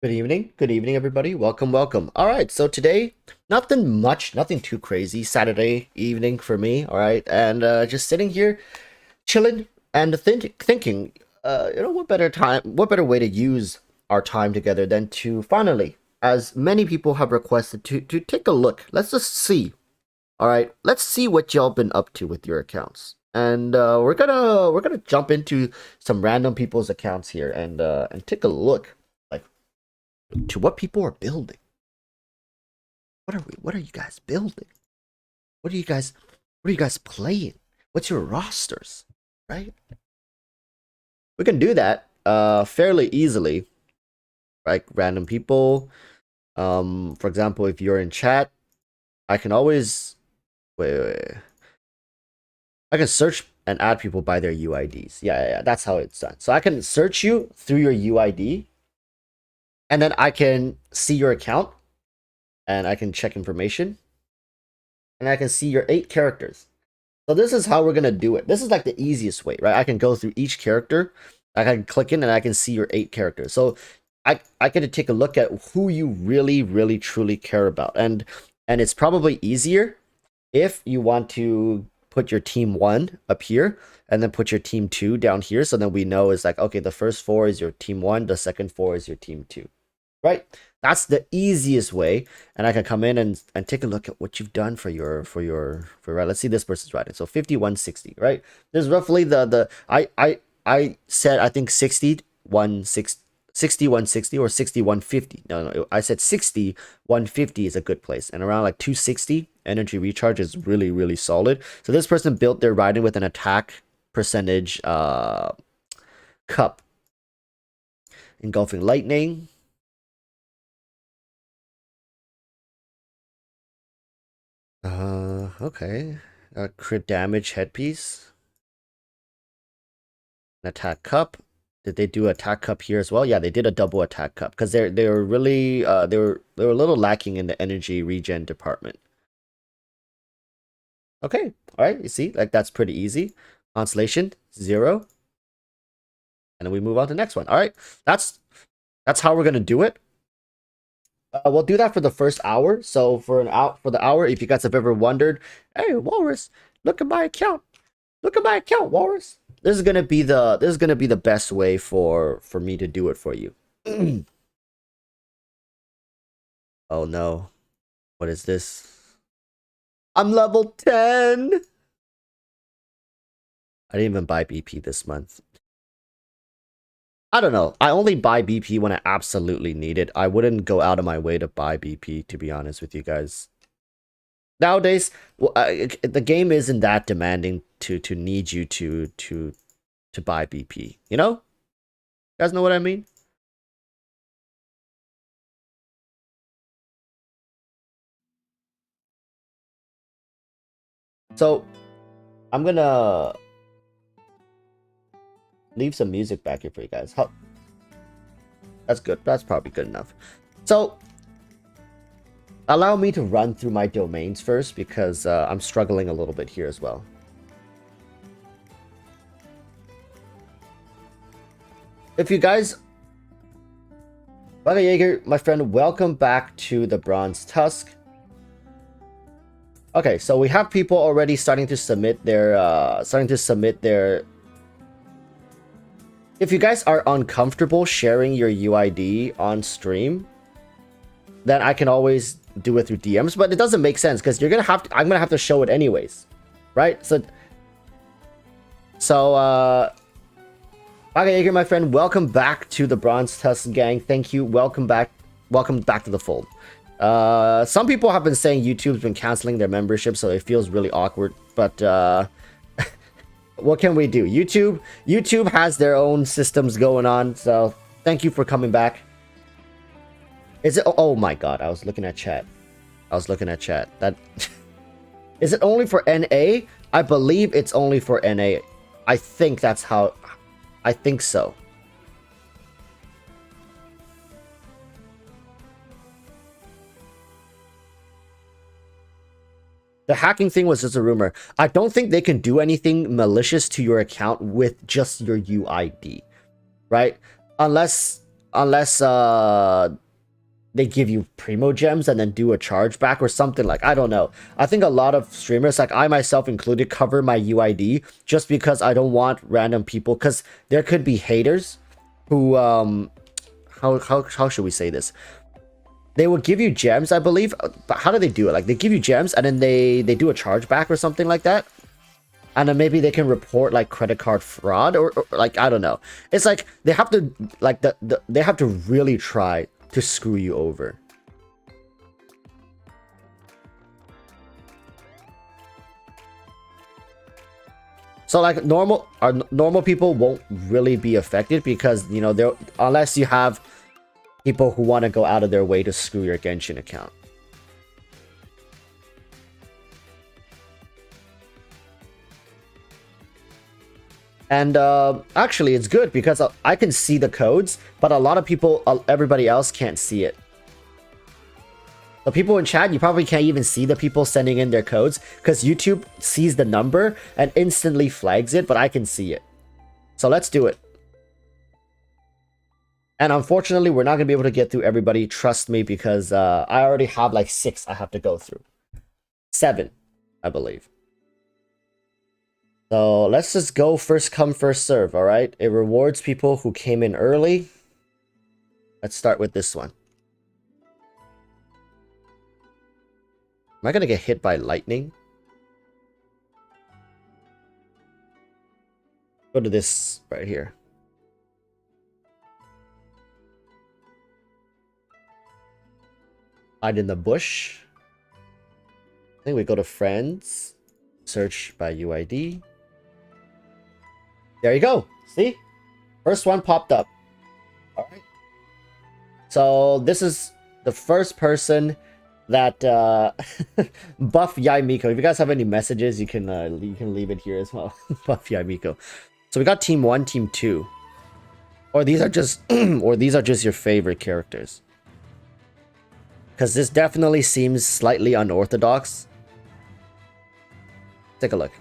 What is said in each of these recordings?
Good evening, everybody. Welcome, welcome. All right, so today, nothing much, nothing too crazy. Saturday evening for me, all right, and just sitting here, chilling and thinking, what better way to use our time together than to finally, as many people have requested, to take a look. Let's just see, all right, let's see what y'all been up to with your accounts, and we're gonna jump into some random people's accounts here and take a look like to what people are building. What are you guys building? What are you guys playing? What's your rosters? Right? We can do that fairly easily. Like random people. For example, if you're in chat, I can always wait. I can search and add people by their UIDs. Yeah, that's how it's done. So I can search you through your UID, and then I can see your account, and I can check information, and I can see your 8 characters. So this is how we're gonna do it. This is like the easiest way, right? I can go through each character, I can click in, and I can see your 8 characters. So I get to take a look at who you really truly care about, and it's probably easier if you want to put your team 1 up here and then put your team 2 down here, so then we know it's like, okay, the first 4 is your team 1, the second 4 is your team 2, right? That's the easiest way, and I can come in and take a look at what you've done for right. Let's see this person's writing. So 5160, right? There's roughly I said I think 6160 or 6150. No, I said 6150 is a good place, and around like 260 energy recharge is really solid. So this person built their riding with an attack percentage cup, engulfing lightning. Okay. Crit damage headpiece. An attack cup. Did they do attack cup here as well? Yeah, they did a double attack cup because they were really they were a little lacking in the energy regen department. Okay, all right. You see, like that's pretty easy. Constellation 0, and then we move on to the next one. All right, that's how we're gonna do it. We'll do that for the first hour. So for the hour, if you guys have ever wondered, hey Walrus, look at my account. Look at my account, Walrus. This is gonna be the best way for me to do it for you. Oh no. What is this? I'm level 10. I didn't even buy BP this month. I don't know. I only buy BP when I absolutely need it. I wouldn't go out of my way to buy BP, to be honest with you guys. Nowadays, the game isn't that demanding to need you to buy BP. You know? You guys know what I mean? So, I'm gonna leave some music back here for you guys. That's good. That's probably good enough. So, allow me to run through my domains first because I'm struggling a little bit here as well. If you guys... Jaeger, my friend, welcome back to the Bronze Tusk. Okay, so we have people already starting to submit their If you guys are uncomfortable sharing your UID on stream, then I can always do it through DMs, but it doesn't make sense because I'm gonna have to show it anyways, right? So Jaeger, my friend, welcome back to the Bronze Tusk gang. Thank you. Welcome back to the fold. Some people have been saying YouTube's been canceling their membership, so it feels really awkward, but what can we do? YouTube has their own systems going on, so thank you for coming back. Is it? Oh my god, I was looking at chat. That is it only for NA? I believe it's only for NA. I think that's how. I think so. The hacking thing was just a rumor. I don't think they can do anything malicious to your account with just your UID, right? Unless unless they give you primo gems and then do a chargeback or something. Like, I don't know. I think a lot of streamers, like I myself included, cover my UID just because I don't want random people, because there could be haters who how should we say this? They will give you gems, I believe, but how do they do it? Like, they give you gems and then they do a chargeback or something like that, and then maybe they can report like credit card fraud, or like, I don't know. It's like they have to, like, they have to really try to screw you over. So like normal people won't really be affected, because, you know, they're, unless you have people who want to go out of their way to screw your Genshin account. And actually, it's good because I can see the codes, but a lot of people, everybody else can't see it. The people in chat, you probably can't even see the people sending in their codes, because YouTube sees the number and instantly flags it, but I can see it. So let's do it. And unfortunately, we're not going to be able to get through everybody, trust me, because I already have like 6 I have to go through. 7, I believe. So let's just go first come, first serve, all right? It rewards people who came in early. Let's start with this one. Am I going to get hit by lightning? Go to this right here. Hide in the bush. I think we go to friends. Search by UID. There you go. See? First one popped up. All right. So this is the first person that buff Yaimiko. If you guys have any messages, you can leave it here as well. Buff Yaimiko. So we got team 1, team 2. Or these are just your favorite characters. Because this definitely seems slightly unorthodox. Take a look.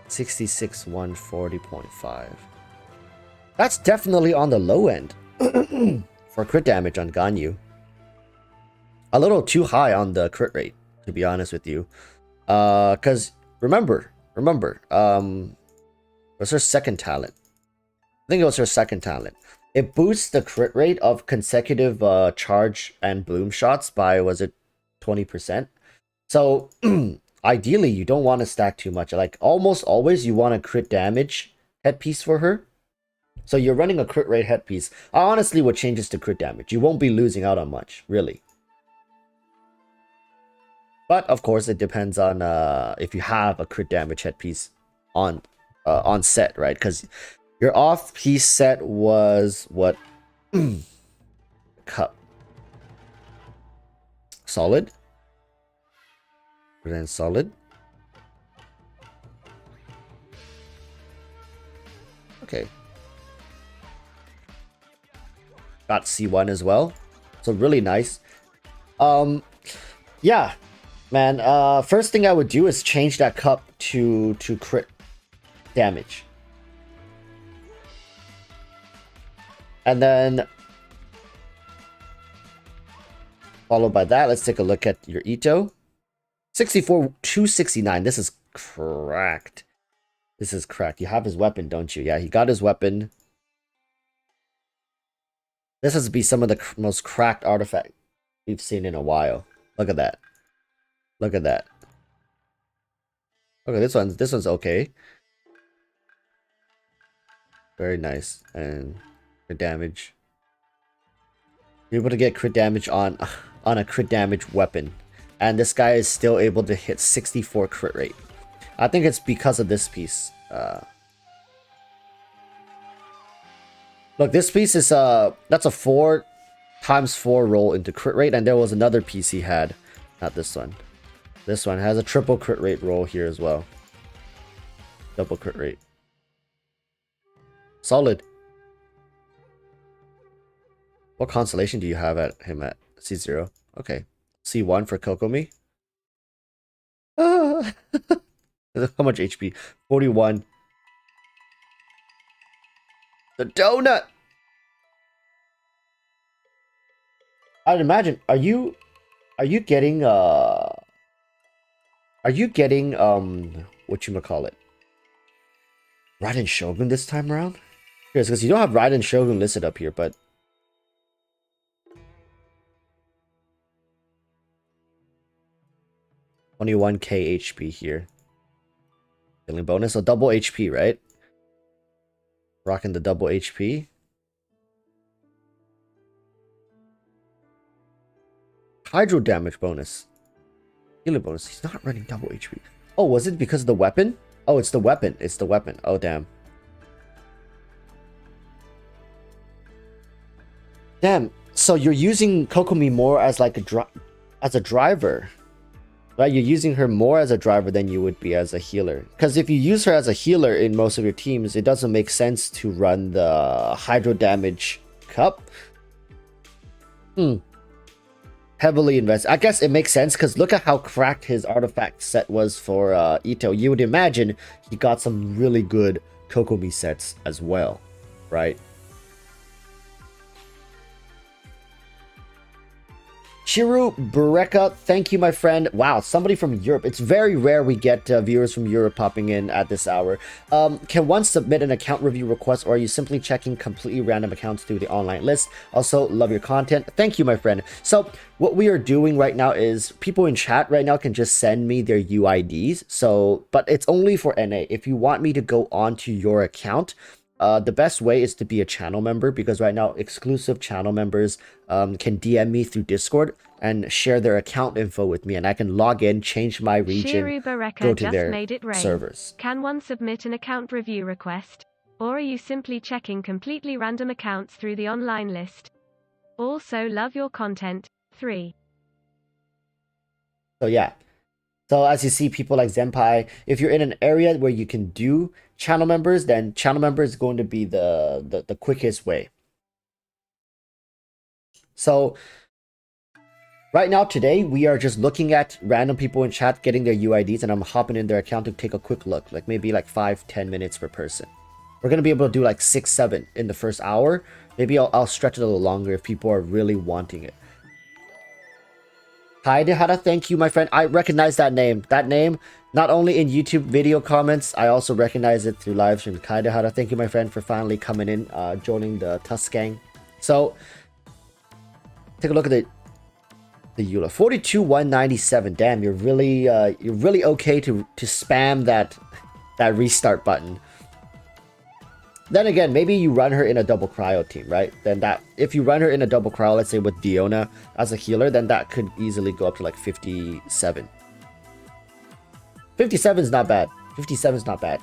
$66 140.5. That's definitely on the low end for crit damage on Ganyu. A little too high on the crit rate, to be honest with you. Because remember, what's her second talent? I think it was her second talent. It boosts the crit rate of consecutive charge and bloom shots by, was it 20%? So ideally, you don't want to stack too much. Like, almost always, you want a crit damage headpiece for her. So you're running a crit rate headpiece. I honestly would change this to crit damage. You won't be losing out on much, really. But of course, it depends on if you have a crit damage headpiece on set, right? Because your off-piece set was what? Cup. Solid. Then solid. Okay. Got C1 as well. So really nice. Yeah. Man, first thing I would do is change that cup to crit damage. And then followed by that, let's take a look at your Ito. 64 269. This is cracked. This is cracked. You have his weapon, don't you? Yeah, he got his weapon. This has to be some of the most cracked artifact we've seen in a while. Look at that. Look at that. Okay, this one's okay. Very nice. And crit damage. You're able to get crit damage on a crit damage weapon. And this guy is still able to hit 64 crit rate. I think it's because of this piece. Look, this piece is that's a 4x4 roll into crit rate, and there was another piece he had. Not this one. This one has a triple crit rate roll here as well. Double crit rate. Solid. What constellation do you have at him at? C0. Okay. C1 for Kokomi. How much HP? 41. The donut. I'd imagine. Are you getting whatchamacallit? Raiden Shogun this time around? Curious, because you don't have Raiden Shogun listed up here, but 21k HP here. Healing bonus, so double HP, right? Rocking the double HP. Hydro damage bonus. Healing bonus. He's not running double HP. Oh, was it because of the weapon? Oh, it's the weapon. It's the weapon. Oh, damn. Damn. So you're using Kokomi more as like a driver. Right? You're using her more as a driver than you would be as a healer. Because if you use her as a healer in most of your teams, it doesn't make sense to run the hydro damage cup. Heavily invested. I guess it makes sense because look at how cracked his artifact set was for Ito. You would imagine he got some really good Kokomi sets as well, right? Chiru Bureka, thank you, my friend. Wow, somebody from Europe. It's very rare we get viewers from Europe popping in at this hour. Can one submit an account review request, or are you simply checking completely random accounts through the online list? Also, love your content. Thank you, my friend. So, what we are doing right now is people in chat right now can just send me their UIDs. So, but it's only for NA. If you want me to go onto your account, the best way is to be a channel member, because right now exclusive channel members can DM me through Discord and share their account info with me, and I can log in, change my region, go to their servers. Can one submit an account review request? Or are you simply checking completely random accounts through the online list? Also, love your content. 3. So yeah. So as you see, people like Zenpai, if you're in an area where you can do channel members, then channel member is going to be the quickest way. So right now, today, we are just looking at random people in chat getting their UIDs, and I'm hopping in their account to take a quick look, like maybe like 5-10 minutes per person. We're going to be able to do like 6-7 in the first hour. Maybe I'll stretch it a little longer if people are really wanting it. Hi, Dehara, thank you, my friend. I recognize that name. That name, not only in YouTube video comments, I also recognize it through live stream. Kai Dehara, thank you, my friend, for finally coming in, joining the Tusk gang. So, take a look at the Eula. 42,197. Damn, you're really okay to spam that restart button. Then again, maybe you run her in a double cryo team, right? Then that, if you run her in a double cryo, let's say with Diona as a healer, then that could easily go up to like 57. 57 is not bad. 57 is not bad.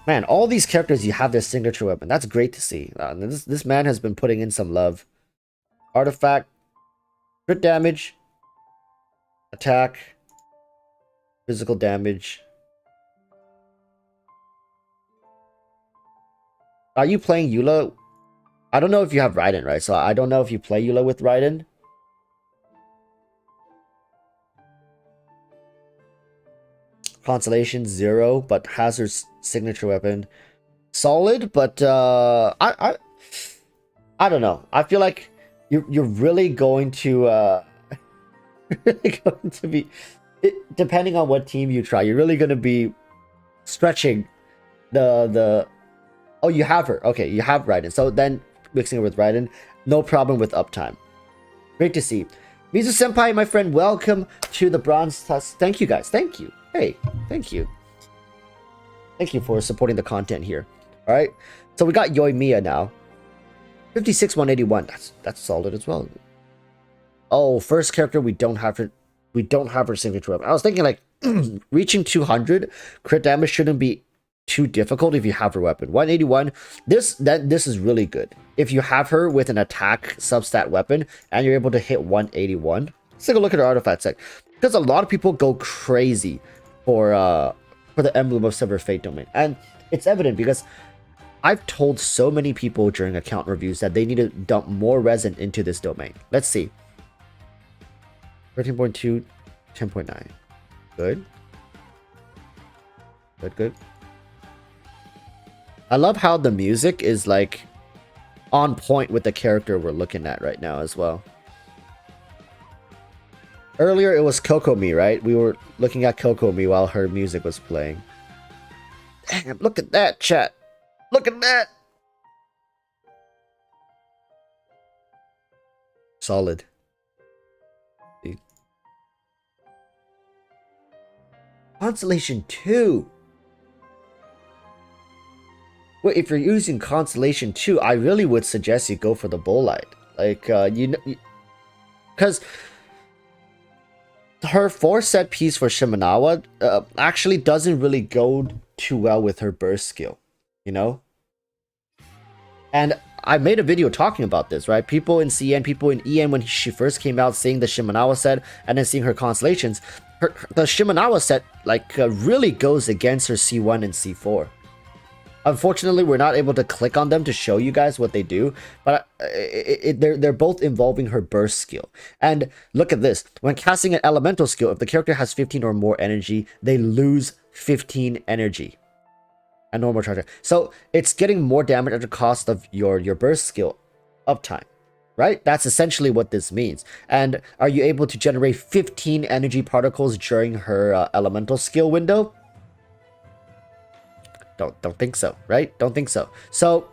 Man, all these characters, you have their signature weapon. That's great to see. This man has been putting in some love. Artifact, crit damage, attack, physical damage. Are you playing Eula? I don't know if you have Raiden, right? So I don't know if you play Eula with Raiden. Constellation 0, but has her signature weapon. Solid, but I don't know. I feel like you're really going to be, depending on what team you try, you're really going to be stretching the oh, you have her. Okay, you have Raiden. So then mixing it with Raiden, no problem with uptime. Great to see. Mizu Senpai, my friend, welcome to the Bronze Tusk. Thank you, guys. Thank you. Hey, thank you. Thank you for supporting the content here. All right. So we got Yoimiya now. 56,181. That's solid as well. Oh, first character, we don't have her. We don't have her signature weapon. I was thinking like reaching 200 crit damage shouldn't be too difficult if you have her weapon. 181. This is really good. If you have her with an attack substat weapon and you're able to hit 181. Let's take a look at her artifact set. Because a lot of people go crazy for the Emblem of Severed Fate domain. And it's evident because I've told so many people during account reviews that they need to dump more resin into this domain. Let's see. 13.2. 10.9. Good. Good. I love how the music is like on point with the character we're looking at right now as well. Earlier it was Kokomi, right? We were looking at Kokomi while her music was playing. Damn, look at that, chat. Look at that. Solid. See? Constellation 2. Well, if you're using Constellation 2, I really would suggest you go for the Bolide. Like, you know, because her 4 set piece for Shimenawa actually doesn't really go too well with her burst skill, you know? And I made a video talking about this, right? People in CN, people in EN, when she first came out, seeing the Shimenawa set and then seeing her constellations, the Shimenawa set like really goes against her C1 and C4. Unfortunately, we're not able to click on them to show you guys what they do, but they're both involving her burst skill. And look at this. When casting an elemental skill, if the character has 15 or more energy, they lose 15 energy. A normal charger. So it's getting more damage at the cost of your burst skill uptime, right? That's essentially what this means. And are you able to generate 15 energy particles during her elemental skill window? Don't think so, right? Don't think so. So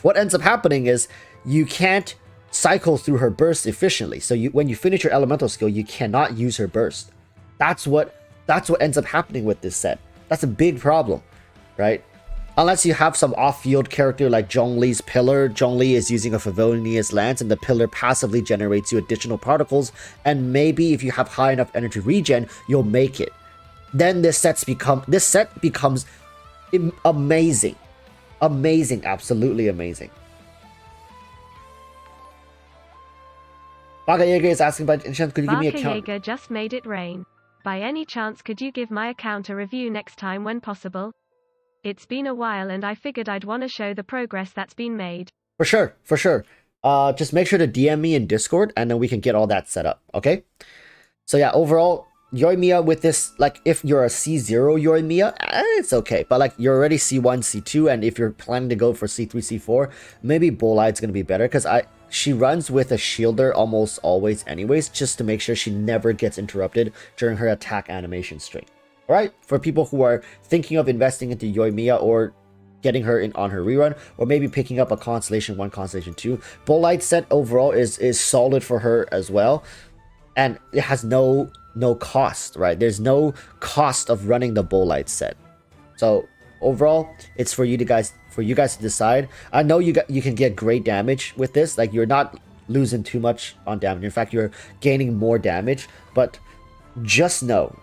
what ends up happening is you can't cycle through her burst efficiently. So when you finish your elemental skill, you cannot use her burst. That's what ends up happening with this set. That's a big problem, right? Unless you have some off-field character like Zhongli's Pillar. Zhongli is using a Favonius Lance, and the Pillar passively generates you additional particles. And maybe if you have high enough energy regen, you'll make it. Then this set becomes amazing. Absolutely amazing. Baka Jaeger is asking by any chance, could you give me a count? Jaeger just made it rain. By any chance, could you give my account a review next time when possible? It's been a while and I figured I'd want to show the progress that's been made. For sure. Just make sure to DM me in Discord and then we can get all that set up, okay? So yeah, overall, Yoimiya with this, like, if you're a C0 Yoimiya, it's okay. But, like, you're already C1, C2, and if you're planning to go for C3, C4, maybe Bolide's gonna be better, because she runs with a shielder almost always anyways, just to make sure she never gets interrupted during her attack animation string. Alright? For people who are thinking of investing into Yoimiya or getting her in on her rerun, or maybe picking up a Constellation 1, Constellation 2, Bolide set overall is solid for her as well, and it has no cost, right? There's no cost of running the Bolide set. So overall, it's for you guys to decide. I know you can get great damage with this. Like, you're not losing too much on damage. In fact, you're gaining more damage. But just know,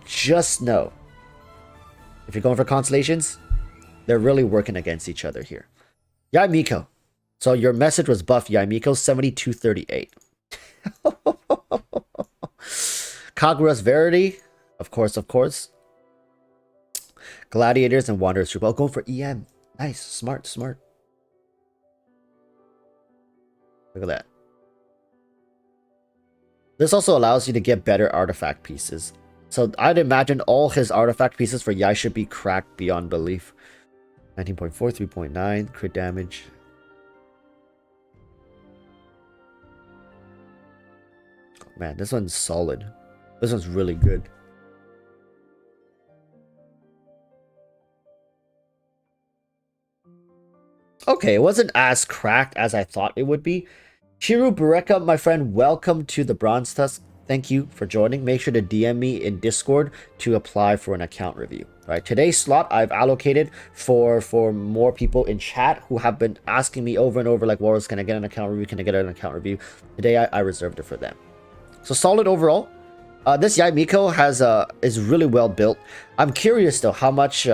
if you're going for constellations, they're really working against each other here. Yaimiko. So your message was buff, Yaimiko, 7238. Kagura's Verity, of course. Gladiators and Wanderers Troop. I'll go for EM. Nice, smart. Look at that. This also allows you to get better artifact pieces. So I'd imagine all his artifact pieces for Yai should be cracked beyond belief. 19.4, 3.9, crit damage. Oh, man, this one's solid. This one's really good. Okay, it wasn't as cracked as I thought it would be. Shiru Bureka, my friend, welcome to the Bronze Tusk. Thank you for joining. Make sure to DM me in Discord to apply for an account review. Right, today's slot I've allocated for more people in chat who have been asking me over and over, like, Walrus, can I get an account review? Can I get an account review? Today I reserved it for them. So solid overall. This Yaimiko is really well built. I'm curious though how much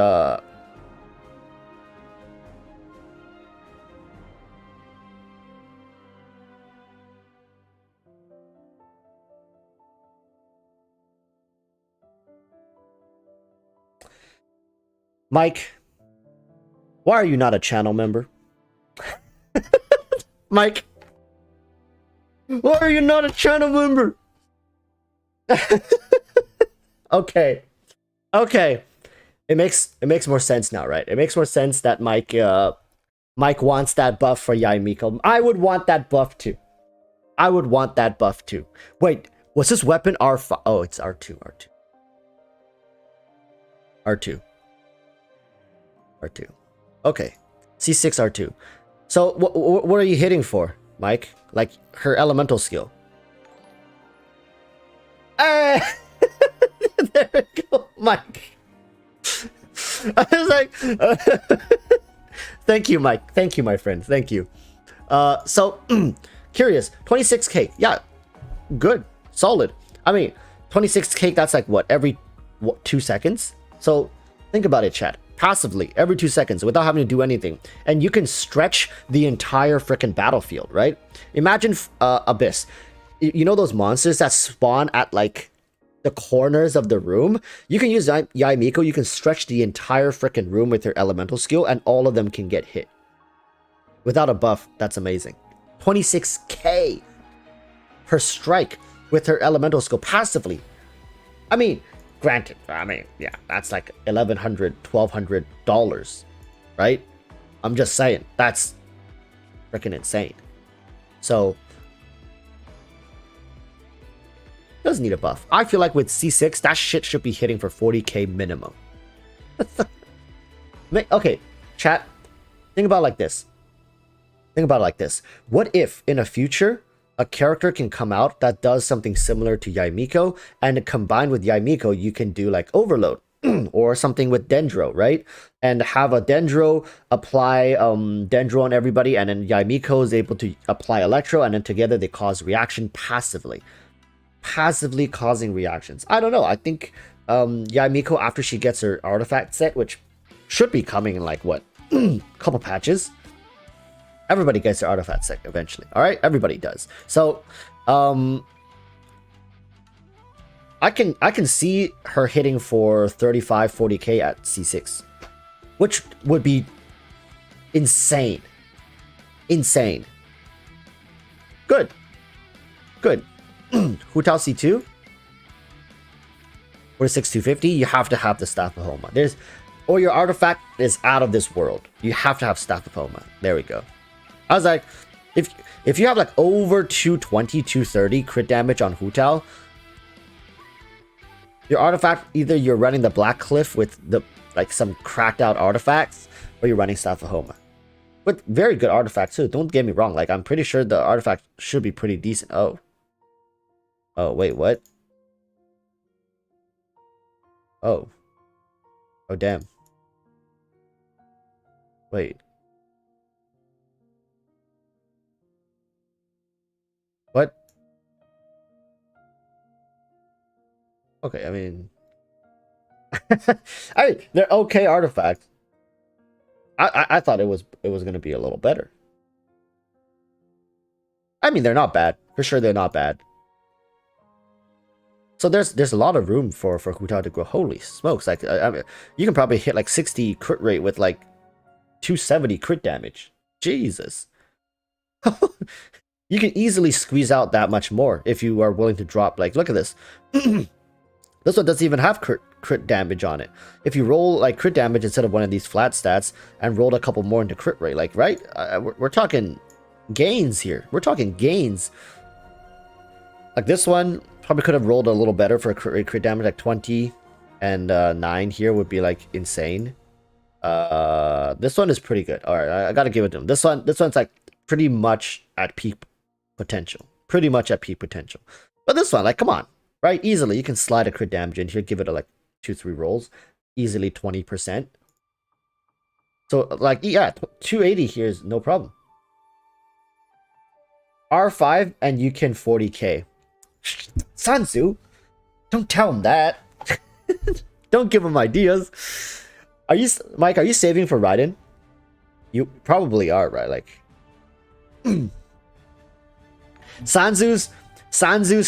Mike, why are you not a channel member? Mike, why are you not a channel member? Okay. Okay. It makes more sense now, right? It makes more sense that Mike wants that buff for Yaimiko. I would want that buff too. I would want that buff too. Wait, was this weapon R5? Oh, it's R2, R2. R2. R2. Okay. C6 R2. So what are you hitting for, Mike? Like her elemental skill. There we go, Mike. I was like, thank you, Mike. Thank you, my friend. Thank you. So curious. 26k. Yeah, good, solid. I mean, 26k. That's like what, every 2 seconds. So think about it, chat. Passively every 2 seconds without having to do anything, and you can stretch the entire freaking battlefield, right? Imagine Abyss. You know those monsters that spawn at like the corners of the room? You can use Yaimiko. You can stretch the entire freaking room with her elemental skill, and all of them can get hit without a buff. That's amazing. 26k per strike with her elemental skill passively. I mean, granted, yeah, that's like $1,100, $1,200, right? I'm just saying, that's freaking insane. So, doesn't need a buff. I feel like with C6, that shit should be hitting for 40k minimum. Okay, chat, think about it like this. Think about it like this. What if, in a future, a character can come out that does something similar to Yaimiko, and combined with Yaimiko, you can do like Overload or something with Dendro, right? And have a Dendro apply Dendro on everybody, and then Yaimiko is able to apply Electro, and then together they cause reaction passively. Passively causing reactions. I don't know. I think Yaimiko, after she gets her artifact set, which should be coming in like what, couple patches. Everybody gets their artifact set eventually. All right, everybody does. So, I can see her hitting for 35, 40k at C6, which would be insane. Insane. Good. Good. Hu Tao C2. 46, 250. You have to have the Staff of Homa. Or your artifact is out of this world. You have to have Staff of Homa. There we go. I was like, if you have like over 220, 230 crit damage on Hu Tao, your artifact, either you're running the Black Cliff with the like some cracked out artifacts, or you're running Staff of Homa. But very good artifacts too. Don't get me wrong. Like, I'm pretty sure the artifact should be pretty decent. Oh, wait, what? Oh, damn. Wait. What? Okay, I mean, they're okay artifacts. I thought it was gonna be a little better. I mean, they're not bad. For sure, they're not bad. So there's a lot of room for Hu Tao to grow. Holy smokes! Like, I mean, you can probably hit like 60 crit rate with like 270 crit damage. Jesus. You can easily squeeze out that much more if you are willing to drop. Like, look at this. This one doesn't even have crit damage on it. If you roll like crit damage instead of one of these flat stats and rolled a couple more into crit rate, like, right? We're talking gains here. We're talking gains. Like, this one probably could have rolled a little better for crit damage, like 20 and 9 here would be like insane. This one is pretty good. All right, I gotta give it to him. This one's like pretty much at peak potential. Pretty much at peak potential. But this one, like, come on, right? Easily, you can slide a crit damage in here, give it a like 2-3 rolls, easily 20%. So, like, yeah, 280 here is no problem. R5 and you can 40k. Sansu, don't tell him that. Don't give him ideas. Mike, are you saving for Raiden? You probably are, right? Like, Sanzu's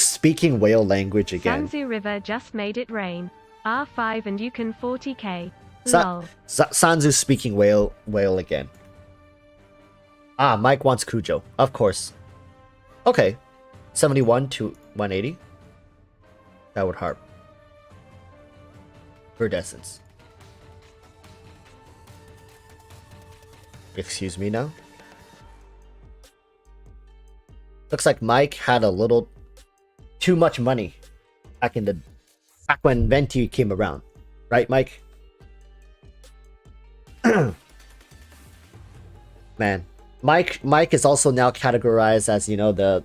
speaking whale language again. Sanzu River just made it rain. R5 and you can 40k. Sanzu's speaking whale again. Ah, Mike wants Kujo, of course. Okay, 71 to 180. That would harp. Iridescence. Excuse me now? Looks like Mike had a little too much money back when Venti came around. Right, Mike? Man. Mike is also now categorized as, you know, the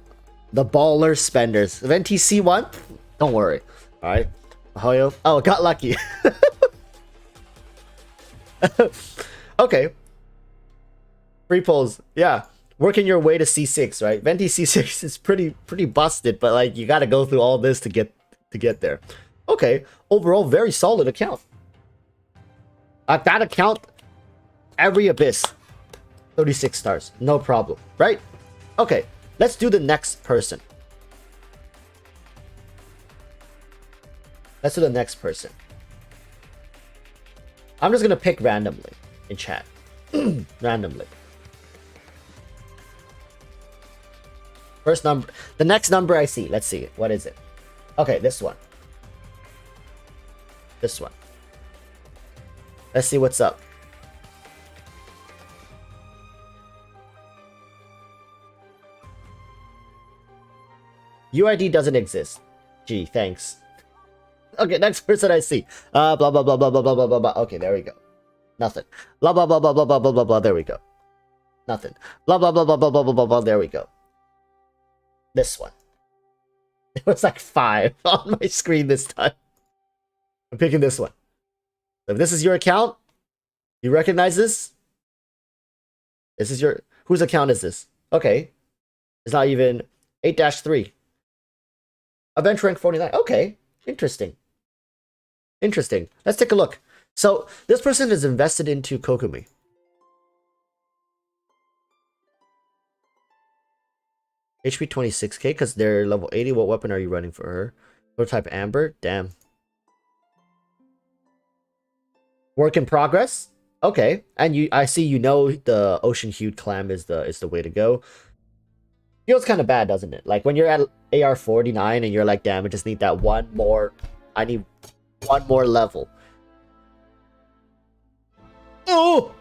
baller spenders. Venti C1? Don't worry. Alright. Hoyo. Oh, got lucky. Okay. Free polls. Yeah. Working your way to C6, right? Venti C6 is pretty busted, but like you gotta go through all this to get there. Okay. Overall, very solid account. At that account, every abyss. 36 stars. No problem. Right? Okay. Let's do the next person. Let's do the next person. I'm just gonna pick randomly in chat. Randomly. First number. The next number I see. Let's see. What is it? Okay, this one. This one. Let's see what's up. UID doesn't exist. Gee, thanks. Okay, next person I see. Blah blah blah blah blah blah blah blah blah. Okay, there we go. Nothing. Blah blah blah blah blah blah blah blah blah. There we go. Nothing. Blah blah blah blah blah blah blah blah blah. There we go. This one. It was like 5 on my screen this time. I'm picking this one. If this is your account, you recognize this? This is your... Whose account is this? Okay. It's not even 8-3. Event rank 49. Okay. Interesting. Interesting. Let's take a look. So, this person is invested into Kokumi. HP 26k because they're level 80. What weapon are you running for her? Prototype Amber? Damn. Work in progress? Okay. And I see you know the Ocean Hued Clam is the way to go. Feels kind of bad, doesn't it? Like when you're at AR 49 and you're like, damn, I just need that one more. I need one more level. Oh!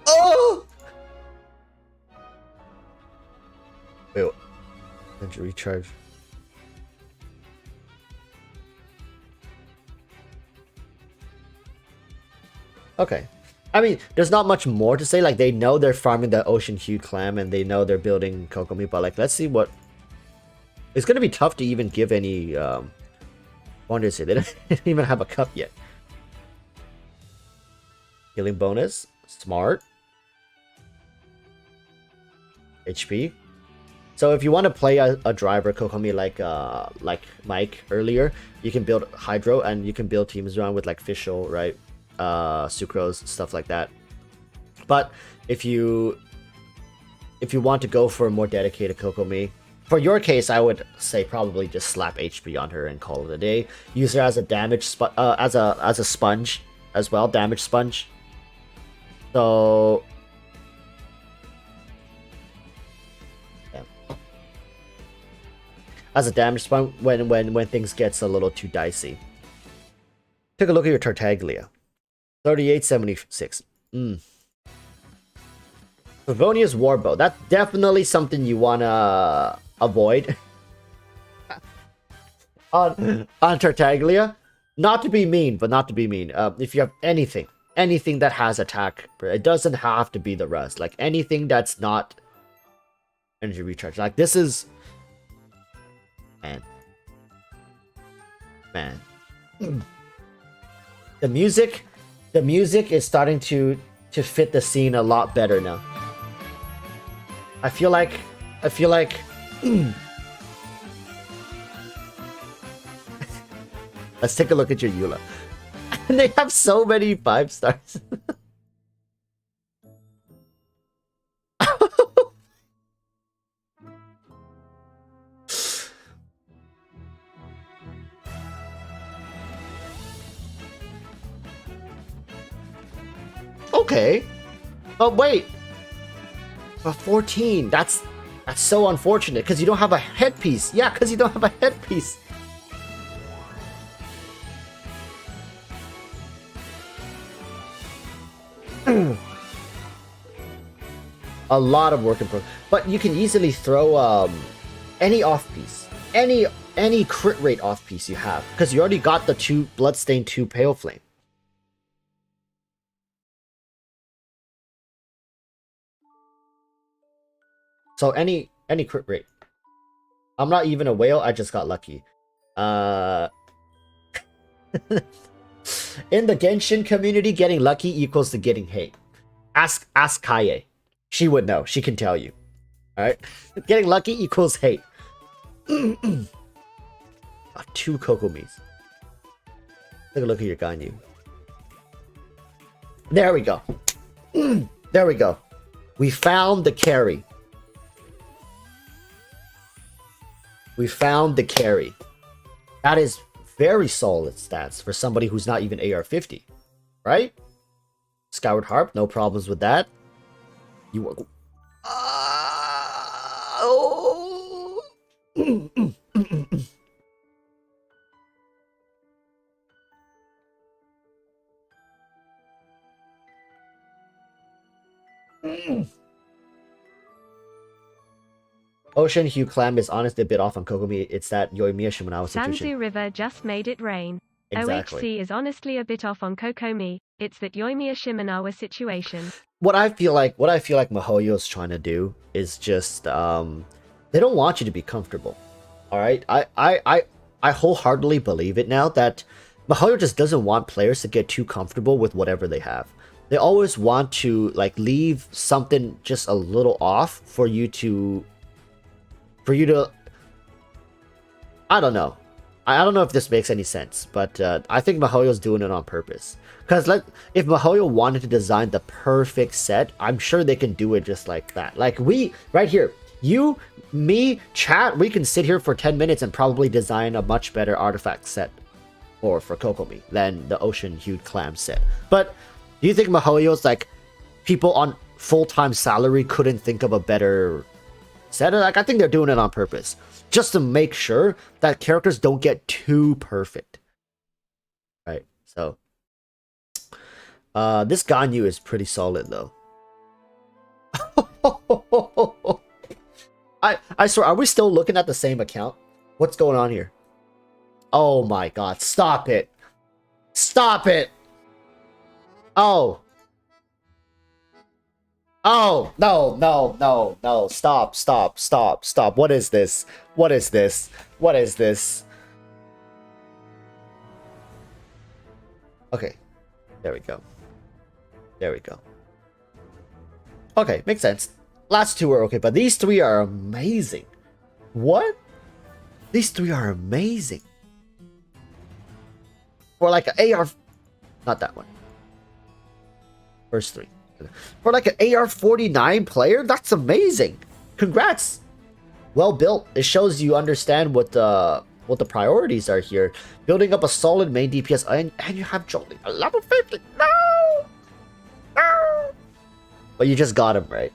Oh! Wait, energy recharge. Okay. I mean, there's not much more to say. Like, they know they're farming the Ocean Hued Clam and they know they're building Kokomi, but like, let's see what... It's gonna be tough to even give any, what did I say? They don't even have a cup yet. Healing bonus. Smart. HP. So if you want to play a driver Kokomi like Mike earlier, you can build Hydro and you can build teams around with like Fischl, right? Sucrose, stuff like that. But if you want to go for a more dedicated Kokomi, for your case, I would say probably just slap HP on her and call it a day. Use her as a damage as a sponge as well, damage sponge. So as a damage sponge when things gets a little too dicey. Take a look at your Tartaglia. 3876. Favonia's Warbow. That's definitely something you wanna avoid. on Tartaglia. Not to be mean, but not to be mean. If you have anything that has attack, it doesn't have to be the rest. Like anything that's not energy recharge. Like this is man. The music is starting to fit the scene a lot better now. I feel like let's take a look at your Eula. They have so many 5 stars. Okay. But wait. But 14. That's so unfortunate because you don't have a headpiece. Yeah, because you don't have a headpiece. A lot of work in progress. But you can easily throw any off piece, any crit rate off piece you have, because you already got the 2 Bloodstain, 2 Pale Flame. So any crit rate. I'm not even a whale. I just got lucky. In the Genshin community, getting lucky equals to getting hate. Ask Kaye. She would know. She can tell you. All right. Getting lucky equals hate. 2 Kokomis. Take a look at your Ganyu. There we go. There we go. We found the carry. We found the carry. That is very solid stats for somebody who's not even AR50. Right? Skyward Harp, no problems with that. You were... oh. Ocean Hue Clam is honestly a bit off on Kokomi. It's that Yoimiya Shimenawa situation. Sanzu River just made it rain. Exactly. OHC is honestly a bit off on Kokomi. It's that Yoimiya Shimenawa situation. What I feel like Mihoyo's trying to do is just they don't want you to be comfortable. All right? I wholeheartedly believe it now that Mihoyo just doesn't want players to get too comfortable with whatever they have. They always want to like leave something just a little off for you to I don't know. I don't know if this makes any sense, but I think Mihoyo's doing it on purpose. Because if Mihoyo wanted to design the perfect set, I'm sure they can do it just like that. Like we, right here, you, me, chat, we can sit here for 10 minutes and probably design a much better artifact set for Kokomi than the Ocean Hued Clam set. But do you think Mihoyo's like people on full-time salary couldn't think of a better set? Like I think they're doing it on purpose, just to make sure that characters don't get too perfect. Right. So this Ganyu is pretty solid though. I swear, are we still looking at the same account? What's going on here? Oh my god, stop it. Stop it. Oh. Oh, no. Stop. What is this? What is this? Okay. There we go. Okay, makes sense. Last 2 are okay, but these 3 are amazing. What? These 3 are amazing. For like an AR... Not that one. First 3. For like an AR-49 player, that's amazing. Congrats. Well built. It shows you understand what the priorities are here. Building up a solid main DPS, and you have Jolie a level 50. No. But you just got him right.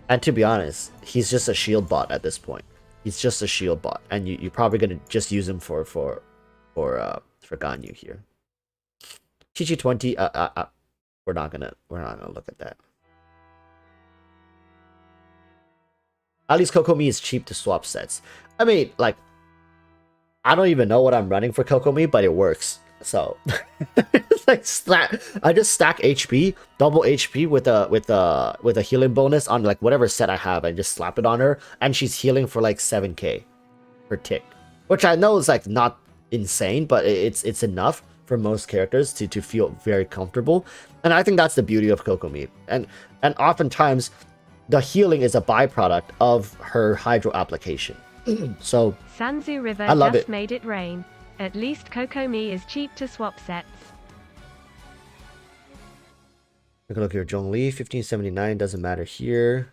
And to be honest, he's just a shield bot at this point. He's just a shield bot, and you're probably gonna just use him for Ganyu here. Chichi 20. We're not gonna look at that. At least Kokomi is cheap to swap sets. I mean, like, I don't even know what I'm running for Kokomi, but it works. So, it's like I just stack HP, double HP with a healing bonus on like whatever set I have, and just slap it on her, and she's healing for like 7k per tick, which I know is like not insane, but it's enough for most characters to feel very comfortable. And I think that's the beauty of Kokomi. And oftentimes the healing is a byproduct of her hydro application. So Sanzu River I love just it. made it rain. At least Kokomi is cheap to swap sets. Take a look here. Zhongli 1579 doesn't matter here.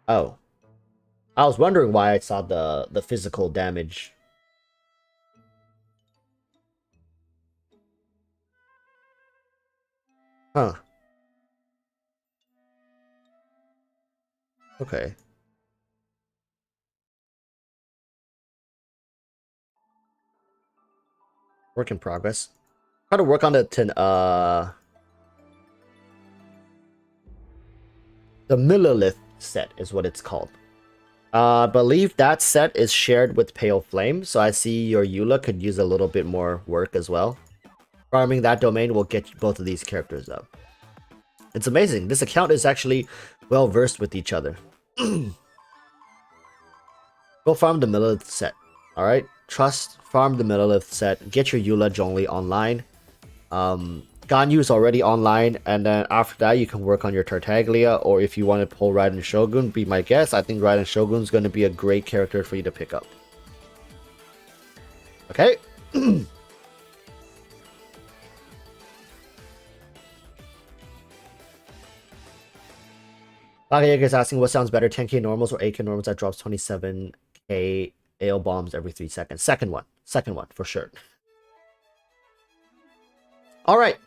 Oh. I was wondering why I saw the physical damage. Huh. Okay. Work in progress. Try to work on the Millilith set is what it's called. I believe that set is shared with Pale Flame, so I see your Eula could use a little bit more work as well. Farming that domain will get both of these characters up. It's amazing. This account is actually well versed with each other. Go farm the Millilith set. Alright? Trust, farm the Millilith set. Get your Eula Zhongli online. Ganyu is already online, and then after that you can work on your Tartaglia, or if you want to pull Raiden Shogun, be my guest. I think Raiden Shogun is going to be a great character for you to pick up. Okay? Bakayaka is asking what sounds better, 10k normals or 8k normals that drops 27k AO bombs every 3 seconds. Second one for sure. Alright,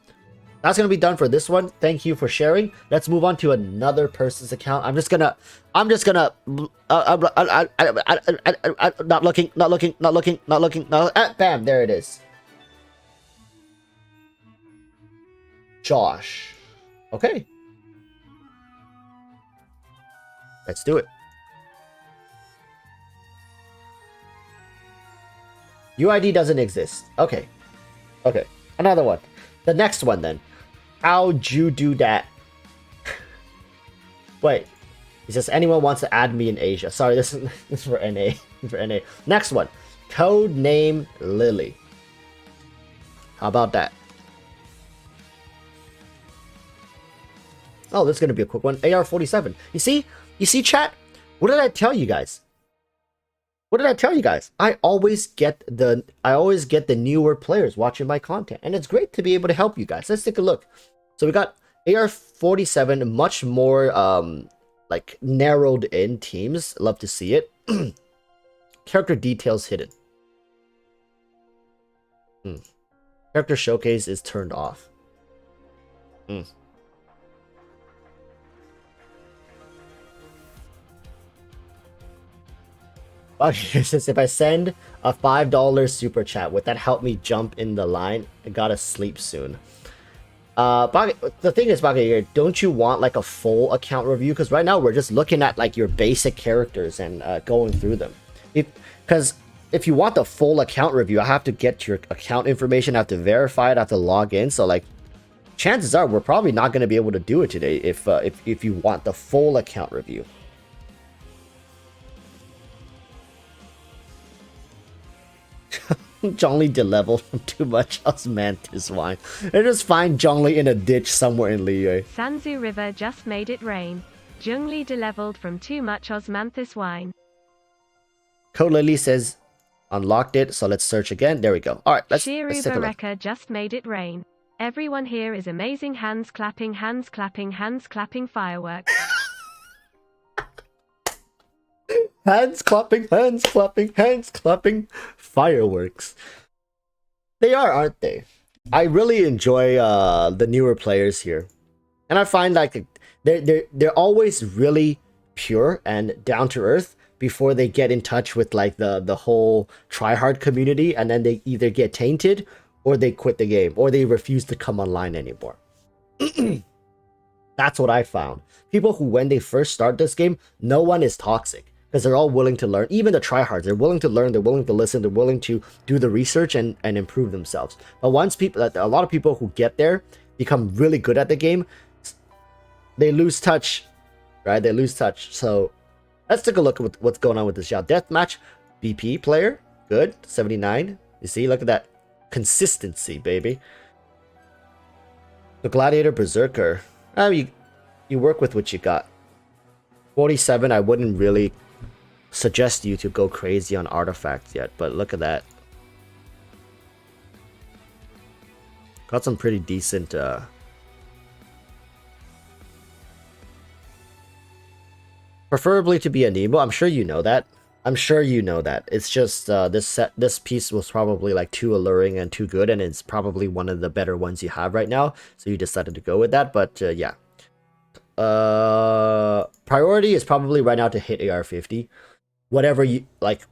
that's gonna be done for this one. Thank you for sharing. Let's move on to another person's account. I'm just gonna not looking, bam, there it is. Josh. Okay. Let's do it. UID doesn't exist. Okay. Okay. Another one. The next one then. How'd you do that? Wait. He says anyone wants to add me in Asia. Sorry, this is for NA. For NA. Next one. Code name Lily. How about that? Oh, this is gonna be a quick one. AR-47. You see, chat? What did I tell you guys? I always get the newer players watching my content, and it's great to be able to help you guys. Let's take a look. So we got AR-47, much more like narrowed in teams. Love to see it. Character details hidden. Character showcase is turned off. If I send a $5 super chat, would that help me jump in the line? I gotta sleep soon. The thing is, Bagay, don't you want like a full account review? Because right now we're just looking at like your basic characters and going through them. Because if you want the full account review, I have to get your account information, I have to verify it, I have to log in. So like, chances are we're probably not going to be able to do it today if you want the full account review. Zhongli deleveled from too much osmanthus wine. I just find Zhongli in a ditch somewhere in Liyue. Sanzu River just made it rain. Zhongli deleveled from too much osmanthus wine. Code Lily says unlocked it, so let's search again. There we go. Alright, let's take a look. Bareka just made it rain. Everyone here is amazing. Hands clapping, hands clapping, hands clapping, fireworks. Hands clapping, hands clapping, hands clapping, fireworks. They are, aren't they? I really enjoy the newer players here, and I find like they're always really pure and down to earth before they get in touch with like the whole tryhard community, and then they either get tainted or they quit the game or they refuse to come online anymore. That's what I found. People who, when they first start this game, no one is toxic. Because they're all willing to learn. Even the tryhards, they're willing to learn, they're willing to listen, they're willing to do the research and improve themselves. But once people, a lot of people who get there become really good at the game, they lose touch, right? They lose touch. So let's take a look at what's going on with this. Yeah, deathmatch, BP player, good, 79. You see, look at that consistency, baby. The Gladiator Berserker. You work with what you got. 47, I wouldn't really suggest you to go crazy on artifacts yet, but look at that. Got some pretty decent preferably to be a Nemo. I'm sure you know that. It's just this piece was probably like too alluring and too good, and it's probably one of the better ones you have right now, so you decided to go with that. But yeah, priority is probably right now to hit AR-50. Whatever you like,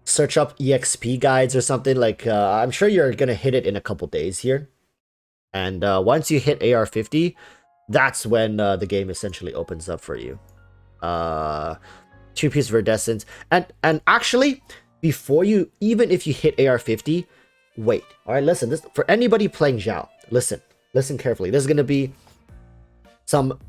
search up EXP guides or something. Like I'm sure you're gonna hit it in a couple days here. And once you hit AR50, that's when the game essentially opens up for you. 2-piece Verdescence. And actually, before you, even if you hit AR50, wait. All right, listen. This for anybody playing Zhao. Listen carefully. There's gonna be some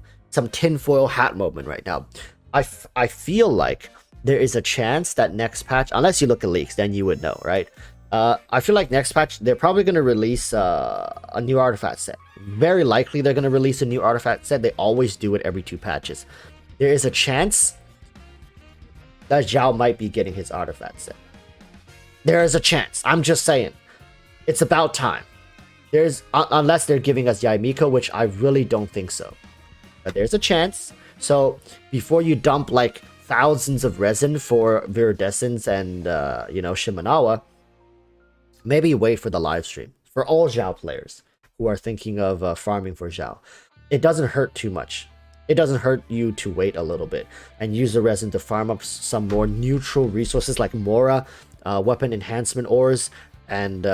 tinfoil hat moment right now. I feel like there is a chance that next patch, unless you look at leaks, then you would know, right? I feel like next patch they're probably gonna release a new artifact set. Very likely they're gonna release a new artifact set. They always do it every 2 patches. There is a chance that Zhao might be getting his artifact set. There is a chance. I'm just saying. It's about time. There's unless they're giving us Yaimiko, which I really don't think so. But there's a chance. So before you dump like thousands of resin for Viridescence and Shimenawa, maybe wait for the live stream. For all Zhao players who are thinking of farming for Zhao, it doesn't hurt too much. It doesn't hurt you to wait a little bit and use the resin to farm up some more neutral resources like Mora, weapon enhancement ores, and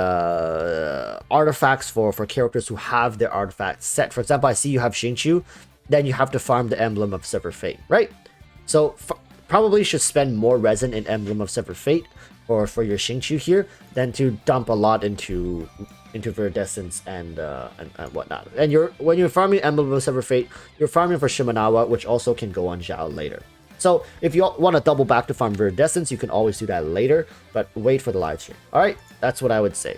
artifacts for characters who have their artifacts set. For example, I see you have Xingqiu, then you have to farm the Emblem of Severed Fate, right? So probably should spend more resin in Emblem of Severed Fate or for your Xingqiu here than to dump a lot into Viridescence and whatnot. And when you're farming Emblem of Severed Fate, you're farming for Shimenawa, which also can go on Zhao later. So if you want to double back to farm Viridescence, you can always do that later, but wait for the live stream. All right, that's what I would say.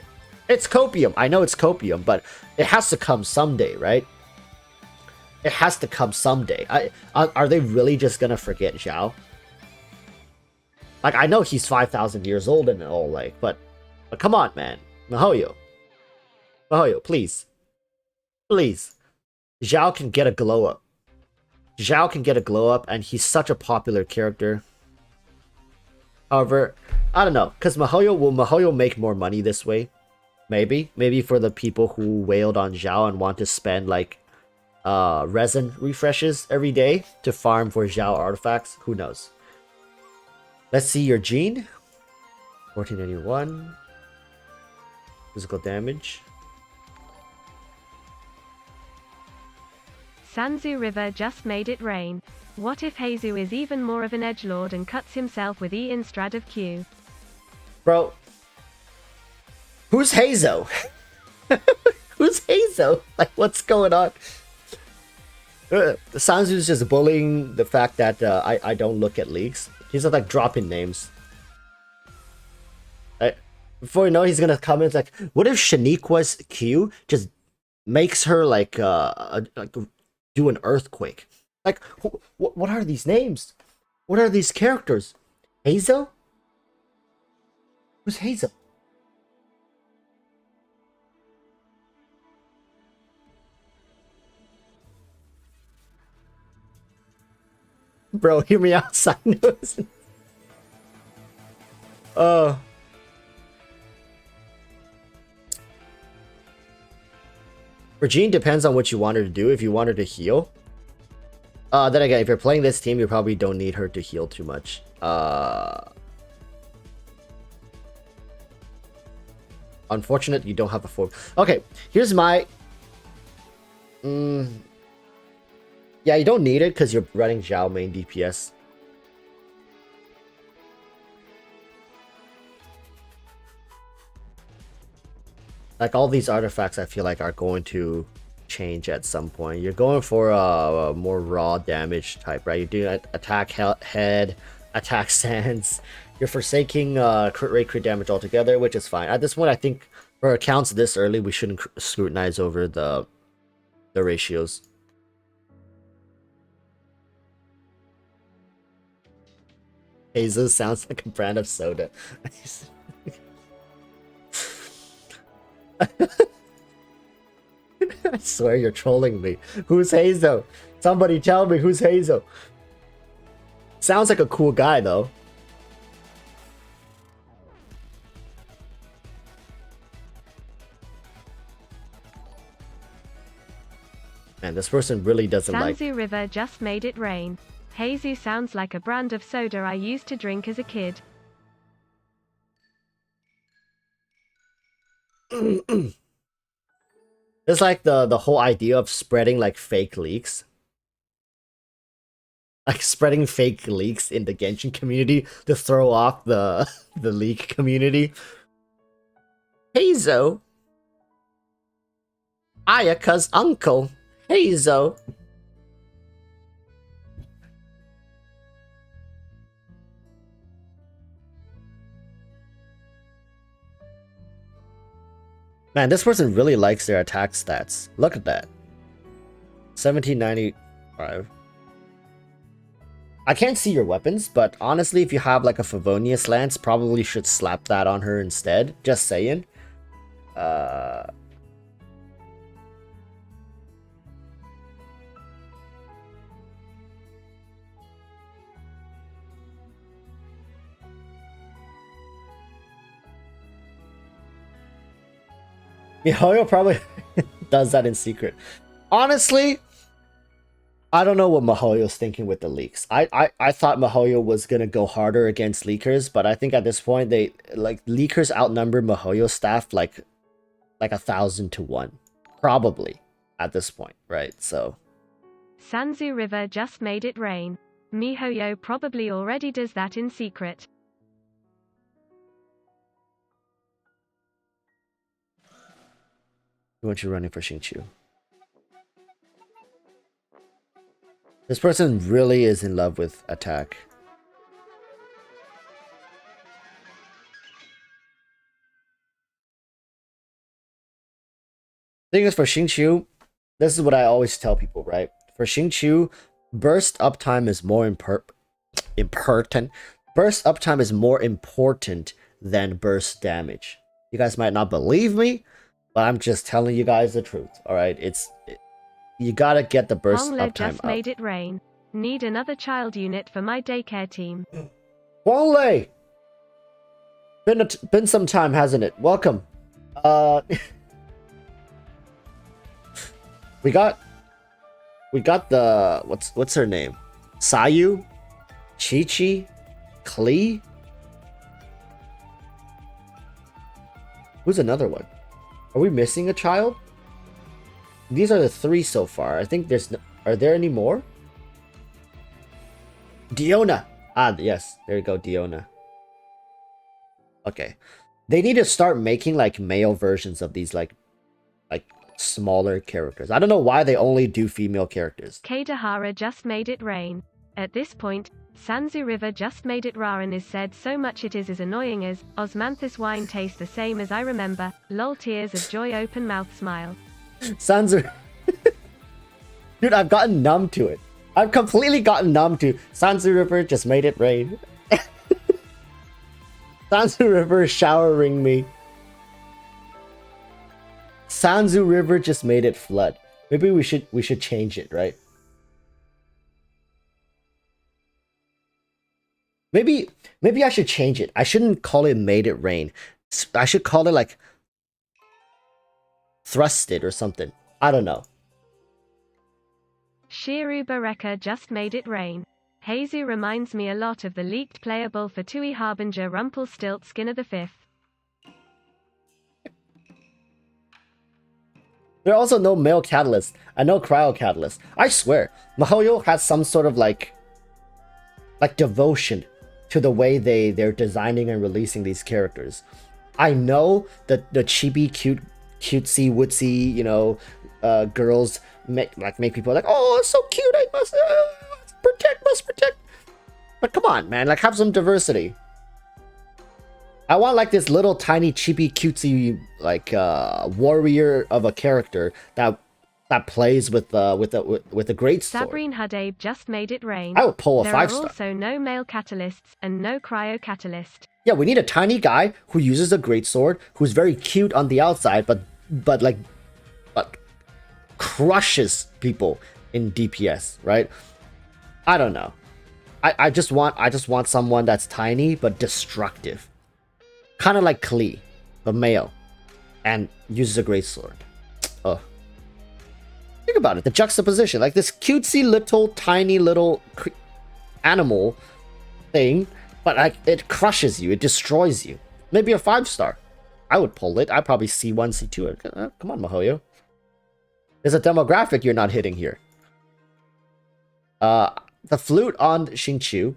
It's copium. I know it's copium, but it has to come someday, right? It has to come someday. Are they really just gonna forget Zhao? Like, I know he's 5,000 years old and all, like, but come on, man. Mihoyo, please. Please. Zhao can get a glow up. Zhao can get a glow up, and he's such a popular character. However, I don't know, because will Mihoyo make more money this way? Maybe for the people who wailed on Zhao and want to spend like resin refreshes every day to farm for Zhao artifacts. Who knows? Let's see your gene. 1481. Physical damage. Sanzu River just made it rain. What if Heizu is even more of an edgelord and cuts himself with E instead of Q? Bro. Who's Heizo? Who's Heizo? Like, what's going on? Sanzu's just bullying the fact that I don't look at leaks. He's just like dropping names. Before you know, he's gonna come in like, what if Shaniqua's Q just makes her like do an earthquake? Like, what are these names? What are these characters? Hazel? Who's Hazel? Bro, hear me out, Sinus. Regine depends on what you want her to do. If you want her to heal, then again, if you're playing this team, you probably don't need her to heal too much. Unfortunate, you don't have a form. Okay, here's my. Yeah, you don't need it because you're running Zhao main DPS. Like, all these artifacts I feel like are going to change at some point. You're going for a more raw damage type, right? You're doing attack head, attack sands. You're forsaking crit rate, crit damage altogether, which is fine. At this point, I think for accounts this early, we shouldn't scrutinize over the ratios. Hazel sounds like a brand of soda. I swear you're trolling me. Who's Hazel? Somebody tell me who's Hazel. Sounds like a cool guy though. Man, this person really doesn't like. Sanzu River just made it rain. Heizu sounds like a brand of soda I used to drink as a kid. It's like the whole idea of spreading like fake leaks. Like spreading fake leaks in the Genshin community to throw off the the leak community. Heizo. Ayaka's uncle. Heizo. Man, this person really likes their attack stats. Look at that. 1795. I can't see your weapons, but honestly, if you have like a Favonius Lance, probably should slap that on her instead. Just saying. Mihoyo probably does that in secret. Honestly, I don't know what Mihoyo's thinking with the leaks. I thought Mihoyo was gonna go harder against leakers, but I think at this point they like leakers outnumber Mihoyo staff like 1,000 to 1. Probably at this point, right? So Sanzu River just made it rain. Mihoyo probably already does that in secret. who want you running for Xingqiu? This person really is in love with attack. Thing is, for Xingqiu, this is what I always tell people, right? For Xingqiu, burst uptime is more important. Burst uptime is more important than burst damage. You guys might not believe me, but I'm just telling you guys the truth. All right, you gotta get the burst Honglo uptime just up. made it rain. Need another child unit for my daycare team. Huanglei! Been some time, hasn't it? Welcome. We got the what's her name? Sayu, Chi-Chi, Klee. Who's another one? Are we missing a child? These are the 3 so far. I think there's are there any more? Diona. Ah, yes. There you go, Diona. Okay. They need to start making like male versions of these like smaller characters. I don't know why they only do female characters. Kadahara just made it rain. At this point, Sanzu River just made it rain is said so much it is as annoying as Osmanthus wine tastes the same as I remember. Lol tears of joy open mouth smile. Sanzu. Dude, I've gotten numb to it. I've completely gotten numb to Sanzu River just made it rain. Sanzu River showering me. Sanzu River just made it flood. Maybe we should change it, right? Maybe I should change it. I shouldn't call it made it rain. I should call it like thrusted or something. I don't know. Shiru Bareka just made it rain. Heizu reminds me a lot of the leaked playable for Tui Harbinger Rumpelstiltskin V. There are also no male catalysts and no cryo catalysts. I swear, Mihoyo has some sort of like devotion to the way they're designing and releasing these characters. I know that the chibi cutesy wootsy, you know, girls make people like, oh, it's so cute, I must protect. But come on, man, like have some diversity. I want like this little tiny chibi cutesy like warrior of a character that plays with a great sword. Sabrine Hudabe just made it rain. I would pull a 5-star. There are also no male catalysts and no cryo catalyst. Yeah, we need a tiny guy who uses a great sword, who's very cute on the outside, but crushes people in DPS, right? I don't know. I just want someone that's tiny but destructive. Kind of like Klee, but male, and uses a great sword. Think about it, the juxtaposition, like this cutesy little tiny little animal thing, but like it crushes you, it destroys you. Maybe a 5-star. I would pull it. I'd probably C1, C2 it. Come on, Mihoyo. There's a demographic you're not hitting here. The flute on Xingqiu,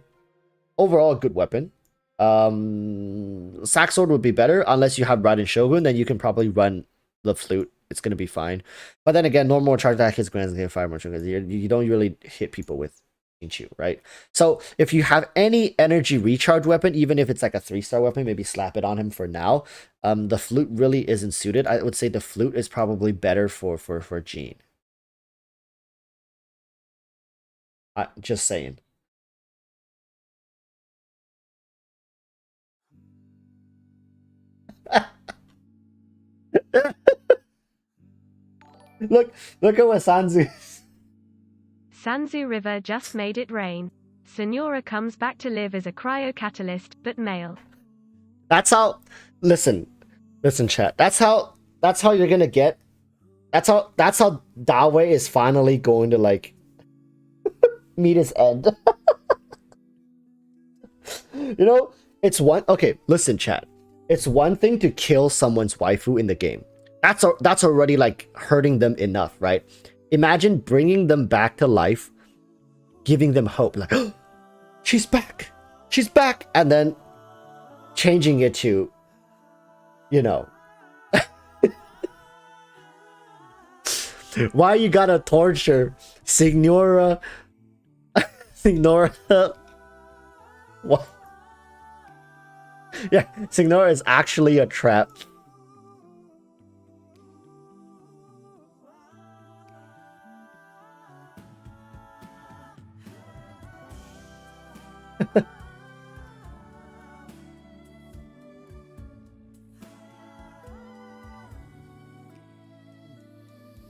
overall a good weapon. Sack sword would be better unless you have Raiden Shogun, then you can probably run the flute. It's gonna be fine. But then again, normal charge attack hits grants and 5 more triggers. You don't really hit people with Xingqiu, right? So if you have any energy recharge weapon, even if it's like a 3-star weapon, maybe slap it on him for now. The flute really isn't suited. I would say the flute is probably better for Jean. Just saying. Look at what Sanzu. Sanzu River just made it rain. Senora comes back to live as a cryocatalyst, but male. That's how. Listen, chat. That's how you're gonna get. That's how Dawei is finally going to like meet his end. You know, it's one. Okay, listen, chat. It's one thing to kill someone's waifu in the game. That's already like hurting them enough, right? Imagine bringing them back to life, giving them hope, like, oh, she's back, and then changing it to, you know, why you gotta torture Signora? What? Yeah, Signora is actually a trap.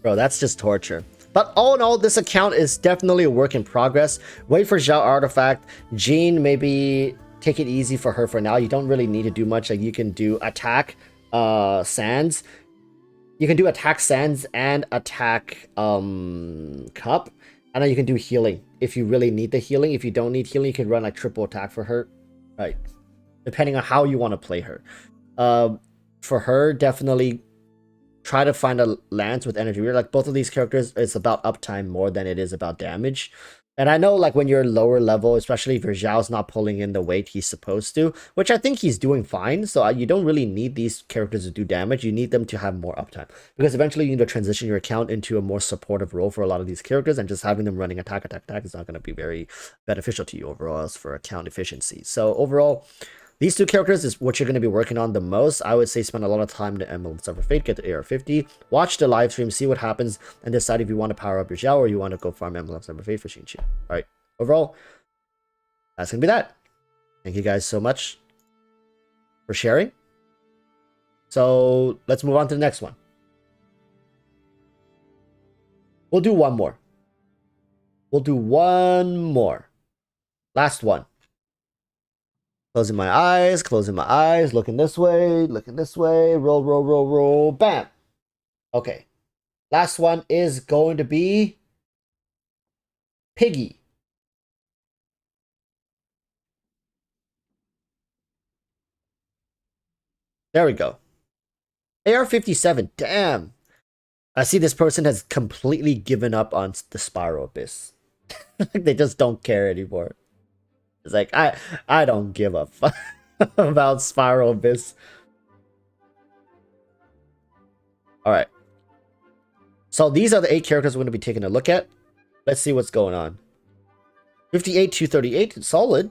Bro, that's just torture. But all in all, this account is definitely a work in progress. Wait for Zhao Artifact. Jean, maybe take it easy for her for now. You don't really need to do much. Like, you can do attack Sands. You can do attack Sands and attack Cup. And then you can do healing if you really need the healing. If you don't need healing, you can run like triple attack for her. Right. Depending on how you want to play her. For her, definitely try to find a lance with energy. We're like, both of these characters, it's about uptime more than it is about damage. And I know, like, when you're lower level, especially if your Zhao's not pulling in the weight he's supposed to, which I think he's doing fine, so you don't really need these characters to do damage. You need them to have more uptime. Because eventually you need to transition your account into a more supportive role for a lot of these characters, and just having them running attack is not going to be very beneficial to you overall as for account efficiency. So overall, these two characters is what you're going to be working on the most. I would say spend a lot of time to Emblem Summer Fate, get to AR50, watch the live stream, see what happens, and decide if you want to power up your Zhao or you want to go farm Emblem Summer Fate for Xingqiu. Alright, overall, that's going to be that. Thank you guys so much for sharing. So, let's move on to the next one. We'll do one more. Last one. Closing my eyes, looking this way, roll, bam. Okay. Last one is going to be Piggy. There we go. AR-57, damn. I see this person has completely given up on the Spiral Abyss. They just don't care anymore. It's like, I don't give a fuck about Spiral Abyss. Alright. So these are the 8 characters we're going to be taking a look at. Let's see what's going on. 58, 238, solid.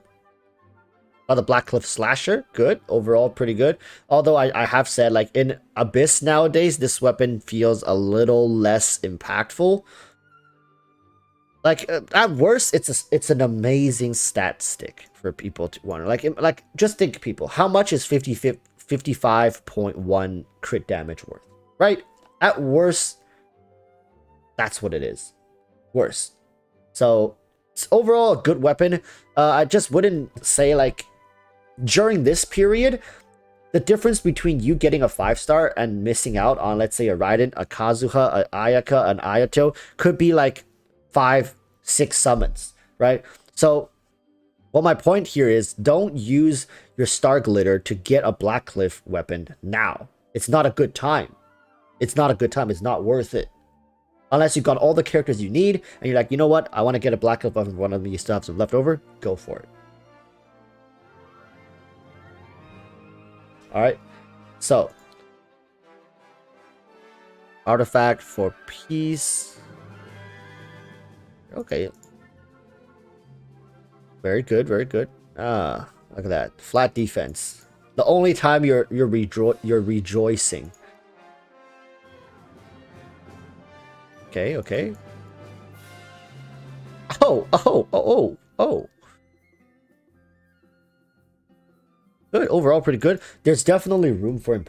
The Blackcliff Slasher, good. Overall, pretty good. Although I have said, like, in Abyss nowadays, this weapon feels a little less impactful. Like, at worst, it's an amazing stat stick for people to wonder. Like just think, people, how much is 55.1 crit damage worth? Right? At worst, that's what it is. Worst. So, it's overall a good weapon. I just wouldn't say, like, during this period, the difference between you getting a 5-star and missing out on, let's say, a Raiden, a Kazuha, a Ayaka, an Ayato, could be like 5-6 summons, right? So what my point here is, don't use your Star Glitter to get a Blackcliff weapon now, It's not a good time. It's not a good time. It's not worth it. Unless you've got all the characters you need, and you're like, you know what? I want to get a black elf of one of them. You still have some left over. Go for it. Alright. So. Artifact for peace. Okay. Very good, very good. Ah, look at that. Flat defense. The only time you're rejoicing. Okay, okay. Oh. Good. Overall, pretty good. There's definitely room for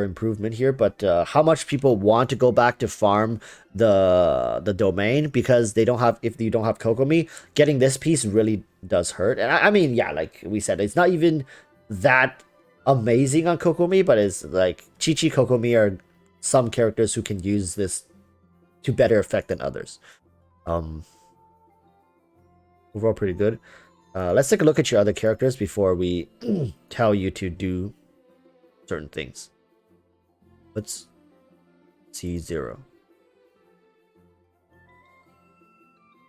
improvement here, but how much people want to go back to farm the domain because they don't have, if you don't have Kokomi, getting this piece really does hurt. And I mean, yeah, like we said, it's not even that amazing on Kokomi, but it's like Chi-Chi Kokomi are some characters who can use this to better effect than others. Overall pretty good. Let's take a look at your other characters before we tell you to do certain things. Let's see 0.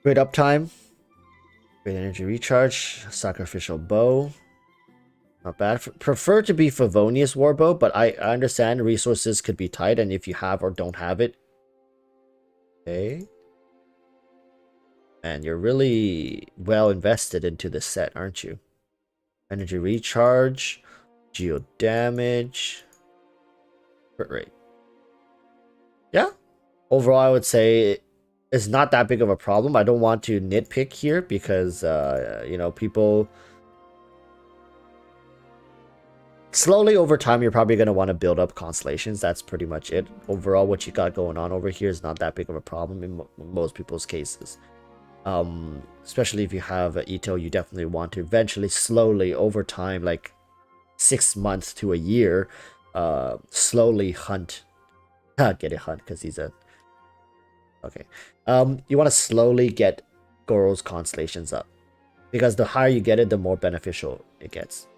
Great uptime. Great energy recharge. Sacrificial bow. Not bad. Prefer to be Favonius Warbow, but I understand resources could be tight, and if you have or don't have it. Okay. And you're really well invested into this set, aren't you? Energy recharge. Geo damage. Crit rate. Yeah. Overall, I would say it's not that big of a problem. I don't want to nitpick here because, you know, people... Slowly over time, you're probably going to want to build up constellations. That's pretty much it. Overall, what you got going on over here is not that big of a problem in most people's cases. Especially if you have Ito, you definitely want to eventually, slowly, over time, like 6 months to a year, slowly hunt. Get it, hunt, because he's a... Okay. You want to slowly get Goro's constellations up. Because the higher you get it, the more beneficial it gets.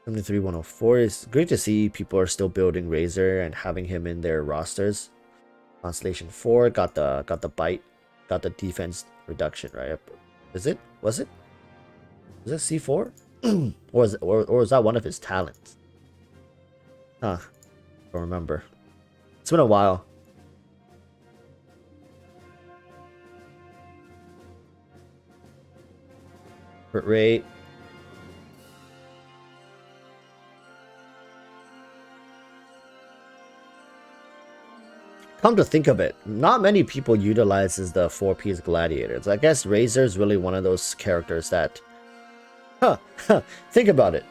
73104 is great to see people are still building Razor and having him in their rosters. Constellation 4 got the bite, got the defense reduction, right? Is it? Was it? Was it C4? or is that one of his talents? Huh. Don't remember. It's been a while. Crit rate. Come to think of it, not many people utilizes the 4-piece gladiators. I guess Razor is really one of those characters that... think about it.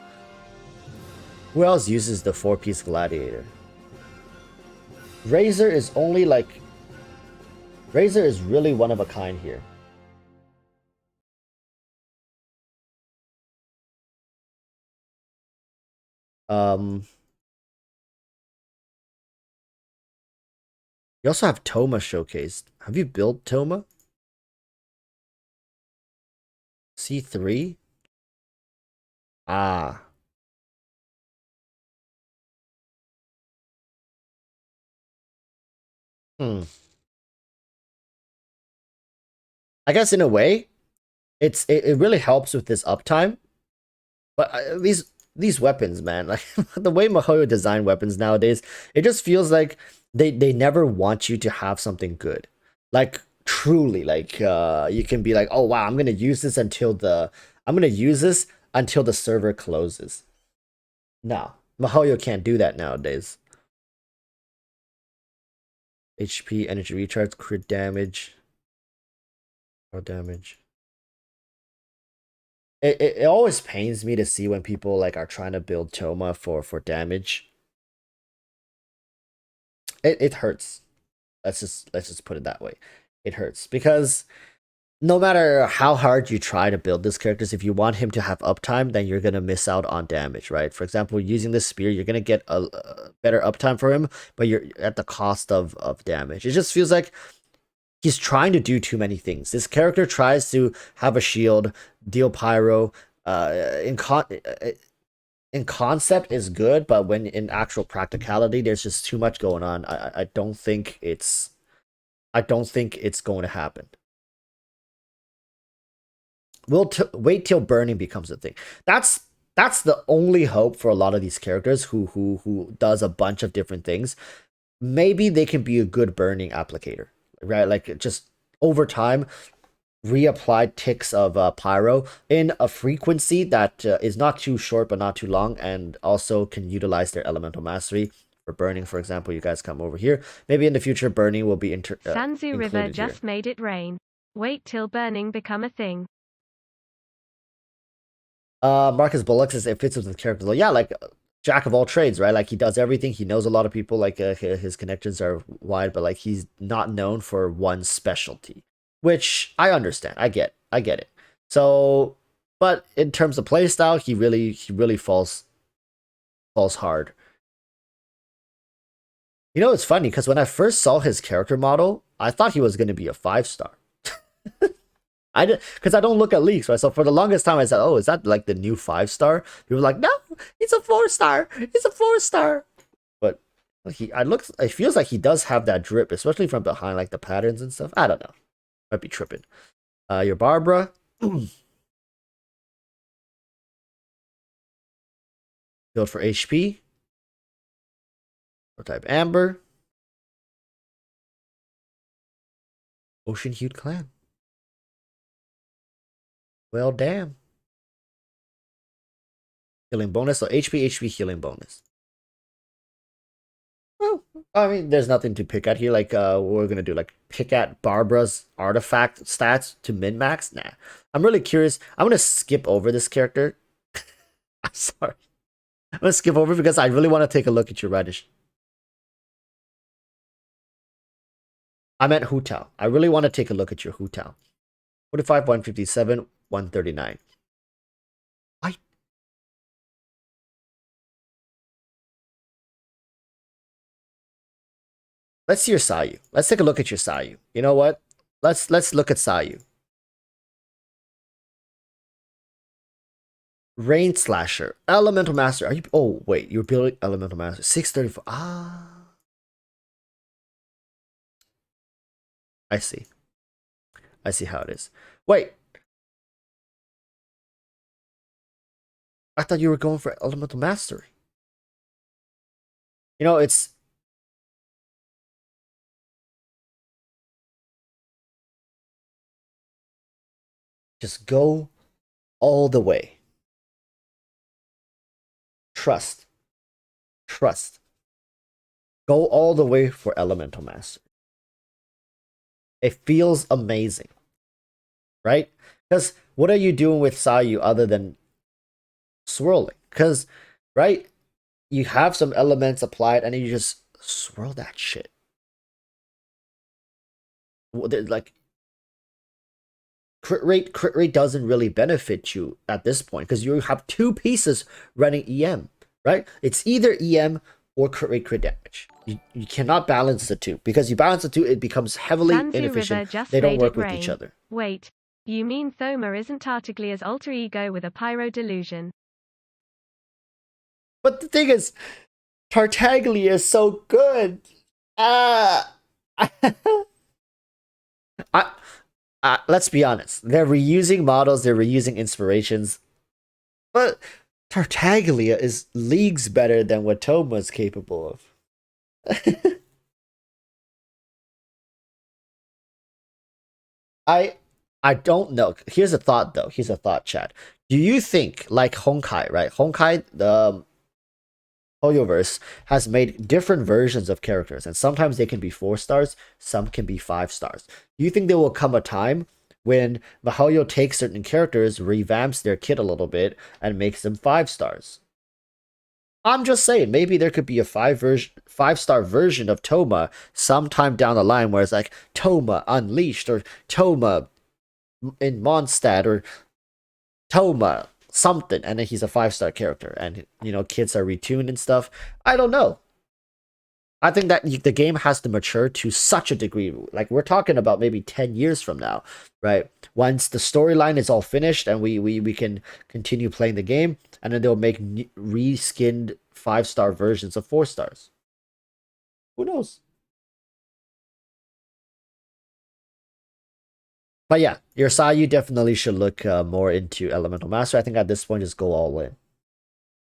Who else uses the 4-piece gladiator? Razor is only like... Razor is really one of a kind here. You also have Toma showcased. Have you built Toma? C3? Ah. I guess in a way, it really helps with this uptime. But these weapons, man, like the way Mihoyo design weapons nowadays, it just feels like they never want you to have something good. Like truly, like you can be like, oh wow, I'm gonna use this until the server closes. No, Mihoyo can't do that nowadays. HP, energy recharge, crit damage, or damage. It always pains me to see when people like are trying to build Toma for damage. It hurts. Let's just put it that way. It hurts because no matter how hard you try to build this character, if you want him to have uptime, then you're gonna miss out on damage, right? For example, using this spear, you're gonna get a better uptime for him, but you're at the cost of damage. It just feels like he's trying to do too many things. This character tries to have a shield, deal pyro, in concept is good, but when in actual practicality, there's just too much going on. I don't think it's going to happen. We'll wait till burning becomes a thing. That's the only hope for a lot of these characters who does a bunch of different things. Maybe they can be a good burning applicator, right? Like just over time, reapplied ticks of pyro in a frequency that is not too short but not too long, and also can utilize their elemental mastery for burning. For example, you guys come over here. Maybe in the future, burning will be Sanzu River just here. made it rain. Wait till burning become a thing. Marcus Bullock says it fits with the character. Yeah, like jack of all trades, right? Like he does everything. He knows a lot of people. Like his connections are wide, but like he's not known for one specialty, which I understand. I get it. So, but in terms of playstyle, he really falls hard. You know, it's funny because when I first saw his character model, I thought he was going to be a 5-star. I did, because I don't look at leaks, right? So for the longest time, I said, "Oh, is that like the new 5-star?" People were like, "No, it's a 4-star. It's a 4-star." But it feels like he does have that drip, especially from behind, like the patterns and stuff. I don't know. Might be tripping. Your Barbara. Build for HP. Type Amber. Ocean Hued Clan. Well, damn. Healing bonus, so HP healing bonus. Well, I mean, there's nothing to pick at here. Like, what we're gonna do, like, pick at Barbara's artifact stats to min-max? Nah. I'm really curious. I'm gonna skip over this character. I'm sorry. I'm gonna skip over because I really want to take a look at your Reddish. I meant Hu Tao. I really want to take a look at your Hu Tao. 45, 157, 139. Let's see your Sayu. Let's take a look at your Sayu. You know what? Let's look at Sayu. Rain Slasher. Elemental Master. Are you? Oh, wait. You're building Elemental Master. 634. Ah. I see. I see how it is. Wait. I thought you were going for Elemental Mastery. You know, it's... Just go all the way. Trust. Trust. Go all the way for Elemental Mastery. It feels amazing. Right? Because what are you doing with Sayu other than swirling? Because, right? You have some elements applied and then you just swirl that shit. Like, crit rate doesn't really benefit you at this point because you have two pieces running EM, right? It's either EM or crit damage. You cannot balance the two because you balance the two, it becomes heavily inefficient. They don't work with each other. Wait, you mean Thoma isn't Tartaglia's alter ego with a pyro delusion? But the thing is, Tartaglia is so good. Let's be honest. They're reusing models, they're reusing inspirations. But Tartaglia is leagues better than what Thoma is capable of. I don't know. Here's a thought though. Here's a thought, chat. Do you think, like Honkai, right? Honkai, the Hoyoverse has made different versions of characters, and sometimes they can be 4-stars, some can be 5-stars. Do you think there will come a time when Mihoyo takes certain characters, revamps their kit a little bit, and makes them 5-stars? I'm just saying, maybe there could be a 5-star version of Thoma sometime down the line where it's like Thoma Unleashed or Thoma in Mondstadt or Thoma something, and then he's a 5-star character, and you know, kids are retuned and stuff. I don't know. I think that the game has to mature to such a degree. Like we're talking about maybe 10 years from now, right? Once the storyline is all finished and we can continue playing the game, and then they'll make reskinned 5-star versions of 4 stars. Who knows? But yeah, your Sayu definitely should look more into Elemental Mastery. I think at this point, just go all in.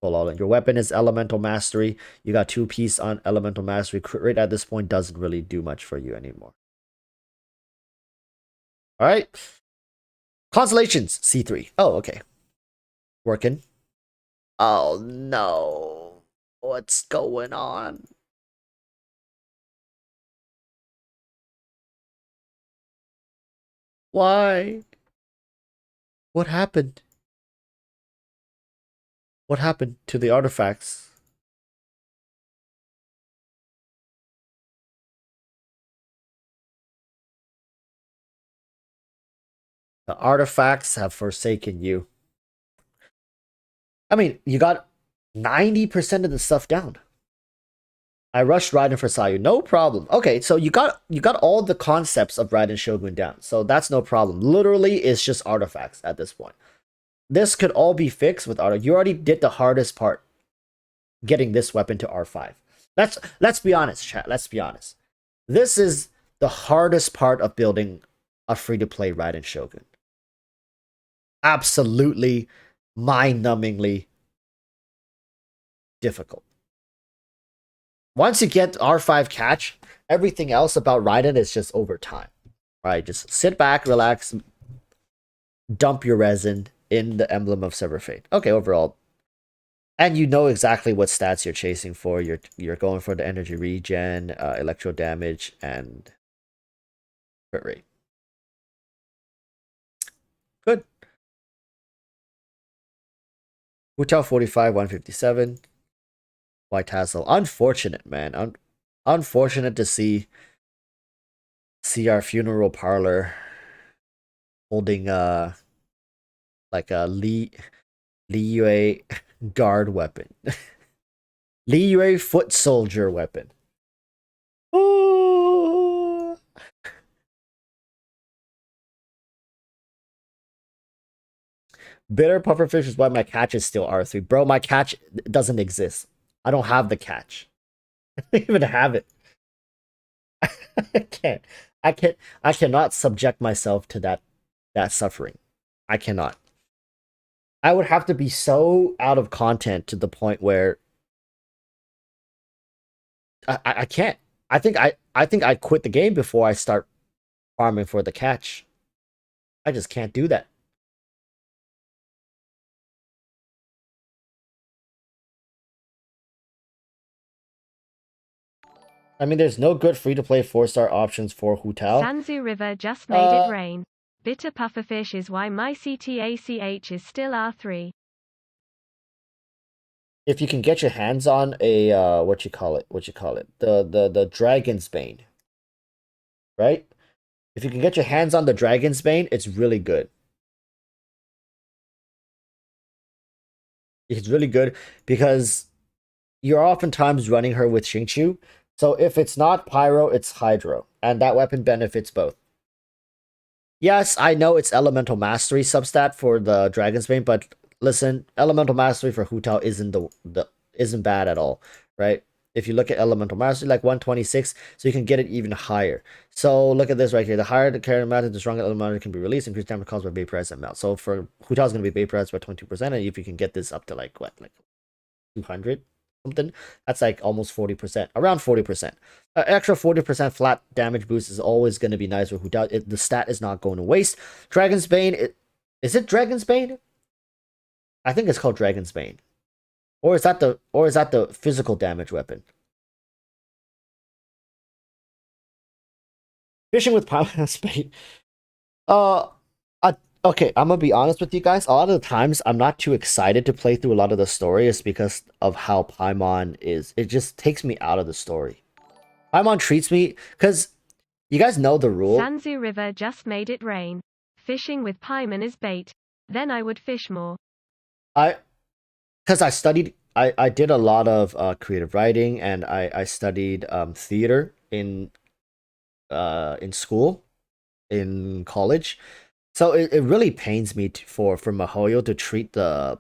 Go all in. Your weapon is Elemental Mastery. You got 2-piece on Elemental Mastery. Crit rate at this point doesn't really do much for you anymore. All right. Constellations, C3. Oh, okay. Working. Oh, no. What's going on? Why? What happened? What happened to the artifacts? The artifacts have forsaken you. I mean, you got 90% of the stuff down. I rushed Raiden for Sayu. No problem. Okay, so you got all the concepts of Raiden Shogun down. So that's no problem. Literally, it's just artifacts at this point. This could all be fixed with artifacts. You already did the hardest part. Getting this weapon to R5. Let's be honest, chat. Let's be honest. This is the hardest part of building a free-to-play Raiden Shogun. Absolutely mind-numbingly difficult. Once you get R5 catch, everything else about Raiden is just over time. Right? Just sit back, relax, dump your resin in the Emblem of Sever Fate. Okay, overall. And you know exactly what stats you're chasing for. You're going for the energy regen, electro damage, and crit rate. Good. Hotel 45, 157. White Tassel. Unfortunate, man. Unfortunate to see our funeral parlor holding like a Li Yue guard weapon. Li Yue foot soldier weapon. Oh. Bitter pufferfish is why my catch is still R3. Bro, my catch doesn't exist. I don't have the catch. I don't even have it. I cannot subject myself to that suffering. I cannot. I would have to be so out of content to the point where I can't. I think I quit the game before I start farming for the catch. I just can't do that. I mean, there's no good free-to-play 4-star options for Hu Tao. Sanzu River just made it rain. Bitter pufferfish is why my CTACH is still R3. If you can get your hands on a what you call it, the Dragon's Bane, right? If you can get your hands on the Dragon's Bane, it's really good. It's really good because you're oftentimes running her with Xingqiu. So if it's not Pyro, it's Hydro, and that weapon benefits both. Yes, I know it's Elemental Mastery substat for the Dragon's Bane, but listen, Elemental Mastery for Hu Tao isn't bad at all, right? If you look at Elemental Mastery, like 126, so you can get it even higher. So look at this right here. The higher the character matter, the stronger Elemental can be released. Increased damage caused by Vaporize and Melt. So for Hu Tao is going to be Vaporized by 22%, and if you can get this up to like 200 something, that's like almost 40%, around 40%. Extra 40% flat damage boost is always going to be nice for Hu Tao. The stat is not going to waste. Dragon's Bane, is it Dragon's Bane? I think it's called Dragon's Bane. Or is that the physical damage weapon? Fishing with Paimon's Bane. Okay, I'm gonna be honest with you guys. A lot of the times, I'm not too excited to play through a lot of the story. It's because of how Paimon is. It just takes me out of the story. Paimon treats me, because you guys know the rule. Sanzu River just made it rain. Fishing with Paimon is bait. Then I would fish more. Because I studied I did a lot of creative writing, and I studied theater in school, in college. So it really pains me for Mahoyo to treat the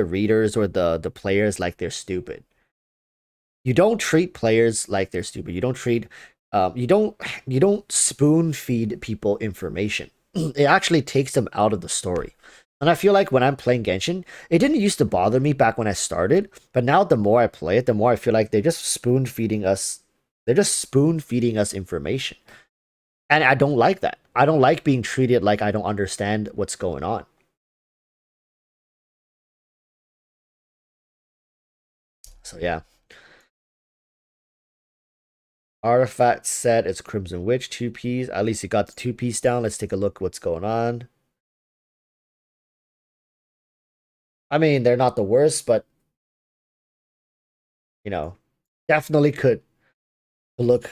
readers or the players like they're stupid. You don't treat players like they're stupid. You don't treat you don't spoon feed people information. It actually takes them out of the story. And I feel like when I'm playing Genshin, it didn't used to bother me back when I started, but now the more I play it, the more I feel like they're just spoon feeding us information. And I don't like that. I don't like being treated like I don't understand what's going on. So yeah. Artifact set, it's Crimson Witch, 2Ps. At least you got the 2Ps down. Let's take a look what's going on. I mean, they're not the worst, but you know, definitely could look.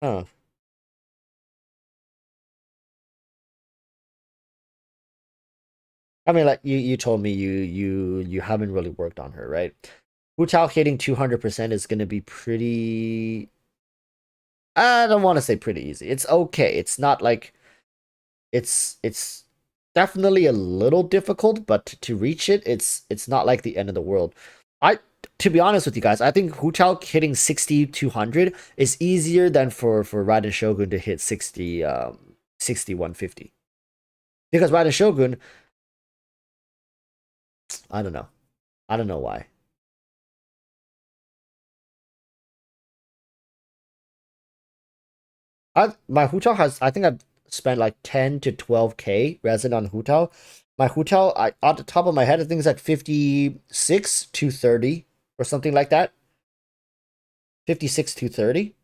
Huh. I mean, like you told me you haven't really worked on her, right? Wu Tao hitting 200% is gonna be pretty. I don't want to say pretty easy. It's okay. It's not like it's definitely a little difficult, but to reach it, it's not like the end of the world. I To be honest with you guys, I think Hu Chao hitting 60-200 is easier than for Raiden Shogun to hit 60-150. Because Raiden Shogun, I don't know. I don't know why. My Hu Chao has, I think I've spent like 10 to 12k resin on Hu Chao. My Hu Chao, I off the top of my head, I think it's like 56 230 or something like that. 56 230.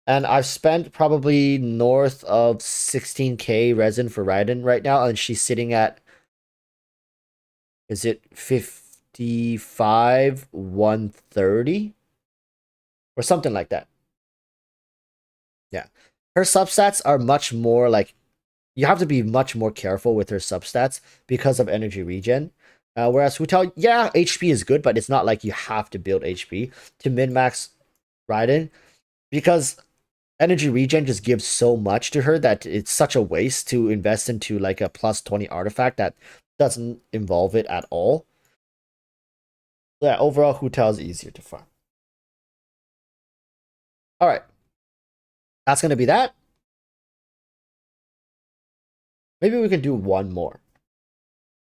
And I've spent probably north of 16k resin for Raiden right now, and she's sitting at, is it 55 130 or something like that? Yeah. Her substats are much more like, you have to be much more careful with her substats because of energy regen. Whereas Hu yeah, HP is good, but it's not like you have to build HP to min-max Raiden, because energy regen just gives so much to her that it's such a waste to invest into like a plus 20 artifact that doesn't involve it at all. Yeah, overall, Hu Tao is easier to farm. All right, that's gonna be that. Maybe we can do one more.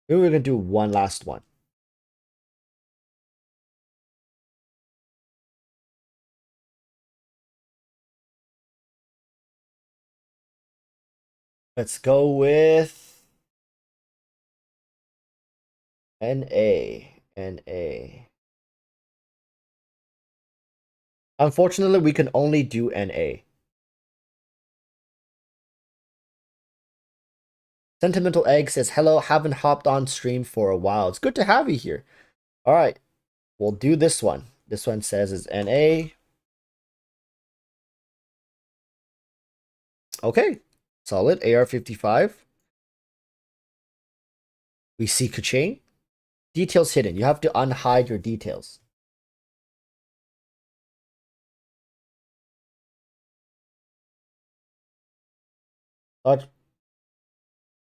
Maybe we can do one last one. Let's go with NA. Unfortunately, we can only do NA. Sentimental Egg says, hello, haven't hopped on stream for a while. It's good to have you here. All right, we'll do this one. This one says it's NA. Okay, solid. AR-55. We see Kachain. Details hidden. You have to unhide your details.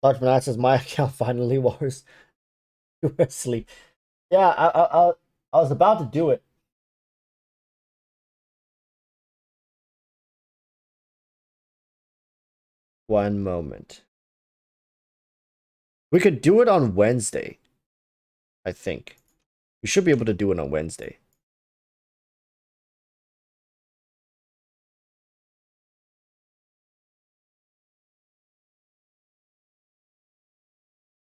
Dodge Man says, my account finally was sleep. Yeah, I was about to do it. One moment. We could do it on Wednesday, I think. We should be able to do it on Wednesday.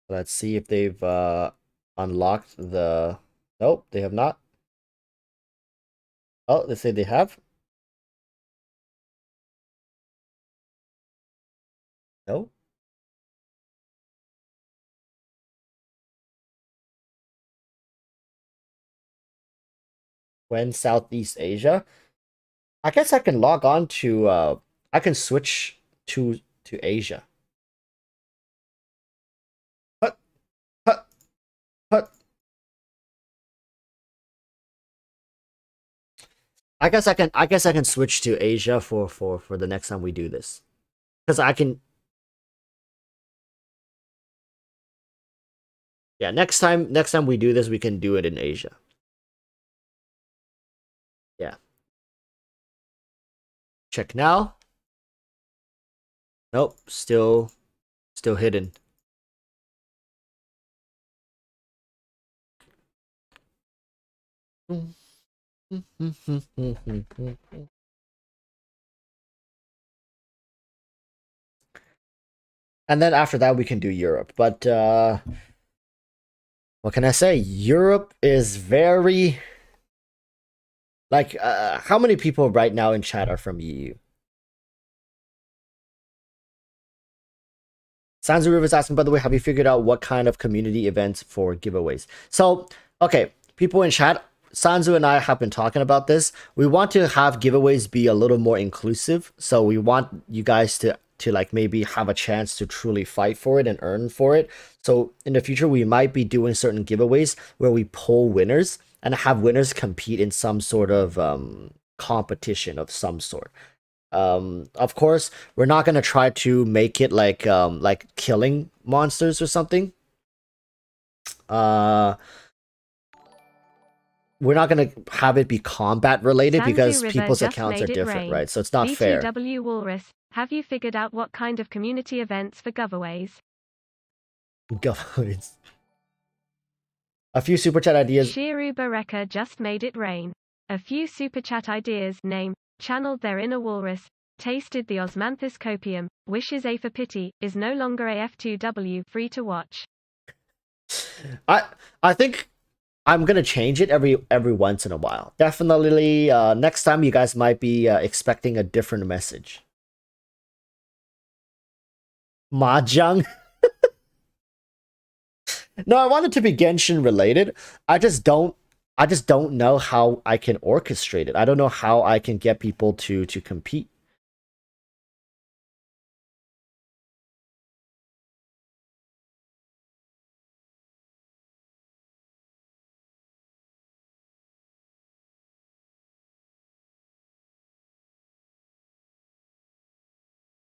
Let's see if they've unlocked the... Nope, they have not. Oh, they say they have. No. When Southeast Asia. I guess I can log on to I can switch to Asia. I guess I can switch to Asia for the next time we do this. Because I can. Yeah, next time we do this, we can do it in Asia. Yeah. Check now. Nope, still hidden. And then after that we can do Europe. But what can I say? Europe is very like how many people right now in chat are from EU? Sanzu River is asking, by the way, have you figured out what kind of community events for giveaways? So, okay, people in chat, Sanzu and I have been talking about this. We want to have giveaways be a little more inclusive. So we want you guys to like maybe have a chance to truly fight for it and earn for it. So in the future, we might be doing certain giveaways where we poll winners and have winners compete in some sort of competition of some sort. Of course, we're not gonna try to make it like killing monsters or something. We're not gonna have it be combat related Sanzu because River people's just accounts made are it different, rain. right? So it's not fair. EroticWalruss, have you figured out what kind of community events for giveaways? Giveaways. A few super chat ideas. Shiru Bareka just made it rain. A few super chat ideas. Name, channeled their inner walrus, tasted the osmanthus copium, wishes A for pity, is no longer AF2W, free to watch. I think I'm gonna change it every once in a while. Definitely, next time you guys might be expecting a different message. Mahjong. No, I want it to be Genshin related. I just don't know how I can orchestrate it. I don't know how I can get people to compete.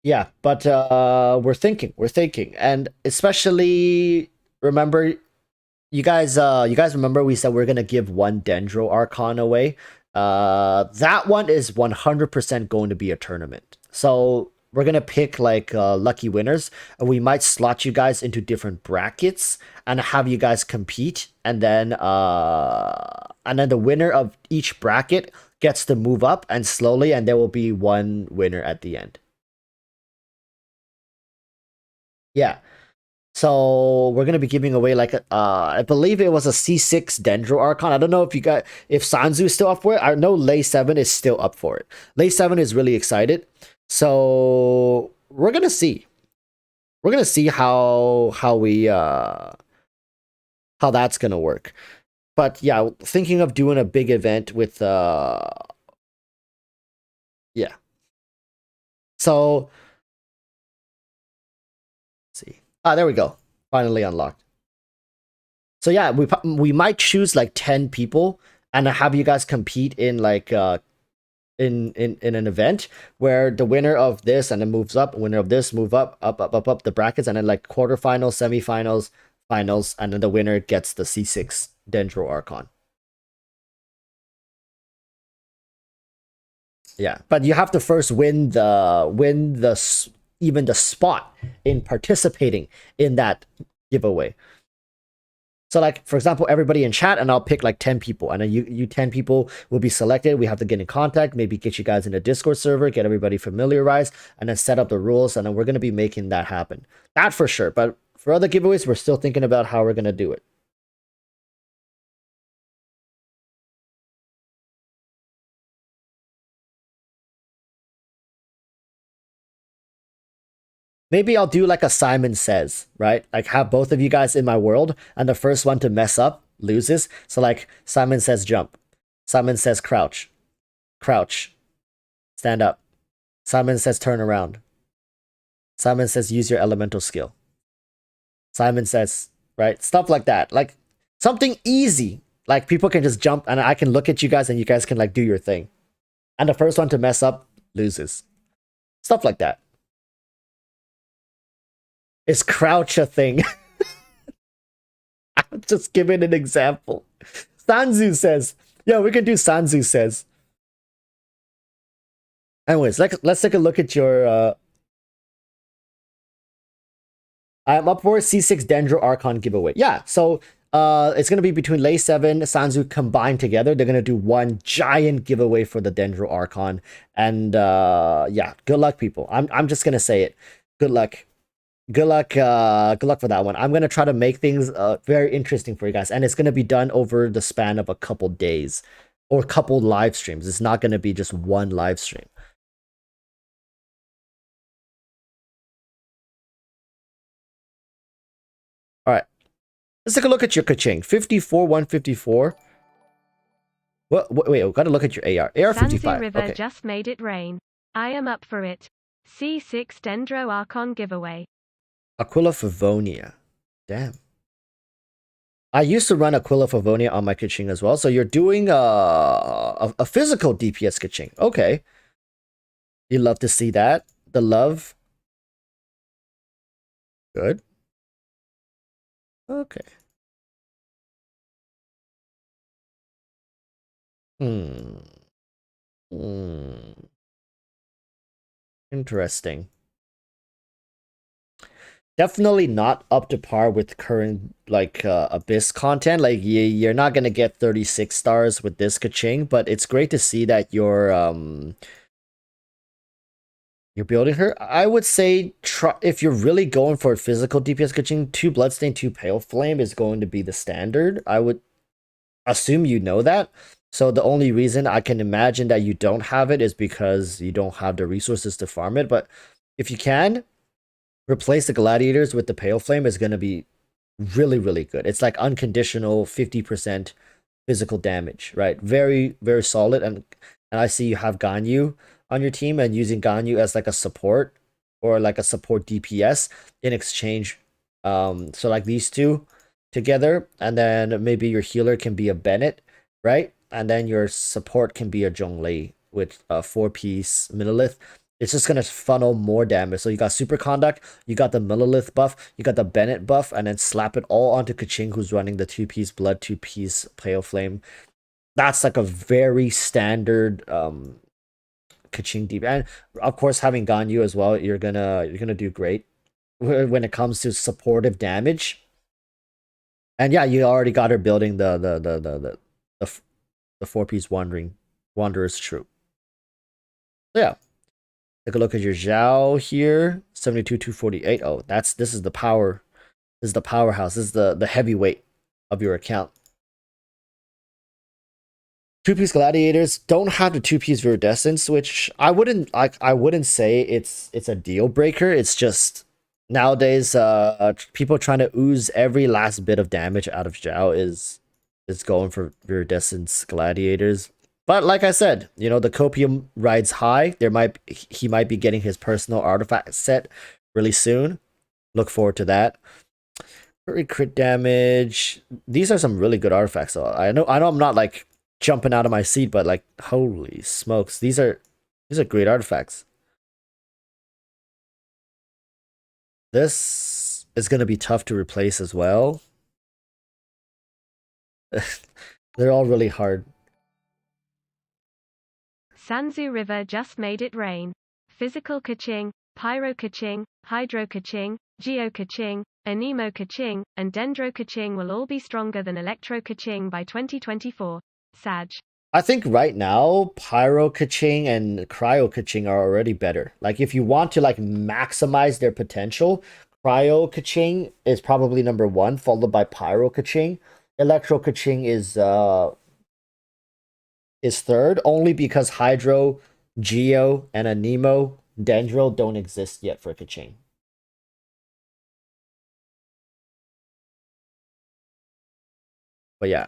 Yeah, but we're thinking, and especially remember, you guys remember we said we're gonna give one Dendro Archon away. That one is 100% going to be a tournament. So we're gonna pick like lucky winners, and we might slot you guys into different brackets and have you guys compete, and then the winner of each bracket gets to move up and slowly, and there will be one winner at the end. Yeah. So we're gonna be giving away like I believe it was a C6 Dendro Archon. I don't know if Sanzu is still up for it. I know Lay 7 is still up for it. Lay 7 is really excited. So we're gonna see. We're gonna see how that's gonna work. But yeah, thinking of doing a big event with yeah. So let's see. There we go. Finally unlocked. So yeah, we might choose like 10 people and have you guys compete in like in an event where the winner of this and then moves up, winner of this move up the brackets, and then like quarterfinals, semifinals, finals, and then the winner gets the C6 Dendro Archon. Yeah, but you have to first win even the spot in participating in that giveaway. So like, for example, everybody in chat, and I'll pick like 10 people, and then you 10 people will be selected. We have to get in contact, maybe get you guys in a Discord server, get everybody familiarized, and then set up the rules, and then we're going to be making that happen. That for sure. But for other giveaways, we're still thinking about how we're going to do it. Maybe I'll do like a Simon Says, right? Like have both of you guys in my world, and the first one to mess up loses. So like Simon says jump. Simon says crouch. Crouch. Stand up. Simon says turn around. Simon says use your elemental skill. Simon says, right? Stuff like that. Like something easy. Like people can just jump and I can look at you guys and you guys can like do your thing. And the first one to mess up loses. Stuff like that. Is crouch a thing? I'm just giving an example. Sanzu says, yeah, we can do Sanzu says. Anyways, let's take a look at your I'm up for a C6 Dendro Archon giveaway. Yeah, so it's gonna be between Lay 7, Sanzu combined together. They're gonna do one giant giveaway for the Dendro Archon. And yeah, good luck, people. I'm just gonna say it. Good luck. Good luck for that one. I'm gonna try to make things very interesting for you guys, and it's gonna be done over the span of a couple days or a couple live streams. It's not gonna be just one live stream. All right, let's take a look at your Kaching. 54, 154. Wait, we gotta look at your AR. AR 55. Sanzu River Okay. just made it rain. I am up for it. C6 Dendro Archon giveaway. Aquila Favonia. Damn. I used to run Aquila Favonia on my Kaching as well. So you're doing a physical DPS Kaching. Okay. You love to see that. The love. Good. Okay. Hmm. Interesting. Definitely not up to par with current like Abyss content. Like you're not gonna get 36 stars with this Kaching, but it's great to see that you're building her. I would say if you're really going for a physical DPS Kaching, 2 Bloodstain, 2 Pale Flame is going to be the standard. I would assume you know that. So the only reason I can imagine that you don't have it is because you don't have the resources to farm it. But if you can, replace the Gladiators with the Pale Flame is going to be really, really good. It's like unconditional 50% physical damage, right? Very, very solid. And I see you have Ganyu on your team, and using Ganyu as like a support or like a support DPS in exchange. So like these two together, and then maybe your healer can be a Bennett, right? And then your support can be a Zhongli with a 4-piece Millilith. It's just gonna funnel more damage. So you got Super Conduct, you got the Millilith buff, you got the Bennett buff, and then slap it all onto Kaching, who's running the 2-piece Blood, 2-piece Pale Flame. That's like a very standard Kaching deep. And of course, having Ganyu as well, you're gonna do great when it comes to supportive damage. And yeah, you already got her building the 4-piece Wanderer's Troop. So yeah. Take a look at your Zhao here. 72, 248. Oh, this is the power. This is the powerhouse. This is the heavyweight of your account. 2-piece Gladiators don't have the 2-piece Viridescence, which I wouldn't say it's a deal breaker. It's just nowadays people trying to ooze every last bit of damage out of Zhao is going for Viridescence Gladiators. But like I said, you know, the copium rides high. He might be getting his personal artifact set really soon. Look forward to that. Crit damage. These are some really good artifacts. So I know I'm not like jumping out of my seat, but like holy smokes, these are great artifacts. This is gonna be tough to replace as well. They're all really hard. Sanzu River just made it rain. Physical Kaching, Pyro Kaching, Hydro Kaching, Geo Kaching, Anemo Kaching, and Dendro Kaching will all be stronger than Electro Kaching by 2024. Sag. I think right now, Pyro Kaching and Cryo Kaching are already better. Like if you want to like maximize their potential, Cryo Kaching is probably number 1, followed by Pyro Kaching. Electro Kaching is third, only because Hydro, Geo, and Anemo, Dendro don't exist yet for Kaching. But yeah,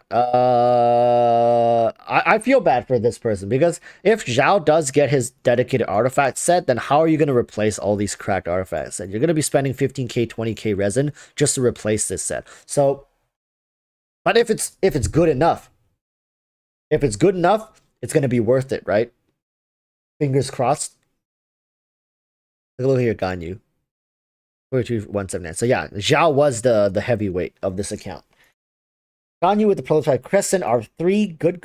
I feel bad for this person, because if Zhao does get his dedicated artifact set, then how are you going to replace all these cracked artifacts? And you're going to be spending 15k, 20k resin just to replace this set. So, but if it's good enough, it's going to be worth it, right? Fingers crossed. Look here, Ganyu. 42179. So yeah, Zhao was the heavyweight of this account. Ganyu with the prototype Crescent R3. Good.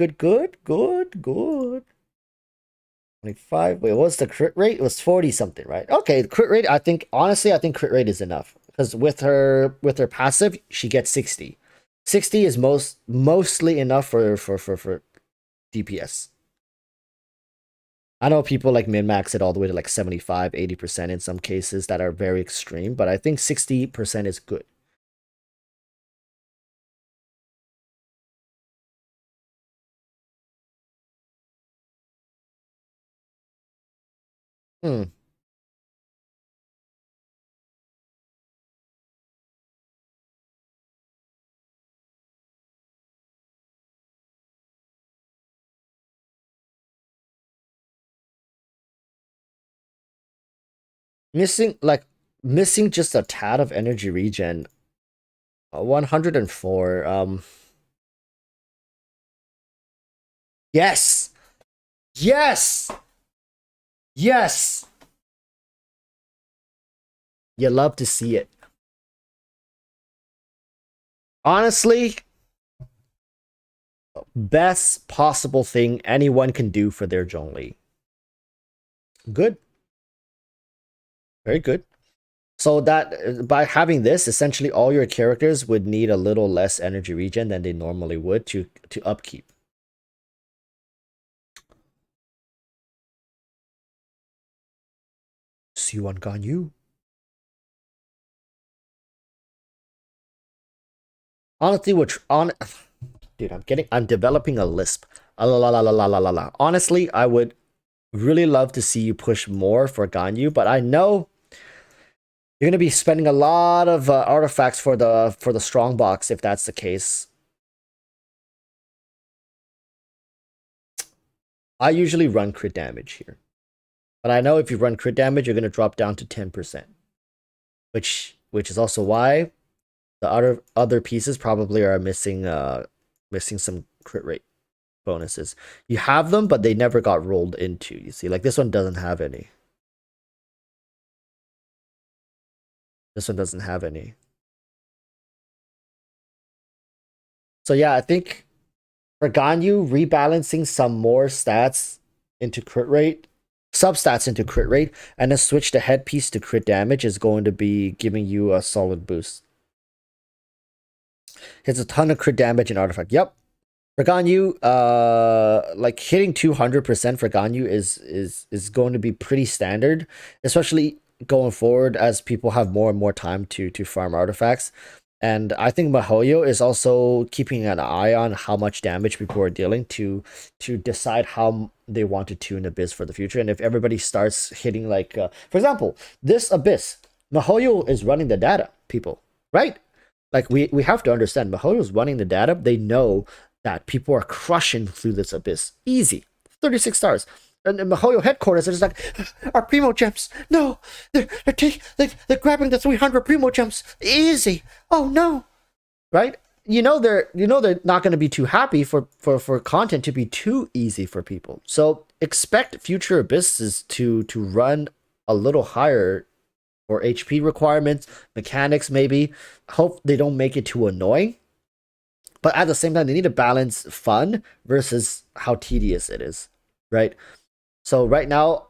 25. Wait, what's the crit rate? It was 40 something, right? Okay, the crit rate, I think crit rate is enough. Because with her passive, she gets 60. 60 is mostly enough for DPS. I know people like min-max it all the way to like 75, 80% in some cases that are very extreme, but I think 60% is good. Hmm. Missing just a tad of energy regen. 104. Yes. Yes. Yes. You love to see it. Honestly, best possible thing anyone can do for their Zhongli. Good. Very good. So that by having this, essentially all your characters would need a little less energy regen than they normally would to upkeep. C1 Ganyu. Honestly, dude, I'm developing a lisp. La. Honestly, I would really love to see you push more for Ganyu, but I know you're gonna be spending a lot of artifacts for the strong box if that's the case. I usually run crit damage here, but I know if you run crit damage, you're gonna drop down to 10%, which is also why the other pieces probably are missing some crit rate bonuses. You have them, but they never got rolled into. You see, like this one doesn't have any. This one doesn't have any. So yeah, I think for Ganyu, rebalancing some more stats into crit rate, substats into crit rate, and then switch the headpiece to crit damage is going to be giving you a solid boost. Hits a ton of crit damage and artifact. Yep. For Ganyu, like hitting 200% for Ganyu is going to be pretty standard, especially going forward as people have more and more time to farm artifacts. And I think Mihoyo is also keeping an eye on how much damage people are dealing to decide how they want to tune Abyss for the future. And if everybody starts hitting like, for example, this Abyss, Mihoyo is running the data, people, right? Like we have to understand, Mihoyo is running the data. They know that people are crushing through this Abyss. Easy. 36 stars. And the Mihoyo headquarters are just like, our primo gems. No, they're grabbing the 300 primo gems. Easy. Oh no. Right? You know they're not going to be too happy for content to be too easy for people. So expect future Abysses to run a little higher for HP requirements, mechanics maybe. Hope they don't make it too annoying. But at the same time, they need to balance fun versus how tedious it is, right? So right now,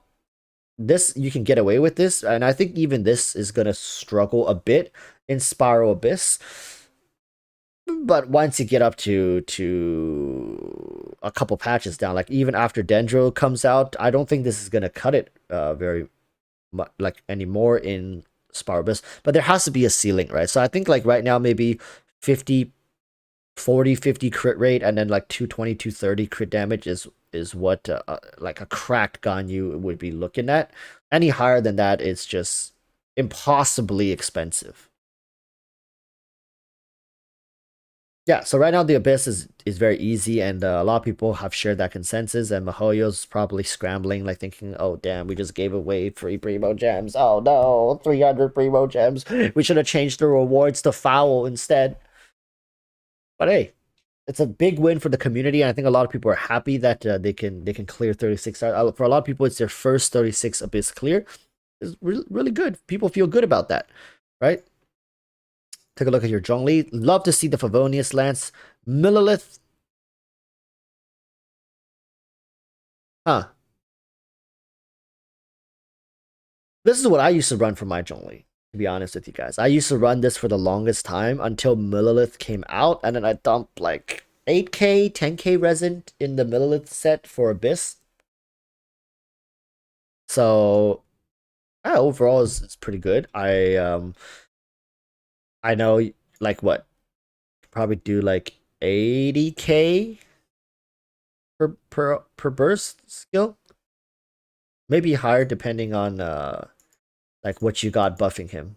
this you can get away with this, and I think even this is gonna struggle a bit in Spiral Abyss. But once you get up to a couple patches down, like even after Dendro comes out, I don't think this is gonna cut it very much like anymore in Spiral Abyss. But there has to be a ceiling, right? So I think like right now maybe 50 50 crit rate and then like 220 230 crit damage is what like a cracked Ganyu would be looking at. Any higher than that, it's just impossibly expensive. Yeah, so right now the Abyss is very easy, and a lot of people have shared that consensus, and Mihoyo's probably scrambling, like thinking, oh damn, we just gave away free Primo Gems. Oh no, 300 Primo Gems. We should have changed the rewards to foul instead. But hey, it's a big win for the community, and I think a lot of people are happy that they can clear 36 stars. For a lot of people, it's their first 36 abyss clear. It's really good. People feel good about that, right? Take a look at your Zhongli. Love to see the Favonius Lance. Millilith. Huh. This is what I used to run for my Zhongli, to be honest with you guys. I used to run this for the longest time until Millilith came out, and then I dumped like 8k, 10k resin in the Millilith set for Abyss. So overall it's pretty good. I know like what, probably do like 80k per burst skill. Maybe higher depending on like what you got buffing him.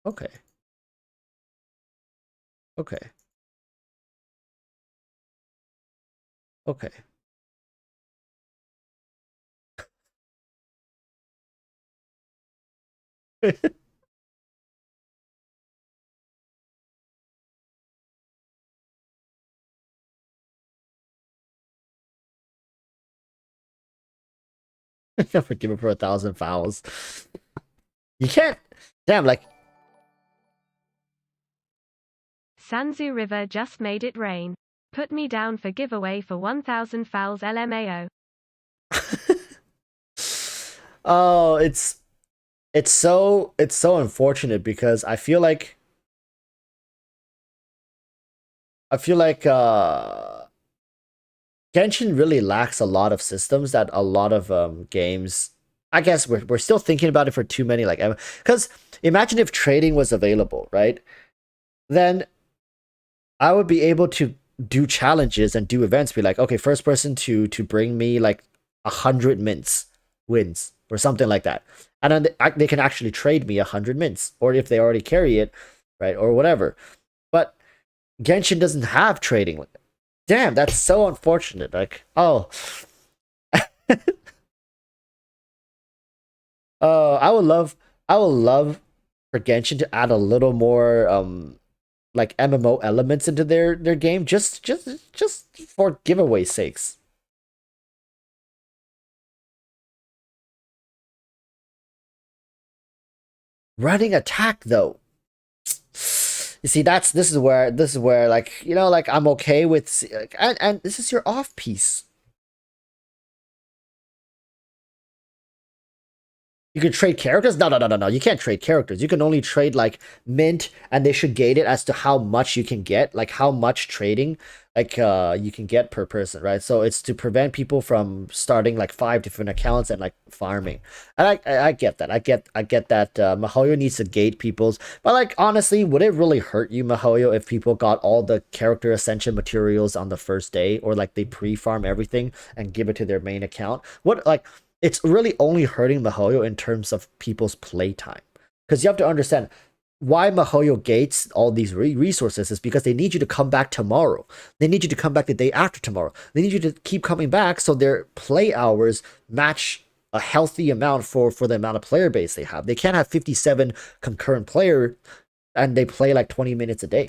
Okay. Okay. Okay. Forgive him for 1,000 fouls. You can't. Damn, like. Sanzu River just made it rain. Put me down for giveaway for 1,000 fouls LMAO. Oh, it's so unfortunate because I feel like Genshin really lacks a lot of systems that a lot of games. I guess we're still thinking about it for too many, like, because imagine if trading was available, right? Then I would be able to do challenges and do events. Be like, okay, first person to bring me like 100 mints wins or something like that, and then they can actually trade me 100 mints, or if they already carry it, right, or whatever. But Genshin doesn't have trading. Damn, that's so unfortunate. Like, oh, I would love for Genshin to add a little more like MMO elements into their game, just for giveaway sakes. Running attack though. You see, this is where like, like I'm okay with, and this is your off piece. You can trade characters? No. You can't trade characters. You can only trade like mint, and they should gate it as to how much you can get, like how much trading like you can get per person, right? So it's to prevent people from starting like 5 different accounts and like farming. And I get that. I get that Mihoyo needs to gate people's, but like honestly, would it really hurt you, Mihoyo, if people got all the character ascension materials on the first day, or like they pre-farm everything and give it to their main account? What, like, it's really only hurting Mihoyo in terms of people's playtime. Because you have to understand why Mihoyo gates all these resources is because they need you to come back tomorrow. They need you to come back the day after tomorrow. They need you to keep coming back so their play hours match a healthy amount for the amount of player base they have. They can't have 57 concurrent player and they play like 20 minutes a day,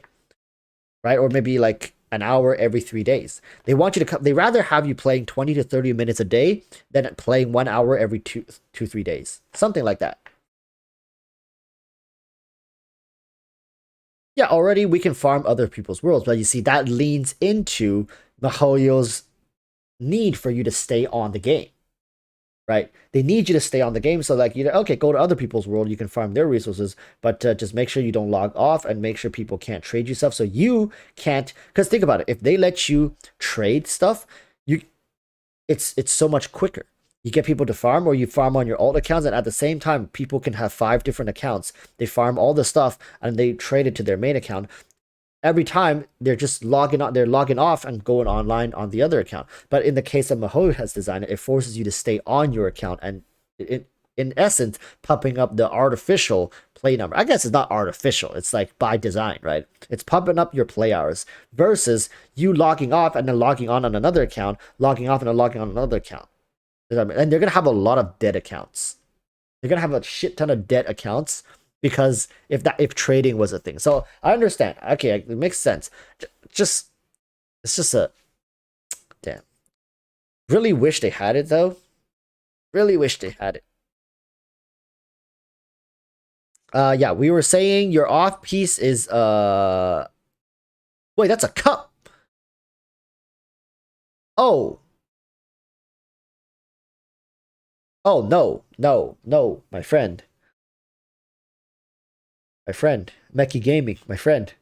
right? Or maybe like an hour every 3 days. They want you to come. They rather have you playing 20 to 30 minutes a day than playing 1 hour every 3 days. Something like that. Yeah, already we can farm other people's worlds, but you see that leans into Mihoyo's need for you to stay on the game, right? They need you to stay on the game, so like, okay, go to other people's world, you can farm their resources, but just make sure you don't log off and make sure people can't trade you stuff, so you can't. Because think about it, if they let you trade stuff, it's so much quicker. You get people to farm, or you farm on your alt accounts, and at the same time, people can have 5 different accounts. They farm all the stuff and they trade it to their main account. Every time they're just logging on, they're logging off and going online on the other account. But in the case of Mihoyo has designed it, it forces you to stay on your account, and in essence, pumping up the artificial play number. I guess it's not artificial, it's like by design, right? It's pumping up your play hours versus you logging off and then logging on another account, logging off and then logging on another account. And they're going to have a lot of dead accounts. You're gonna have a shit ton of debt accounts because if trading was a thing. So I understand. Okay, it makes sense. Just it's just a damn. Really wish they had it though. Really wish they had it. Yeah, we were saying your off piece is wait, that's a cup. Oh. Oh no, my friend. My friend. Meki Gaming, my friend.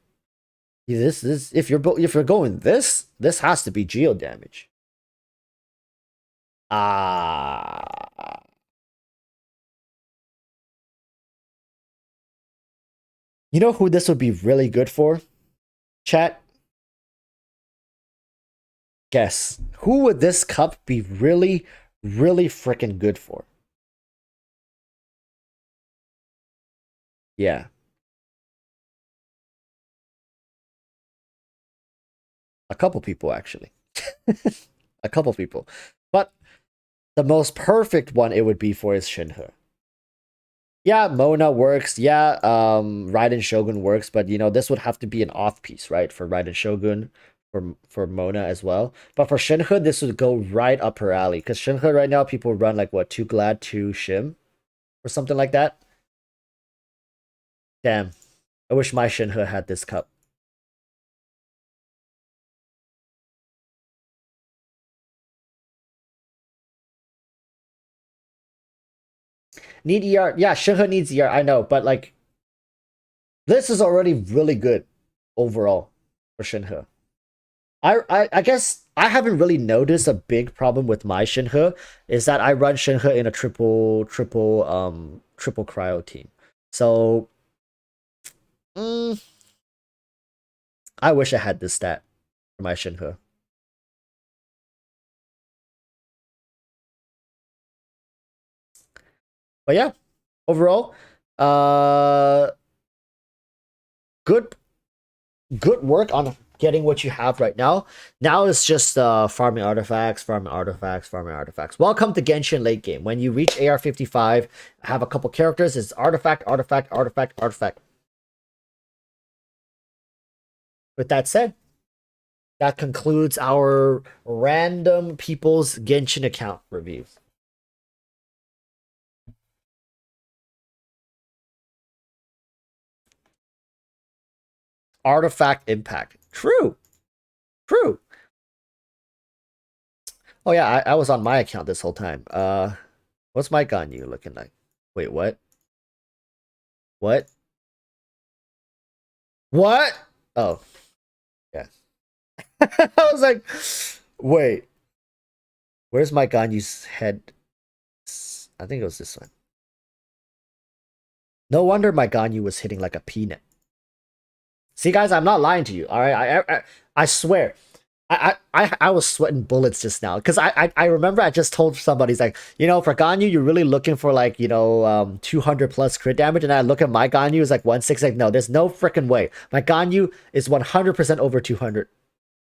This if you're going this has to be geo damage. Ah. You know who this would be really good for? Chat. Guess. Who would this cup be really, really freaking good for? Yeah. A couple people, actually. A couple people. But the most perfect one it would be for is Shinhe. Yeah, Mona works. Yeah, Raiden Shogun works, but you know, this would have to be an off piece, right? For Raiden Shogun, for Mona as well. But for Shinhe, this would go right up her alley. Because Shinhe right now, people run like what, 2 Glad, 2 Shim? Or something like that. Damn. I wish my Shinhe had this cup. Need ER. Yeah, Shinhe needs ER. I know, but like, this is already really good overall for Shinhe. I guess I haven't really noticed a big problem with my Shinhe is that I run Shinhe in a triple cryo team. So I wish I had this stat for my Shinhe. But yeah, overall, good work on getting what you have right now. Now it's just farming artifacts, farming artifacts, farming artifacts. Welcome to Genshin late game. When you reach AR 55, have a couple characters, it's artifact, artifact, artifact, artifact. With that said, that concludes our random people's Genshin account reviews. Artifact impact. True. True. Oh yeah, I was on my account this whole time. What's my Ganyu looking like? Wait, what? What? What? Oh, yeah. I was like, wait, where's my Ganyu's head? I think it was this one. No wonder my Ganyu was hitting like a peanut. See, guys, I'm not lying to you. All right, I swear. I was sweating bullets just now because I remember I just told somebody, it's like, you know, for Ganyu you're really looking for like, you know, 200 plus crit damage, and I look at my Ganyu is like 160. Like, no, there's no freaking way. My Ganyu is 100% over 200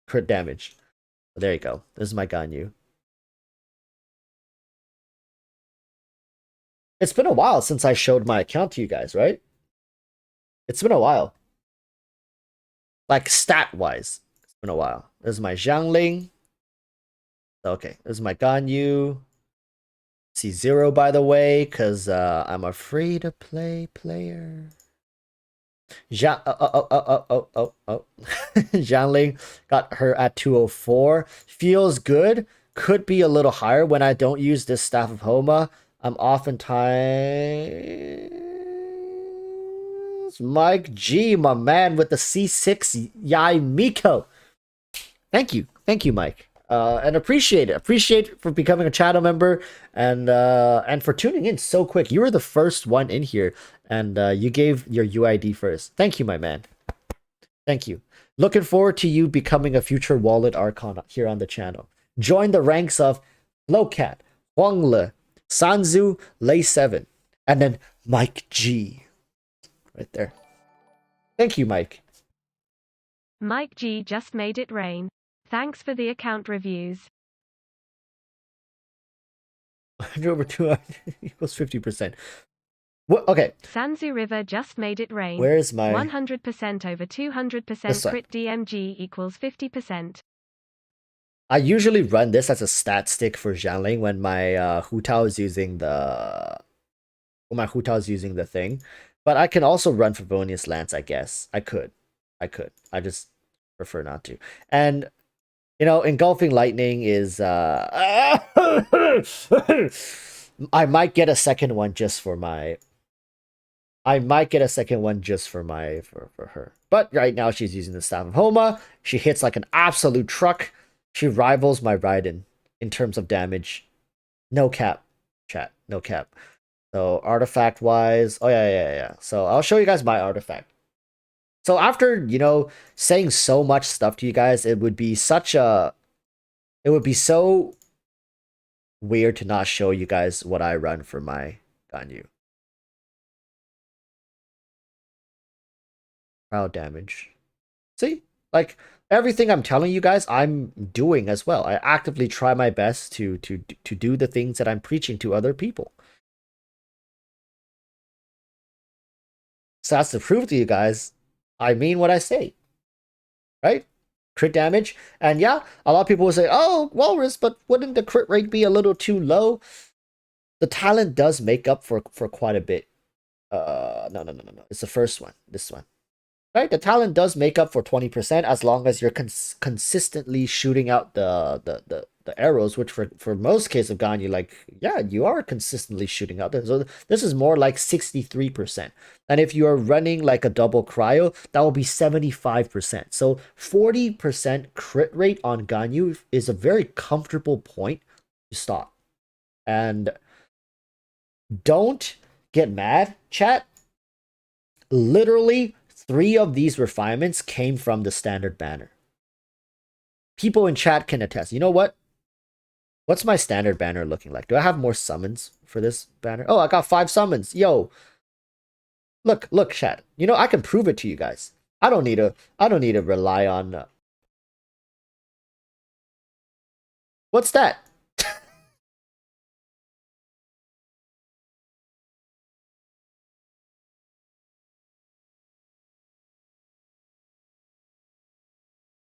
crit damage. There you go. This is my Ganyu. It's been a while since I showed my account to you guys, right? It's been a while. Like stat wise, it's been a while. This is my Xiangling. Okay, this is my Ganyu. C0, by the way, because I'm a free to play player. Jiangling got her at 204. Feels good. Could be a little higher when I don't use this Staff of Homa. I'm oftentimes Mike G, my man, with the C6 Yai Miko. Thank you, Mike. And appreciate it. Appreciate for becoming a channel member and for tuning in so quick. You were the first one in here, and you gave your UID first. Thank you, my man. Thank you. Looking forward to you becoming a future wallet archon here on the channel. Join the ranks of Lowcat, Huangle, Sanzu, Lay 7, and then Mike G. Right there. Thank you, Mike. Mike G just made it rain. Thanks for the account reviews. 100 over 200 equals 50%. What? Okay. Sanzu River just made it rain. Where's my 100% over 200% crit DMG equals 50%. I usually run this as a stat stick for Jiangling when my Hu Tao is using the thing. But I can also run Favonius Lance, I guess. I could. I just prefer not to. And you know, Engulfing Lightning is I might get a second one just for my for her. But right now she's using the Staff of Homa. She hits like an absolute truck. She rivals my Raiden in terms of damage. No cap, chat. No cap. So artifact wise, oh yeah. So I'll show you guys my artifact. So after, you know, saying so much stuff to you guys, it would be so weird to not show you guys what I run for my Ganyu. Crowd damage. See? Like everything I'm telling you guys, I'm doing as well. I actively try my best to do the things that I'm preaching to other people. So that's to prove to you guys, I mean what I say. Right? Crit damage. And yeah, a lot of people will say, oh, Walrus, but wouldn't the crit rate be a little too low? The talent does make up for quite a bit. No. It's the first one. This one. Right? The talent does make up for 20% as long as you're consistently shooting out the arrows, which for most cases of Ganyu, like, yeah, you are consistently shooting out. So this is more like 63%. And if you are running like a double cryo, that will be 75%. So 40% crit rate on Ganyu is a very comfortable point to stop. And don't get mad, chat. Literally 3 of these refinements came from the standard banner. People in chat can attest. You know what? What's my standard banner looking like? Do I have more summons for this banner? Oh, I got 5 summons. Yo. Look, chat. You know, I can prove it to you guys. I don't need to rely on What's that?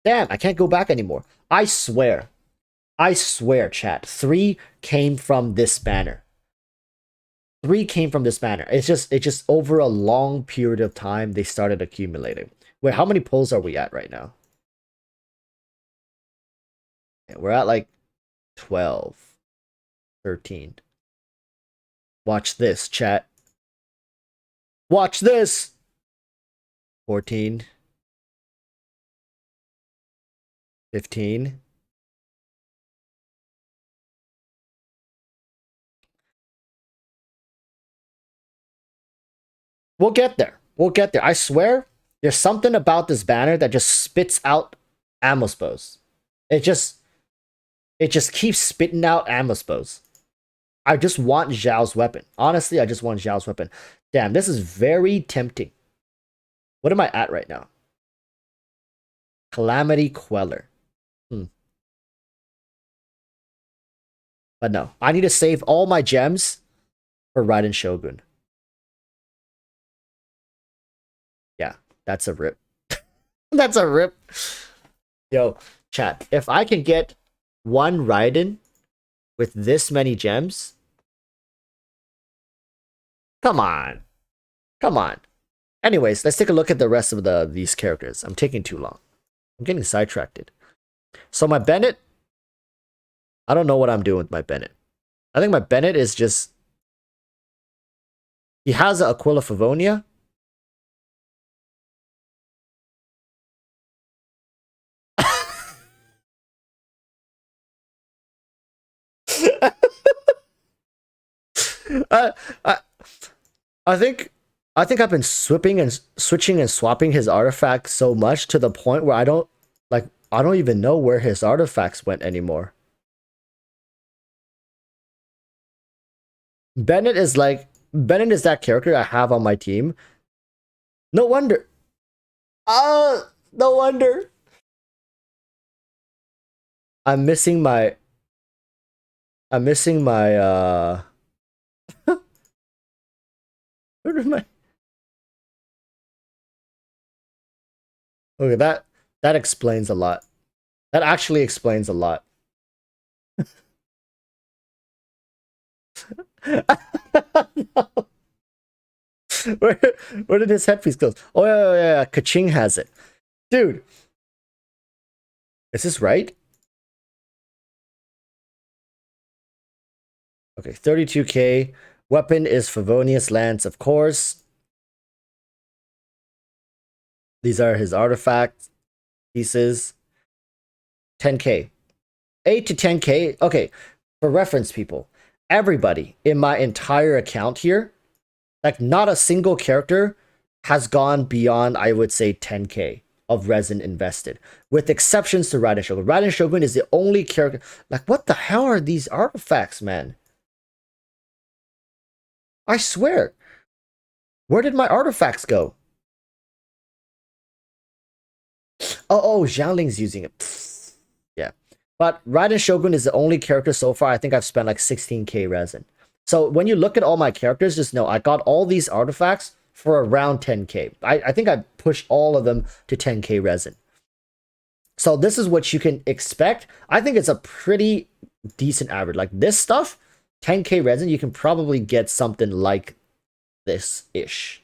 Damn, I can't go back anymore. I swear, chat. 3 came from this banner. 3 came from this banner. It's just over a long period of time they started accumulating. Wait, how many pulls are we at right now? Yeah, we're at like 12, 13. Watch this, chat. Watch this. 14, 15. We'll get there. We'll get there. I swear, there's something about this banner that just spits out ammo spos. It just keeps spitting out ammo spos. I just want Zhao's weapon. Honestly, I just want Zhao's weapon. Damn, this is very tempting. What am I at right now? Calamity Queller. But no, I need to save all my gems for Raiden Shogun. Yeah, that's a rip. That's a rip. Yo, chat, if I can get one Raiden with this many gems, come on. Come on. Anyways, let's take a look at the rest of these characters. I'm taking too long. I'm getting sidetracked. So my Bennett, I don't know what I'm doing with my Bennett. I think my Bennett is just... He has an Aquila Favonia. I think I've been switching and swapping his artifacts so much to the point where I don't even know where his artifacts went anymore. Bennett is that character I have on my team. No wonder. No wonder. I'm missing my I'm missing my where did my okay, that explains a lot. That actually explains a lot. No. Where, where did his headpiece go? Oh yeah. Kaching has it. Dude. Is this right? Okay, 32k. Weapon is Favonius Lance, of course. These are his artifact pieces. 10k. 8 to 10k. Okay, for reference, people, everybody in my entire account here, like not a single character has gone beyond, I would say, 10k of resin invested, with exceptions to Raiden Shogun. Raiden Shogun is the only character. Like, what the hell are these artifacts, man? I swear. Where did my artifacts go? Oh, Xiaoling's using it. Pfft. Yeah. But Raiden Shogun is the only character so far. I think I've spent like 16k resin. So when you look at all my characters, just know I got all these artifacts for around 10k. I think I pushed all of them to 10k resin. So this is what you can expect. I think it's a pretty decent average. Like this stuff, 10k resin, you can probably get something like this-ish.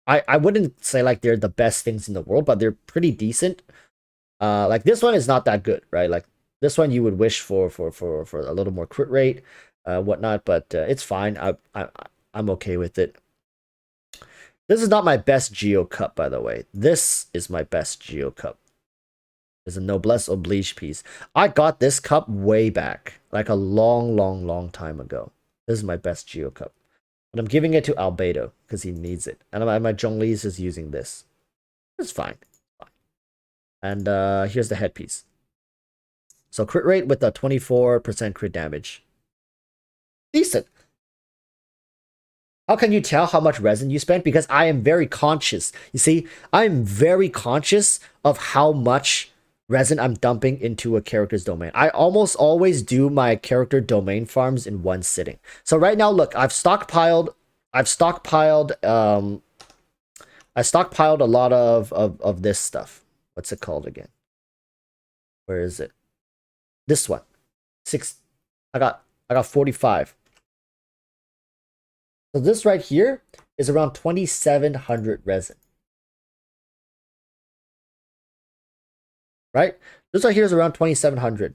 I wouldn't say like they're the best things in the world, but they're pretty decent. Like this one is not that good, right? Like this one you would wish for a little more crit rate, whatnot, but it's fine. I'm okay with it. This is not my best Geo Cup, by the way. This is my best Geo Cup. There's a Noblesse Oblige piece. I got this cup way back, like a long time ago. This is my best Geo Cup. But I'm giving it to Albedo because he needs it. And my Zhongli is just using this. It's fine. And here's the headpiece. So crit rate with a 24% crit damage. Decent. How can you tell how much resin you spent? Because I am very conscious. You see, I'm very conscious of how much resin I'm dumping into a character's domain. I almost always do my character domain farms in one sitting. So right now, look, I've stockpiled a lot of this stuff. What's it called again? Where is it? This one. I got 45. So this right here is around 2,700 resin. Right? This right here is around 2,700.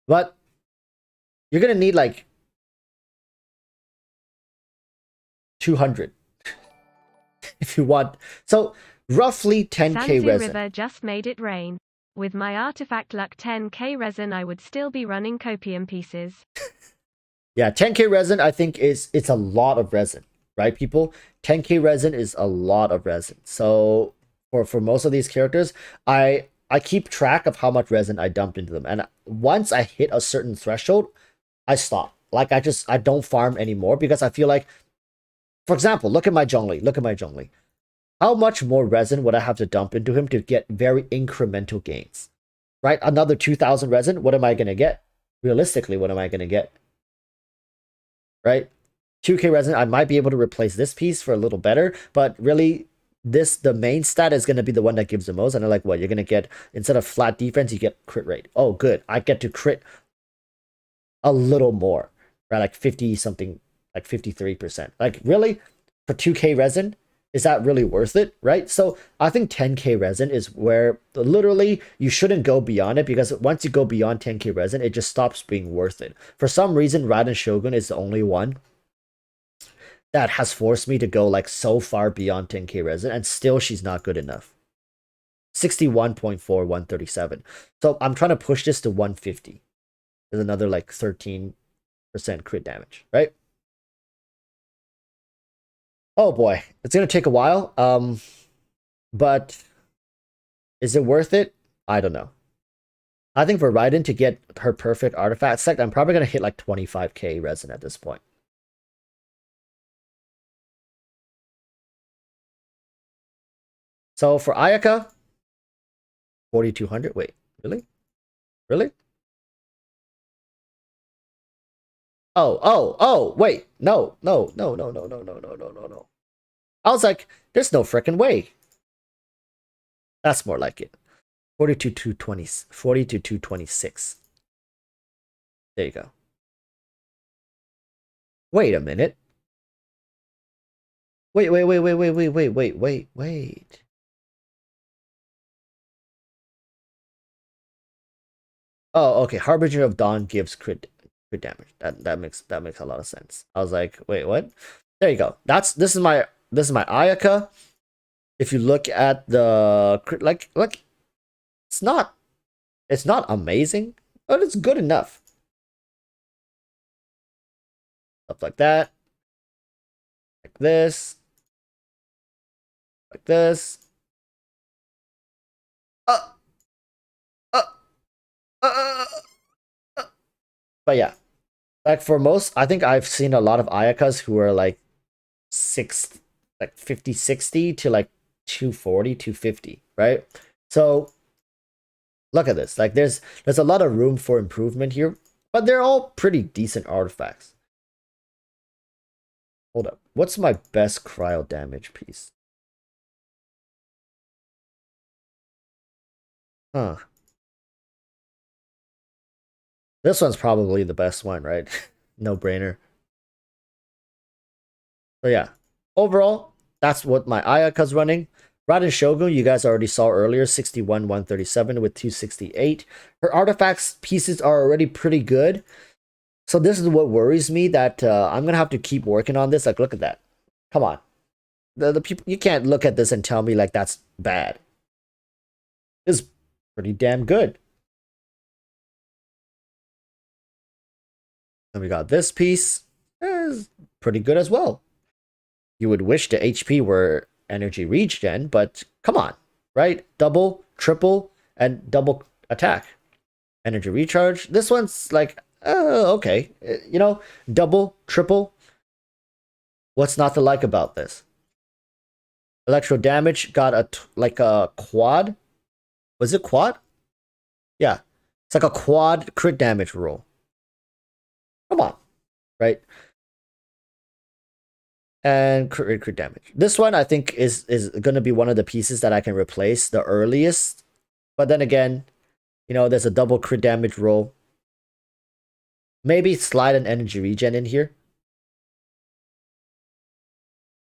But you're going to need like 200 if you want. So roughly 10k Sanzu resin. River just made it rain. With my artifact luck 10k resin, I would still be running copium pieces. Yeah, 10k resin, I think it's a lot of resin, right, people? 10k resin is a lot of resin. So for most of these characters, I keep track of how much resin I dumped into them. And once I hit a certain threshold, I stop. Like I don't farm anymore because I feel like, for example, look at my Zhongli. How much more resin would I have to dump into him to get very incremental gains? Right? Another 2,000 resin, what am I going to get? Realistically, what am I going to get? Right? 2k resin, I might be able to replace this piece for a little better, but really, the main stat is going to be the one that gives the most. And I'm like, what? You're going to get, instead of flat defense, you get crit rate. Oh, good. I get to crit a little more, right? Like 50 something, like 53%. Like, really? For 2k resin? Is that really worth it, right? So I think 10k resin is where literally you shouldn't go beyond it, because once you go beyond 10k resin, it just stops being worth it. For some reason, Raiden Shogun is the only one that has forced me to go like so far beyond 10k resin, and still she's not good enough. 61.4, 137. So I'm trying to push this to 150. There's another like 13% crit damage, right? Oh boy, it's gonna take a while. But is it worth it? I don't know. I think for Raiden to get her perfect artifact sect, I'm probably gonna hit like 25k resin at this point. So for Ayaka, 4,200. Wait, really? Really? Oh, wait. No. I was like, there's no freaking way. That's more like it. 42 to 20, 40 to 226. There you go. Wait a minute. Wait. Oh, okay. Harbinger of Dawn gives crit damage. That makes a lot of sense. I was like, wait, what? There you go. This is my Ayaka. If you look at the crit, like it's not amazing, but it's good enough. Stuff like that. Like this. Like this. Uh, uh, uh, but yeah, like for most, I think I've seen a lot of Ayakas who are like 50, 60 to like 240, 250, right? So look at this. Like there's a lot of room for improvement here, but they're all pretty decent artifacts. Hold up. What's my best cryo damage piece? Huh. This one's probably the best one, right? No brainer. So yeah, overall, that's what my Ayaka's running. Raiden Shogun, you guys already saw earlier, 61, 137 with 268. Her artifacts pieces are already pretty good. So this is what worries me, that I'm going to have to keep working on this. Like, look at that. Come on. The people, you can't look at this and tell me like that's bad. It's pretty damn good. And we got this piece. It's pretty good as well. You would wish the HP were energy regen, but come on, right? Double, triple, and double attack. Energy recharge. This one's like, okay. You know, double, triple. What's not to like about this? Electro damage got like a quad. Was it quad? Yeah. It's like a quad crit damage roll. Come on, right? And crit damage. This one I think is going to be one of the pieces that I can replace the earliest. But then again, you know, there's a double crit damage roll. Maybe slide an energy regen in here.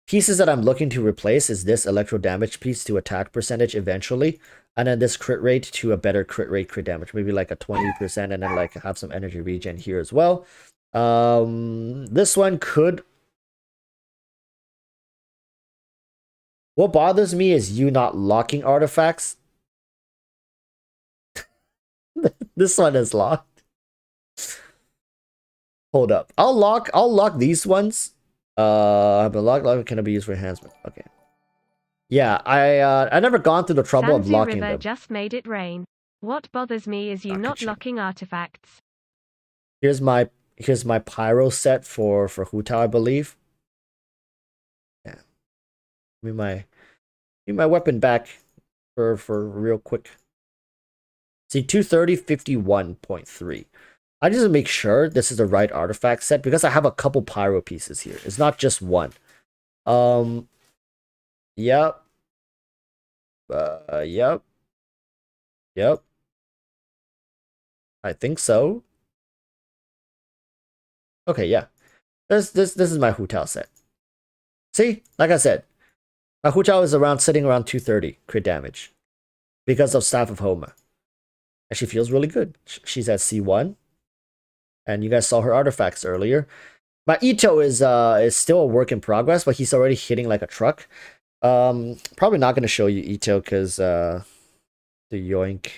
Pieces that I'm looking to replace is this electro damage piece to attack percentage eventually, and then this crit rate to a better crit rate crit damage, maybe like a 20%, and then like have some energy regen here as well. This one could. What bothers me is you not locking artifacts. This one is locked. Hold up. I'll lock these ones. But lock can be used for enhancement. Okay. Yeah, I never gone through the trouble of locking River them. Just made it rain. What bothers me is you not locking artifacts. Here's my pyro set for Hu-Tao, I believe. Yeah. Give me my weapon back for real quick. See, 230, 51.3. I just make sure this is the right artifact set because I have a couple pyro pieces here. It's not just one. Yep. Yep. Yep. I think so. Okay, yeah. This is my Hu-Tao set. See, like I said, my Hu-Tao is sitting around 230 crit damage because of Staff of Homa. And she feels really good. She's at C1. And you guys saw her artifacts earlier. My Ito is still a work in progress, but he's already hitting like a truck. Probably not going to show you Ito because the yoink.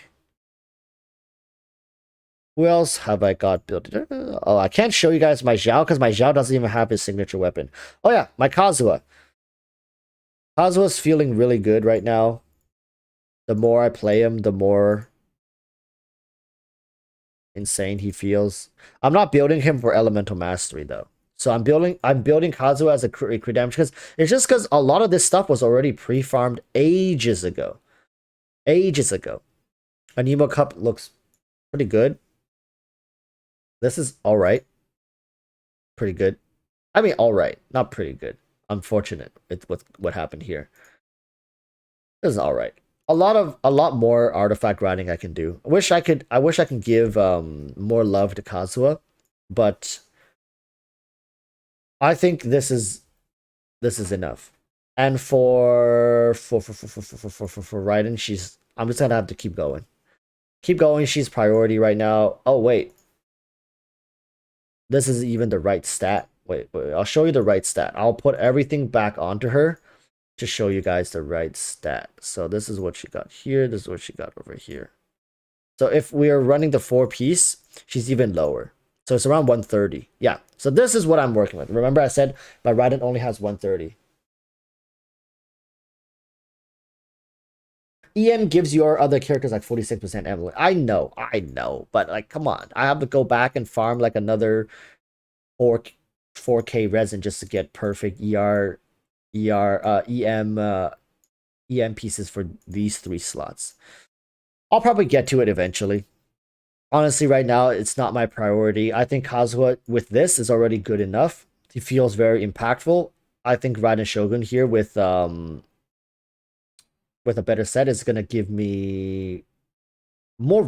Who else have I got built? Oh, I can't show you guys my Zhao because my Zhao doesn't even have his signature weapon. Oh yeah, my Kazuha. Kazuha's feeling really good right now. The more I play him, the more insane he feels. I'm not building him for elemental mastery though. So I'm building Kazuha as a crit damage because it's just because a lot of this stuff was already pre-farmed ages ago. Ages ago. Anemo Cup looks pretty good. This is alright. pretty good. I mean, all right, not pretty good. Unfortunate. It's what happened here. This is all right. A lot more artifact grinding I can do. I wish I could give more love to Kazuha, but I think this is enough. And for Raiden, I'm just gonna have to keep going. Keep going, she's priority right now. Oh wait. This is even the right stat. Wait, I'll show you the right stat. I'll put everything back onto her to show you guys the right stat. So this is what she got here. This is what she got over here. So if we are running the 4-piece, she's even lower. So it's around 130. Yeah. So this is what I'm working with. Remember I said my Raiden only has 130. EM gives your other characters like 46% Emily. I know. But like, come on. I have to go back and farm like another 4K resin just to get perfect EM pieces for these 3 slots. I'll probably get to it eventually. Honestly, right now, it's not my priority. I think Kazuha with this is already good enough. He feels very impactful. I think Raiden Shogun here with a better set is gonna give me more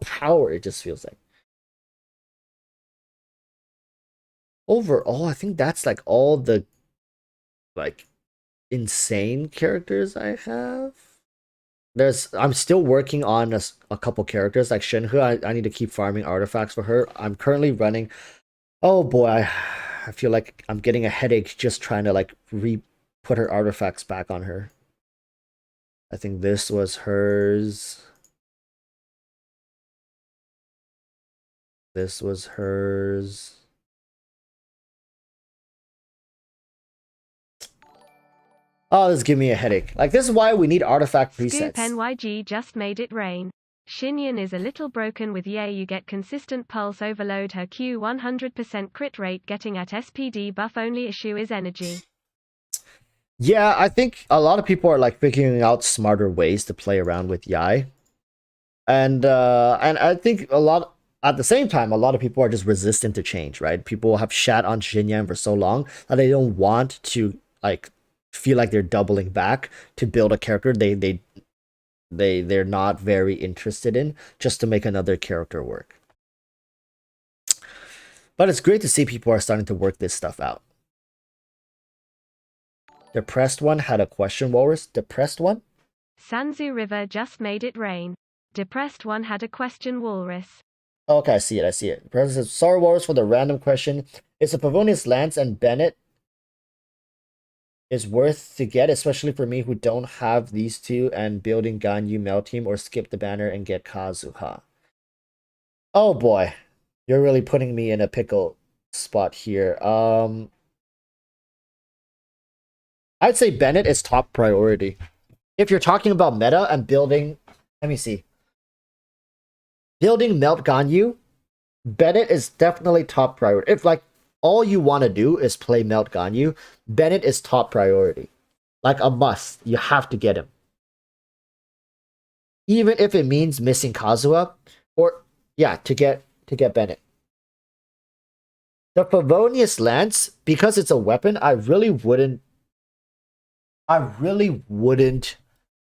power, it just feels like. Overall, I think that's like all the like insane characters I have. I'm still working on a couple characters like Shenhe. I need to keep farming artifacts for her. I'm currently running. Oh boy, I feel like I'm getting a headache just trying to like put her artifacts back on her. I think this was hers. This was hers. Oh, this is giving me a headache. Like, this is why we need artifact presets. Scoop NYG just made it rain. Xinyan is a little broken with Ye. You get consistent pulse overload. Her Q 100% crit rate getting at SPD buff. Only issue is energy. Yeah, I think a lot of people are like figuring out smarter ways to play around with Yai. And I think at the same time, a lot of people are just resistant to change, right? People have shat on Xinyan for so long that they don't want to like feel like they're doubling back to build a character they're not very interested in just to make another character work. But it's great to see people are starting to work this stuff out. Depressed one had a question, Walrus. Depressed one? Sanzu River just made it rain. Depressed one had a question, Walrus. Okay, I see it. Depressed says, sorry, Walrus, for the random question. Is a Pavonius Lance and Bennett is worth to get, especially for me who don't have these two and building Ganyu Mel Team, or skip the banner and get Kazuha? Oh boy, you're really putting me in a pickle spot here. I'd say Bennett is top priority. If you're talking about meta and building, let me see. Building Melt Ganyu, Bennett is definitely top priority. If like all you want to do is play Melt Ganyu, Bennett is top priority. Like a must. You have to get him. Even if it means missing Kazuha, or yeah, to get Bennett. The Pavonius Lance, because it's a weapon, I really wouldn't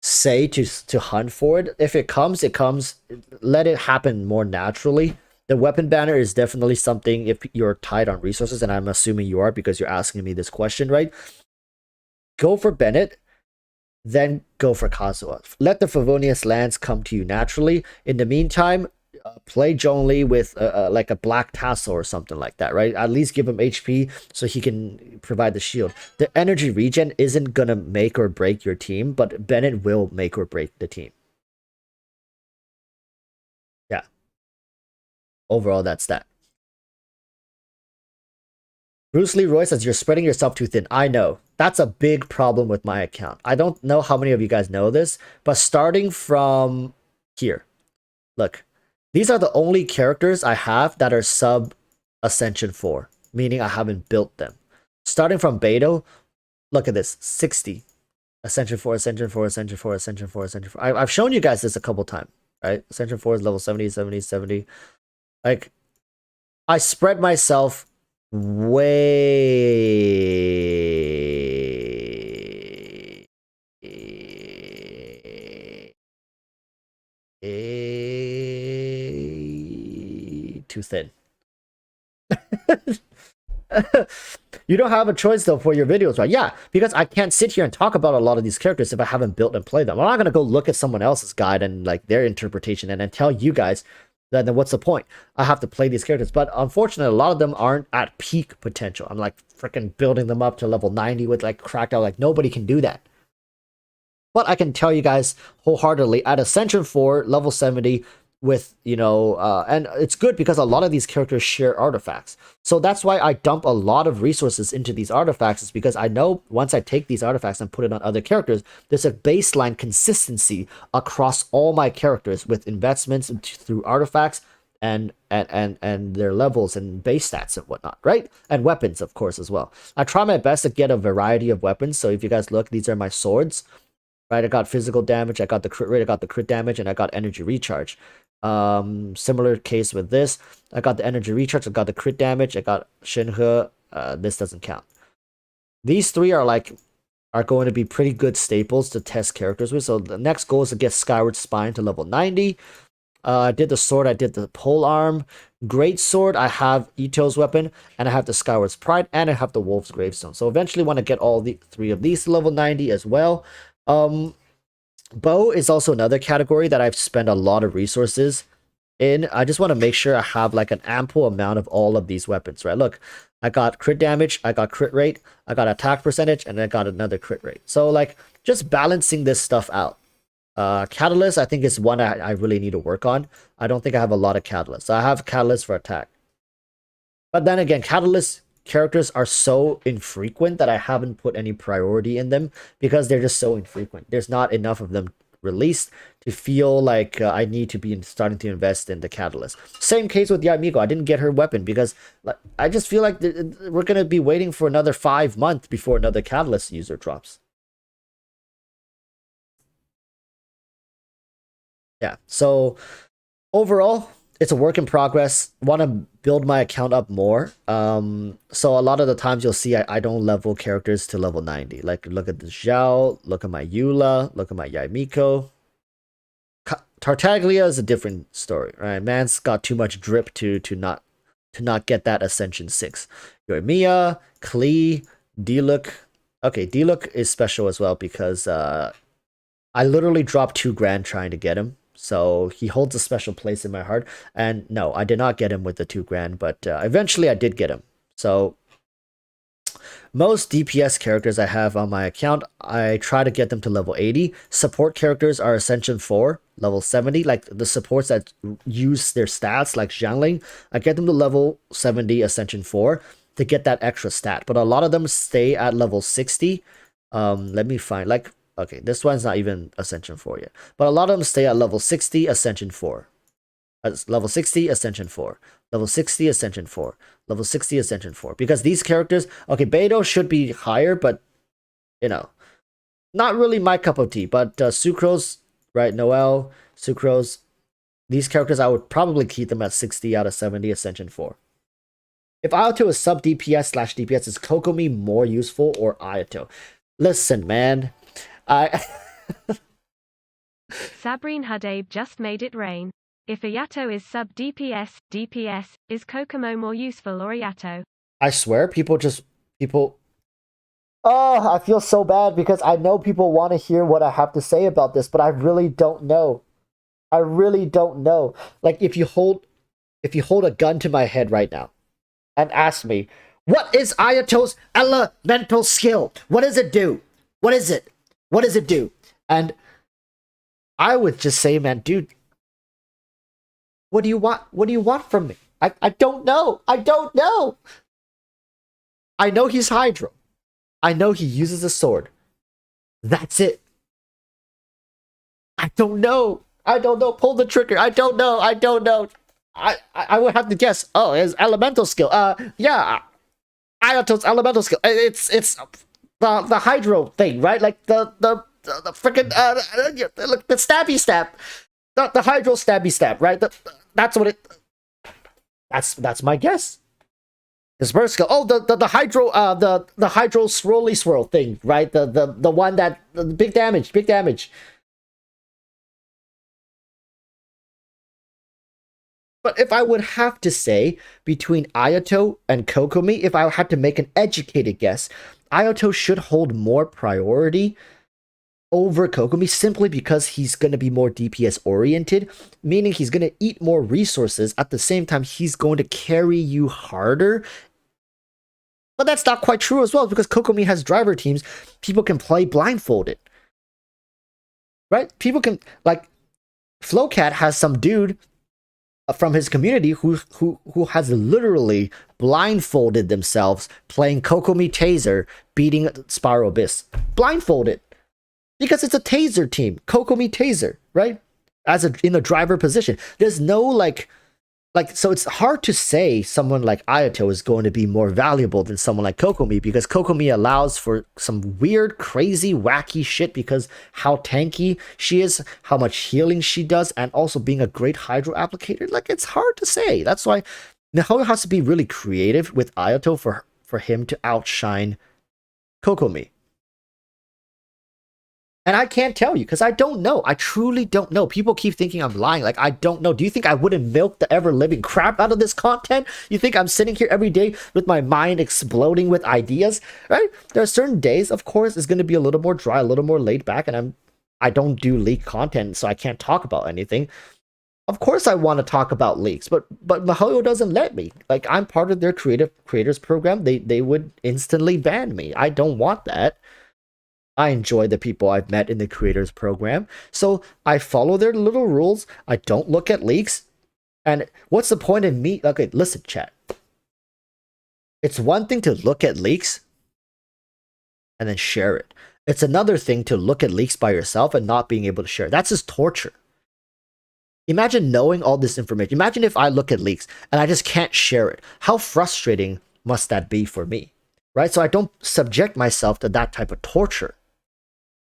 say to hunt for it. If it comes, it comes. Let it happen more naturally. The weapon banner is definitely something if you're tight on resources, and I'm assuming you are because you're asking me this question, right? Go for Bennett, then go for Kazuha. Let the Favonius Lance come to you naturally. In the meantime, play Zhongli with like a black tassel or something like that, right? At least give him HP so he can provide the shield. The energy regen isn't gonna make or break your team, but Bennett will make or break the team. Yeah. Overall, that's that. Bruce Lee Roy says, you're spreading yourself too thin. I know. That's a big problem with my account. I don't know how many of you guys know this, but starting from here, look, these are the only characters I have that are sub Ascension 4, meaning I haven't built them. Starting from Beto, look at this, 60. Ascension 4, Ascension 4, Ascension 4, Ascension 4, Ascension 4. I've shown you guys this a couple times, right? Ascension 4 is level 70, 70, 70. Like, I spread myself way too thin. You don't have a choice though for your videos, right? Yeah, because I can't sit here and talk about a lot of these characters if I haven't built and played them. I'm not gonna go look at someone else's guide and like their interpretation and then tell you guys that then what's the point? I have to play these characters. But unfortunately, a lot of them aren't at peak potential. I'm like freaking building them up to level 90 with like cracked out. Like nobody can do that. But I can tell you guys wholeheartedly at Ascension 4, level 70, with, you know, and it's good because a lot of these characters share artifacts. So that's why I dump a lot of resources into these artifacts, is because I know once I take these artifacts and put it on other characters, there's a baseline consistency across all my characters with investments through artifacts and their levels and base stats and whatnot, right? And weapons, of course, as well. I try my best to get a variety of weapons. So if you guys look, these are my swords. Right, I got physical damage, I got the crit rate, I got the crit damage, and I got energy recharge. Similar case with this. I got the energy recharge, I got the crit damage, I got Shinhe. This doesn't count. These three are going to be pretty good staples to test characters with. So the next goal is to get Skyward Spine to level 90. I did the sword, I did the pole arm. Great sword, I have Ito's weapon, and I have the Skyward's Pride, and I have the Wolf's Gravestone. So eventually want to get all the three of these to level 90 as well. Bow is also another category that I've spent a lot of resources in. I just want to make sure I have like an ample amount of all of these weapons, right? Look, I got crit damage, I got crit rate, I got attack percentage, and I got another crit rate. So like just balancing this stuff out. Catalyst, I think, is one I really need to work on. I don't think I have a lot of catalysts. I have catalyst for attack. But then again, catalyst characters are so infrequent that I haven't put any priority in them because they're just so infrequent. There's not enough of them released to feel like I need to be starting to invest in the catalyst. Same case with Yamiko. I didn't get her weapon because I just feel like we're going to be waiting for another 5 months before another catalyst user drops. Yeah, so overall, it's a work in progress. Want to build my account up more. So a lot of the times you'll see I don't level characters to level 90. Like look at the Zhao, look at my Eula, look at my Yamiko. Tartaglia is a different story, right? Man's got too much drip to not get that Ascension 6. Yoimiya, Klee, Diluc. Okay, Diluc is special as well because I literally dropped $2,000 trying to get him. So he holds a special place in my heart. And no, I did not get him with the $2,000, but eventually I did get him. So most DPS characters I have on my account, I try to get them to level 80. Support characters are Ascension 4, level 70. Like the supports that use their stats, like Xiangling, I get them to level 70, Ascension 4, to get that extra stat. But a lot of them stay at level 60. Let me find, like, okay, this one's not even Ascension 4 yet. But a lot of them stay at level 60, Ascension 4. Level 60, Ascension 4. Level 60, Ascension 4. Level 60, Ascension 4. Because these characters... Okay, Beidou should be higher, but... You know... Not really my cup of tea. But Sucrose, right? Noelle, Sucrose... These characters, I would probably keep them at 60 out of 70, Ascension 4. If Ayato is sub DPS / DPS, is Kokomi more useful or Ayato? Listen, man... Sabrine Hudabe just made it rain. If Ayato is sub DPS, is Kokomo more useful or Ayato? I swear, people... Oh, I feel so bad because I know people want to hear what I have to say about this, but I really don't know. I really don't know. Like, if you hold a gun to my head right now and ask me, what is Ayato's elemental skill? What does it do? What is it? What does it do? And I would just say, man, dude, what do you want? What do you want from me? I don't know. I don't know. I know he's Hydro. I know he uses a sword. That's it. I don't know. I don't know. Pull the trigger. I don't know. I don't know. I would have to guess. Oh, his elemental skill. Yeah. Ayato's elemental skill. It's the Hydro thing, right? Like the freaking the stabby stab. The Hydro stabby stab, right? That's what it... That's my guess. His burst skill. Oh, the hydro the hydro swirly swirl thing, right? The one that the big damage, big damage. But if I would have to say between Ayato and Kokomi, if I had to make an educated guess, Ayato should hold more priority over Kokomi simply because he's going to be more DPS oriented, meaning he's going to eat more resources. At the same time, he's going to carry you harder. But that's not quite true as well, because Kokomi has driver teams. People can play blindfolded. Right? People can, like, Flowcat has some dude from his community who has literally blindfolded themselves playing Kokomi Taser, beating Spiral Abyss. Blindfolded. Because it's a Taser team. Kokomi Taser, right? In a driver position. There's no, like, so it's hard to say someone like Ayato is going to be more valuable than someone like Kokomi, because Kokomi allows for some weird, crazy, wacky shit because how tanky she is, how much healing she does, and also being a great hydro applicator. Like, it's hard to say. That's why miHoYo has to be really creative with Ayato for him to outshine Kokomi. And I can't tell you, because I don't know. I truly don't know. People keep thinking I'm lying. Like, I don't know. Do you think I wouldn't milk the ever-living crap out of this content? You think I'm sitting here every day with my mind exploding with ideas? Right? There are certain days, of course, it's going to be a little more dry, a little more laid back, and I don't do leak content, so I can't talk about anything. Of course I want to talk about leaks, but miHoYo doesn't let me. Like, I'm part of their creators program. They would instantly ban me. I don't want that. I enjoy the people I've met in the creators program, so I follow their little rules. I don't look at leaks. And what's the point in me? Okay, listen, chat. It's one thing to look at leaks and then share it. It's another thing to look at leaks by yourself and not being able to share. That's just torture. Imagine knowing all this information. Imagine if I look at leaks and I just can't share it. How frustrating must that be for me? Right? So I don't subject myself to that type of torture.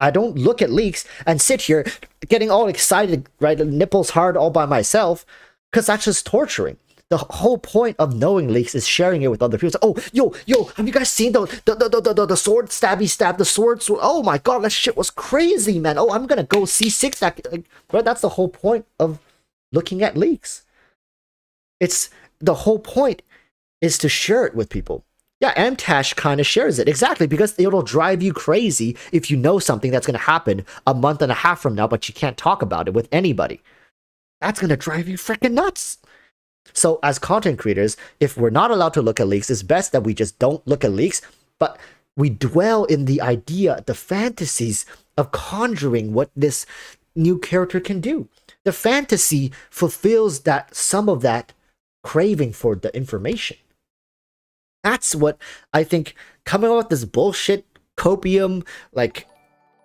I don't look at leaks and sit here getting all excited, right? Nipples hard all by myself, because that's just torturing. The whole point of knowing leaks is sharing it with other people. Oh, yo, have you guys seen the sword stabby stab, the sword? Oh my god, that shit was crazy, man. Oh, I'm gonna go C6 that. Right? That's the whole point of looking at leaks. It's the whole point is to share it with people. Yeah, Amtash kind of shares it. Exactly, because it'll drive you crazy if you know something that's going to happen a month and a half from now, but you can't talk about it with anybody. That's going to drive you freaking nuts. So as content creators, if we're not allowed to look at leaks, it's best that we just don't look at leaks, but we dwell in the idea, the fantasies of conjuring what this new character can do. The fantasy fulfills that some of that craving for the information. That's what I think. Coming up with this bullshit copium like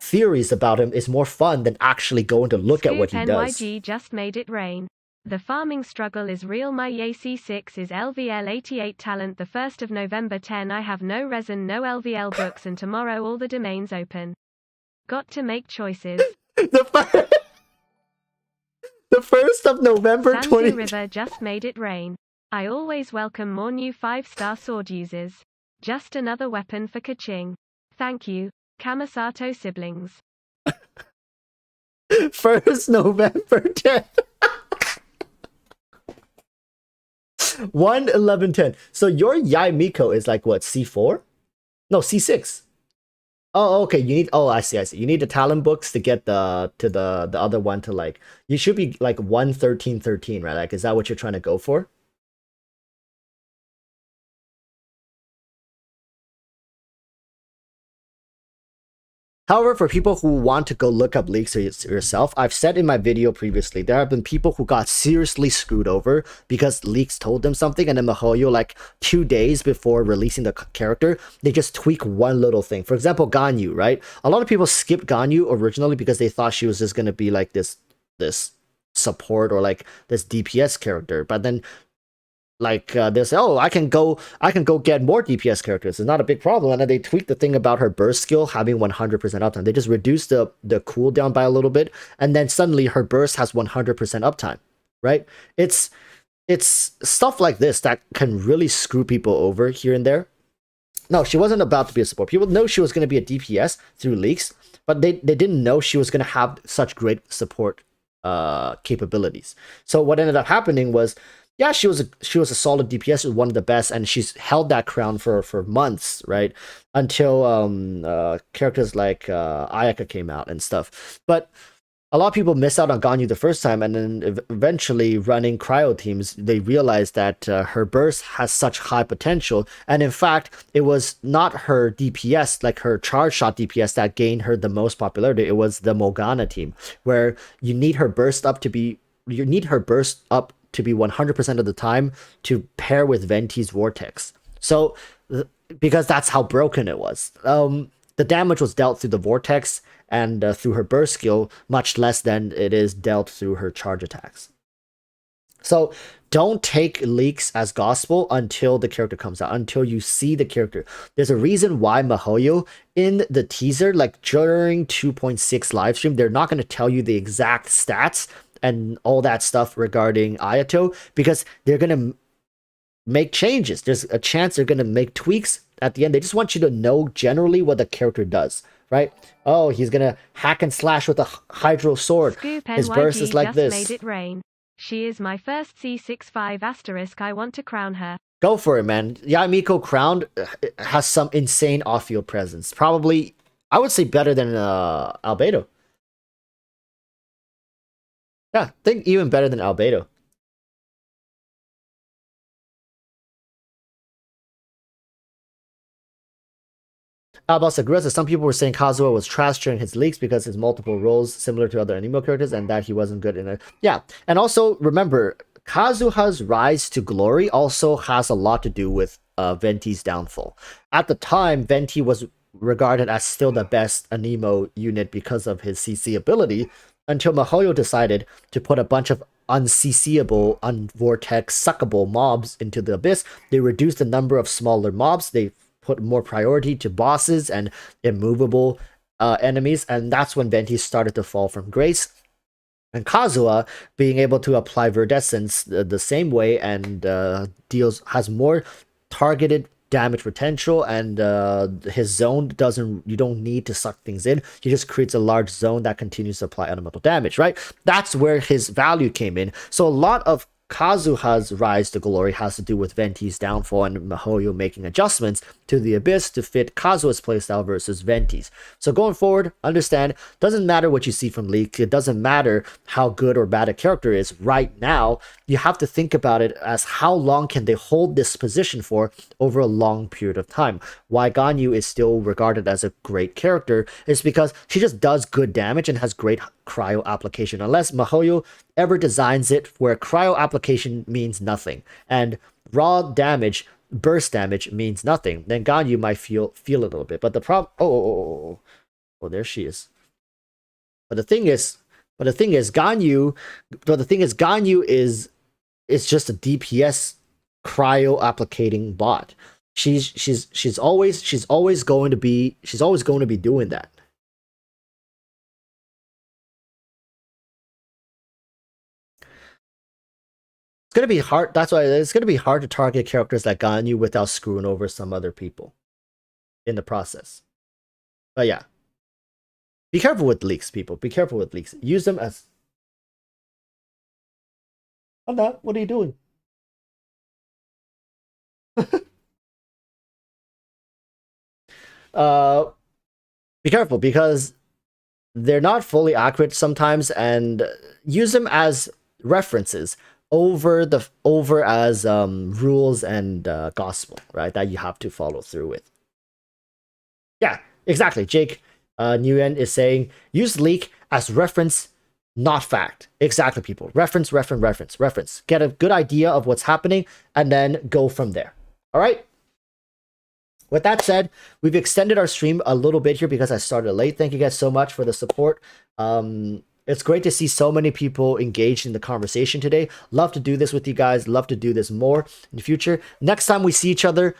theories about him is more fun than actually going to look at what he does. NYG just made it rain. The farming struggle is real. My YC6 is LVL 88 talent. The 1st of November 10. I have no resin, no LVL books, and tomorrow all the domains open. Got to make choices. The 1st of November 20. River just made it rain. I always welcome more new 5-star sword users. Just another weapon for Kaching. Thank you, Kamisato siblings. 1st November 10. 1-11-10. So your Yai Miko is like what, C4? No, C6. Oh, okay. You need. Oh, I see. You need the talent books to get the other one to like. You should be like 1-13-13, right? Like, is that what you're trying to go for? However, for people who want to go look up leaks yourself, I've said in my video previously, there have been people who got seriously screwed over because leaks told them something, and then miHoYo, like 2 days before releasing the character, they just tweak one little thing. For example, Ganyu, right? A lot of people skipped Ganyu originally because they thought she was just going to be like this support or like this DPS character, but then like they say, oh, I can go get more DPS characters. It's not a big problem. And then they tweak the thing about her burst skill having 100% uptime. They just reduce the cooldown by a little bit, and then suddenly her burst has 100% uptime. Right? It's it's stuff like this that can really screw people over here and there. No, she wasn't about to be a support. People know she was going to be a DPS through leaks, but they didn't know she was going to have such great support capabilities. So what ended up happening was, yeah, she was a solid DPS, one of the best, and she's held that crown for months, right? Until characters like Ayaka came out and stuff. But a lot of people missed out on Ganyu the first time, and then eventually running cryo teams, they realized that her burst has such high potential. And in fact, it was not her DPS, like her charge shot DPS, that gained her the most popularity. It was the Morgana team, where you need her burst up to be 100% of the time to pair with Venti's Vortex. So, because that's how broken it was. The damage was dealt through the Vortex and through her burst skill, much less than it is dealt through her charge attacks. So don't take leaks as gospel until the character comes out, until you see the character. There's a reason why Mihoyo in the teaser, like during 2.6 livestream, they're not going to tell you the exact stats and all that stuff regarding Ayato, because they're going to make changes. There's a chance they're going to make tweaks at the end. They just want you to know generally what the character does, right? Oh, he's going to hack and slash with a hydro sword. Scoop His burst is like just this. Made it rain. She is my first C65 * I want to crown her. Go for it, man. Yamiko crowned has some insane off-field presence. Probably, I would say better than Albedo. Yeah, I think even better than Albedo. Albus agrees that some people were saying Kazuha was trash during his leaks because his multiple roles similar to other anime characters and that he wasn't good in it. Yeah, and also remember, Kazuha's rise to glory also has a lot to do with Venti's downfall. At the time, Venti was regarded as still the best Anemo unit because of his CC ability, until Mihoyo decided to put a bunch of unCCable, unvortex suckable mobs into the abyss. They reduced the number of smaller mobs. They put more priority to bosses and immovable enemies, and that's when Venti started to fall from grace. And Kazuha, being able to apply Viridescence the same way and has more targeted damage potential, and his zone you don't need to suck things in. He just creates a large zone that continues to apply elemental damage, right? That's where his value came in. So a lot of Kazuha's rise to glory has to do with Venti's downfall and Mihoyo making adjustments to the Abyss to fit Kazuha's playstyle versus Venti's. So going forward, understand, doesn't matter what you see from leak, it doesn't matter how good or bad a character is right now. You have to think about it as how long can they hold this position for over a long period of time. Why Ganyu is still regarded as a great character is because she just does good damage and has great cryo application, unless Mihoyo ever designs it where cryo application means nothing and raw damage, burst damage means nothing. Then Ganyu might feel a little bit. But the problem, oh, there she is. But the thing is, Ganyu is just a DPS cryo applicating bot. She's always going to be doing that. It's gonna be hard. That's why it's gonna be hard to target characters like Ganyu without screwing over some other people in the process. But yeah, be careful with leaks, people. Be careful with leaks. Use them as. I'm not. What are you doing? Be careful because they're not fully accurate sometimes, and use them as references over as rules and gospel, right? That you have to follow through with. Yeah, exactly. Jake Nguyen is saying use leak as reference, not fact. Exactly, people. Reference. Get a good idea of what's happening and then go from there. All right. With that said, we've extended our stream a little bit here because I started late. Thank you guys so much for the support. It's great to see so many people engaged in the conversation today. Love to do this with you guys. Love to do this more in the future. Next time we see each other,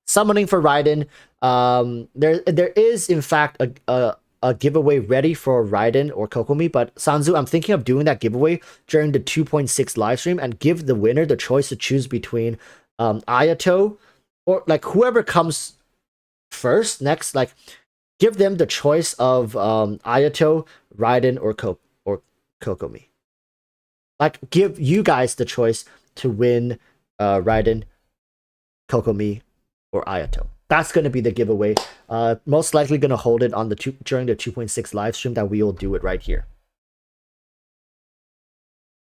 summoning for Raiden. There is in fact a giveaway ready for Raiden or Kokomi, but Sanzu, I'm thinking of doing that giveaway during the 2.6 live stream and give the winner the choice to choose between Ayato or like whoever comes first, next, like give them the choice of Ayato, Raiden, or Kokomi. Like give you guys the choice to win Raiden, Kokomi, or Ayato. That's going to be the giveaway. Most likely going to hold it on the during the 2.6 live stream that we will do it right here.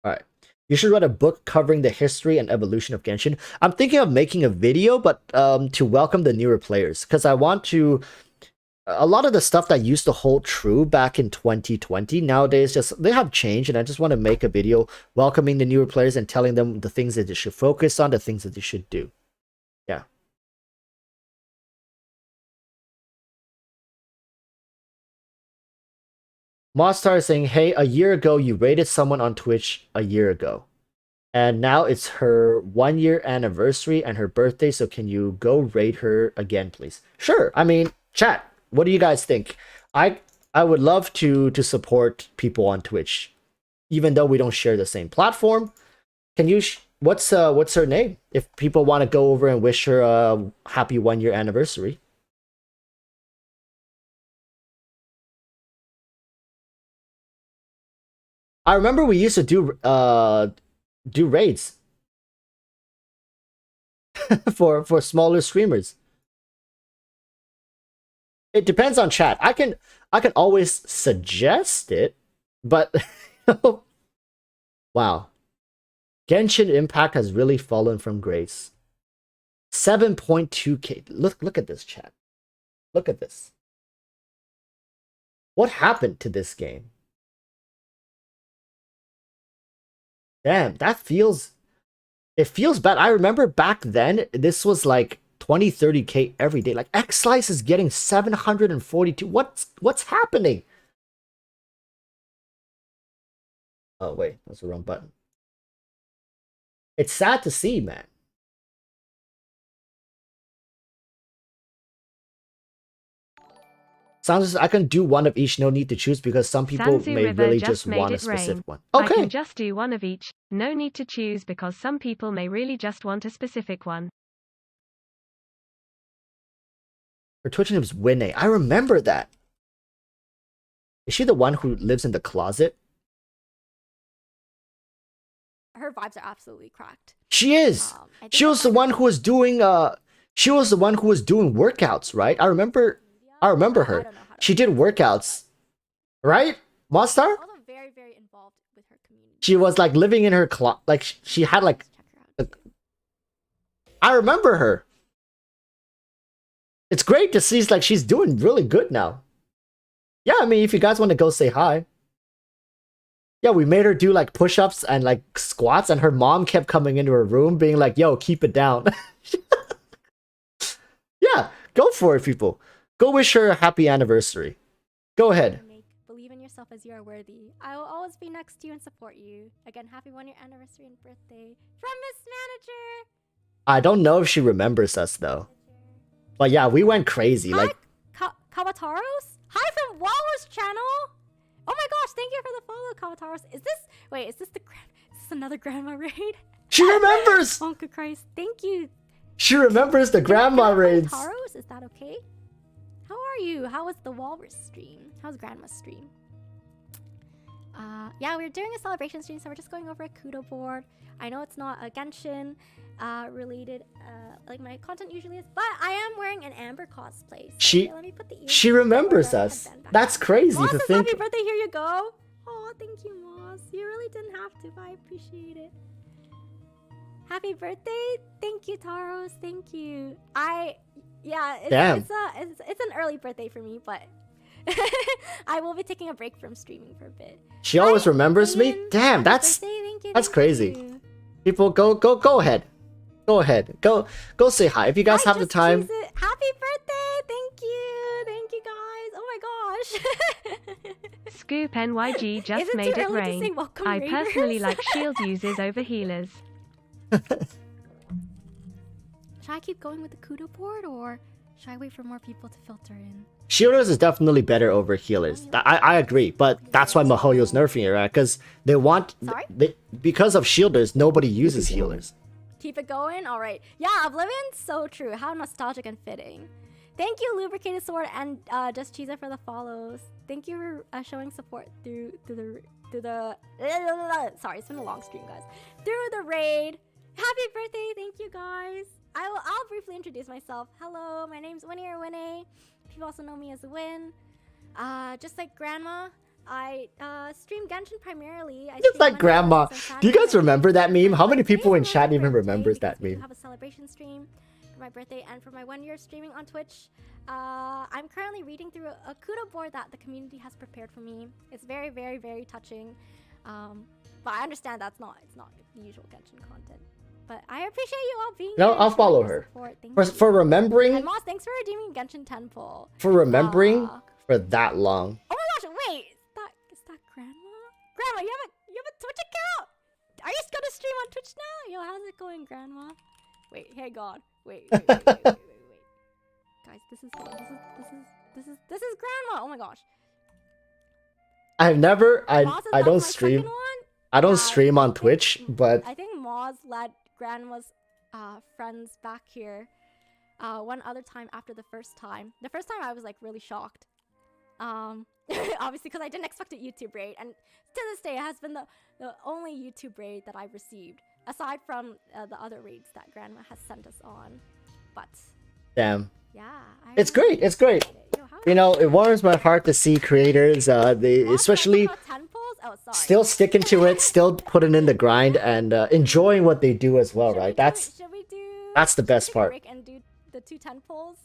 All right. You should write a book covering the history and evolution of Genshin. I'm thinking of making a video, but to welcome the newer players, because I want to. A lot of the stuff that used to hold true back in 2020 nowadays they have changed, and I just want to make a video welcoming the newer players and telling them the things that they should focus on, the things that they should do. Yeah. Mostar is saying, hey, a year ago you rated someone on Twitch a year ago. And now it's her 1-year anniversary and her birthday, so can you go rate her again, please? Sure. I mean, chat. What do you guys think? I would love to support people on Twitch, even though we don't share the same platform. Can you? What's her name? If people want to go over and wish her a happy 1-year anniversary. I remember we used to do raids for smaller streamers. It depends on chat. I can always suggest it, but wow. Genshin Impact has really fallen from grace. 7.2k. Look at this, chat. Look at this. What happened to this game? Damn, it feels bad. I remember back then this was like 20-30k every day. Like X-Slice is getting 742. What's happening? Oh wait, that's the wrong button. It's sad to see, man. Sounds I can do one of each, no need to choose, because some people Sanzu may River really just just want made a it rain. specific one. I Okay. can just do one of each, no need to choose, because some people may really just want a specific one. Her Twitch name is Winnie. I remember that. Is she the one who lives in the closet? Her vibes are absolutely cracked. She is. She was the one who was doing workouts, right? I remember her. She did workouts. Right? Mostar? Also very, very involved with her community. She was like living in her like she had like I remember her. It's great to see like she's doing really good now. Yeah, I mean, if you guys want to go say hi. Yeah, we made her do like push-ups and like squats, and her mom kept coming into her room being like, yo, keep it down. Yeah, go for it, people. Go wish her a happy anniversary. Go ahead. Believe in yourself as you are worthy. I will always be next to you and support you. Again, happy 1-year anniversary and birthday from Miss Manager. I don't know if she remembers us though. But yeah, we went crazy. Hi, like Kawataros? Hi from Walruss channel. Oh my gosh, thank you for the follow, Kawataros. Is this another grandma raid? She remembers! Oh Christ, thank you. She remembers the grandma raids. Kawataros, is that okay? How are you? How was the Walrus stream? How's grandma's stream? Yeah, we're doing a celebration stream, so we're just going over a Kudo board. I know it's not a Genshin related like my content usually is, but I am wearing an Amber cosplay. So let me put the she remembers us. That's crazy Moss to says think. Happy birthday, here you go. Oh, thank you, Moss. You really didn't have to, but I appreciate it. Happy birthday. Thank you, Taros. Thank you. It's an early birthday for me, but I will be taking a break from streaming for a bit. She always remembers me. Damn, that's crazy. People, go ahead. Go ahead. Go say hi if you guys have the time. Happy birthday! Thank you guys. Oh my gosh. Scoop NYG just made it rain. I personally like shield users over healers. Should I keep going with the Kudo board, or Should I wait for more people to filter in? Shielders is definitely better over healers. I agree, but that's why Mihoyo's nerfing it, right? Because they want... because of shielders, nobody uses healers. Keep it going? Alright. Yeah, Oblivion, so true. How nostalgic and fitting. Thank you, Lubricated Sword and Just Cheesa for the follows. Thank you for showing support through the sorry, it's been a long stream, guys. Through the raid. Happy birthday, thank you guys. I'll briefly introduce myself. Hello, my name's Winnie or Winnie. People also know me as Win. Just like Grandma, I stream Genshin primarily. Just like Grandma. Do you guys remember that meme? How many people in chat even remembers that meme? I have a celebration stream for my birthday and for my 1 year streaming on Twitch. I'm currently reading through a Kudo board that the community has prepared for me. It's very, very, very touching. But I understand it's not the usual Genshin content. But I appreciate you all being No, here. I'll follow her. For remembering... And Moss, thanks for redeeming Genshin Tenpole. For remembering for that long. Oh my gosh, wait! Is that Grandma? Grandma, you have a Twitch account? Are you gonna stream on Twitch now? Yo, how's it going, Grandma? Wait, hey God. Wait. Guys, this is Grandma! Oh my gosh. I've never... I Moz, don't stream... I don't stream on Twitch, but... I think Moz led Grandma's friends back here one other time after the first time. The first time I was like really shocked. Obviously because I didn't expect a YouTube raid, and to this day it has been the only YouTube raid that I've received, aside from the other raids that Grandma has sent us on. But damn. Yeah. It's great, it's great. You know, it warms my heart to see creators, they especially still sticking to it, still putting in the grind, and enjoying what they do as well, right? That's the best part. And do the 2 10 poles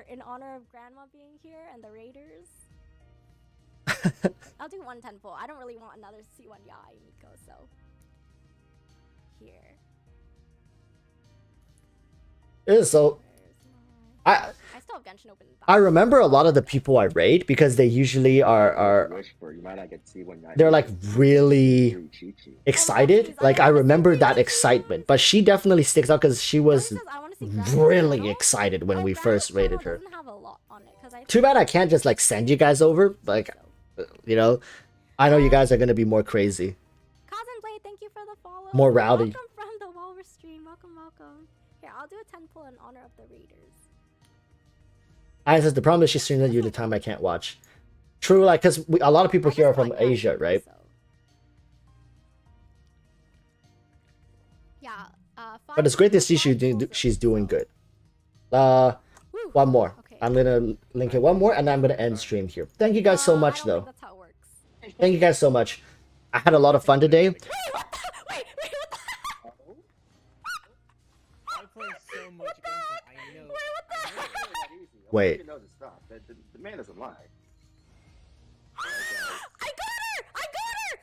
in honor of Grandma being here and the raiders. I'll do 1 10 pole. I don't really want another C1 Yai Miko, so here. Yeah, so I still have Genshin open. I remember a lot of the people I raid because they usually are they're like really excited. Like I remember that excitement, but she definitely sticks out because she was really excited when we first raided her. Too bad I can't just like send you guys over. Like, you know, I know you guys are gonna be more crazy, thank you for the follow. more rowdy. Welcome from the Walrus stream. Welcome. Here, I'll do a 10 pull in honor of the raiders. I says the problem is she streams at you the time I can't watch. True, like because a lot of people here are from Asia, right? So. Yeah. But it's great to see she's doing good. One more. Okay. I'm gonna link it one more, and I'm gonna end stream here. Thank you guys so much, though. That's how it works. Thank you guys so much. I had a lot of fun today. Wait, what the? Wait, what the? I play so much Genshin, I know. Wait, what the? Wait. The man doesn't lie. I got her!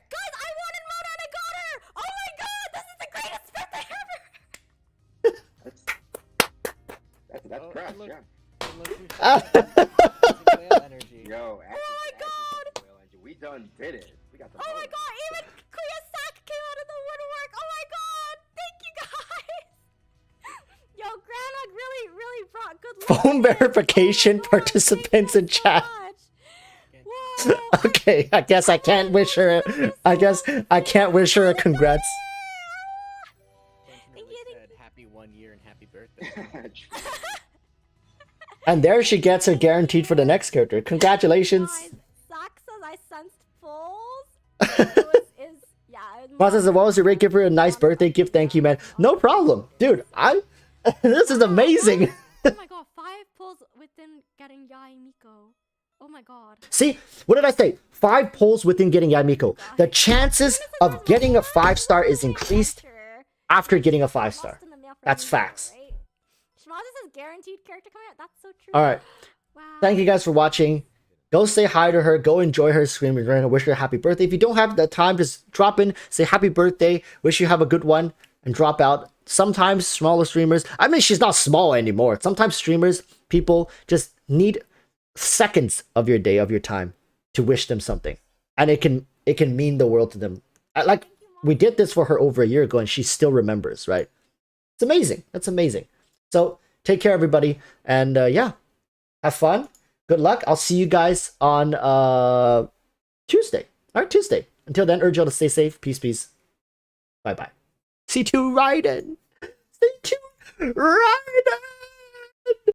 Guys, I wanted Mona and I got her! Oh my god, this is the greatest birthday ever! That's crap, yeah. Yo, oh my god! We done did it. We got the oh my god, even Kuyasak came out of the woodwork! Oh my god! Thank you guys! Yo, Grana really brought good luck. Phone verification participants in chat. Okay, I guess I can't wish her. I guess I can't wish her a congrats. Thank you. Happy 1 year and happy birthday. And there she gets her guaranteed for the next character. Congratulations. Zach says I sensed fulls. Boss says, what was your rate? Give her a nice birthday gift. Thank you, man. No problem, dude. This is amazing. Oh my god, 5 pulls within getting Yai Miko. Oh my god. See, what did I say? 5 pulls within getting Yamiko. The chances of getting a 5-star is increased after getting a 5-star. That's facts. Schmoz's guaranteed character coming out. That's so true. All right. Wow. Thank you guys for watching. Go say hi to her. Go enjoy her stream. We're going to wish her a happy birthday. If you don't have the time, just drop in, say happy birthday, wish you have a good one, and drop out. Sometimes smaller streamers, I mean, she's not small anymore. Sometimes streamers, people just need seconds of your day, of your time to wish them something. And it can mean the world to them. Like, we did this for her over a year ago and she still remembers, right? It's amazing. That's amazing. So take care, everybody. And yeah, Have fun. Good luck. I'll see you guys on Tuesday. All right, Tuesday. Until then, urge you all to stay safe. Peace, peace. Bye bye. C2 Raiden. C2 Raiden.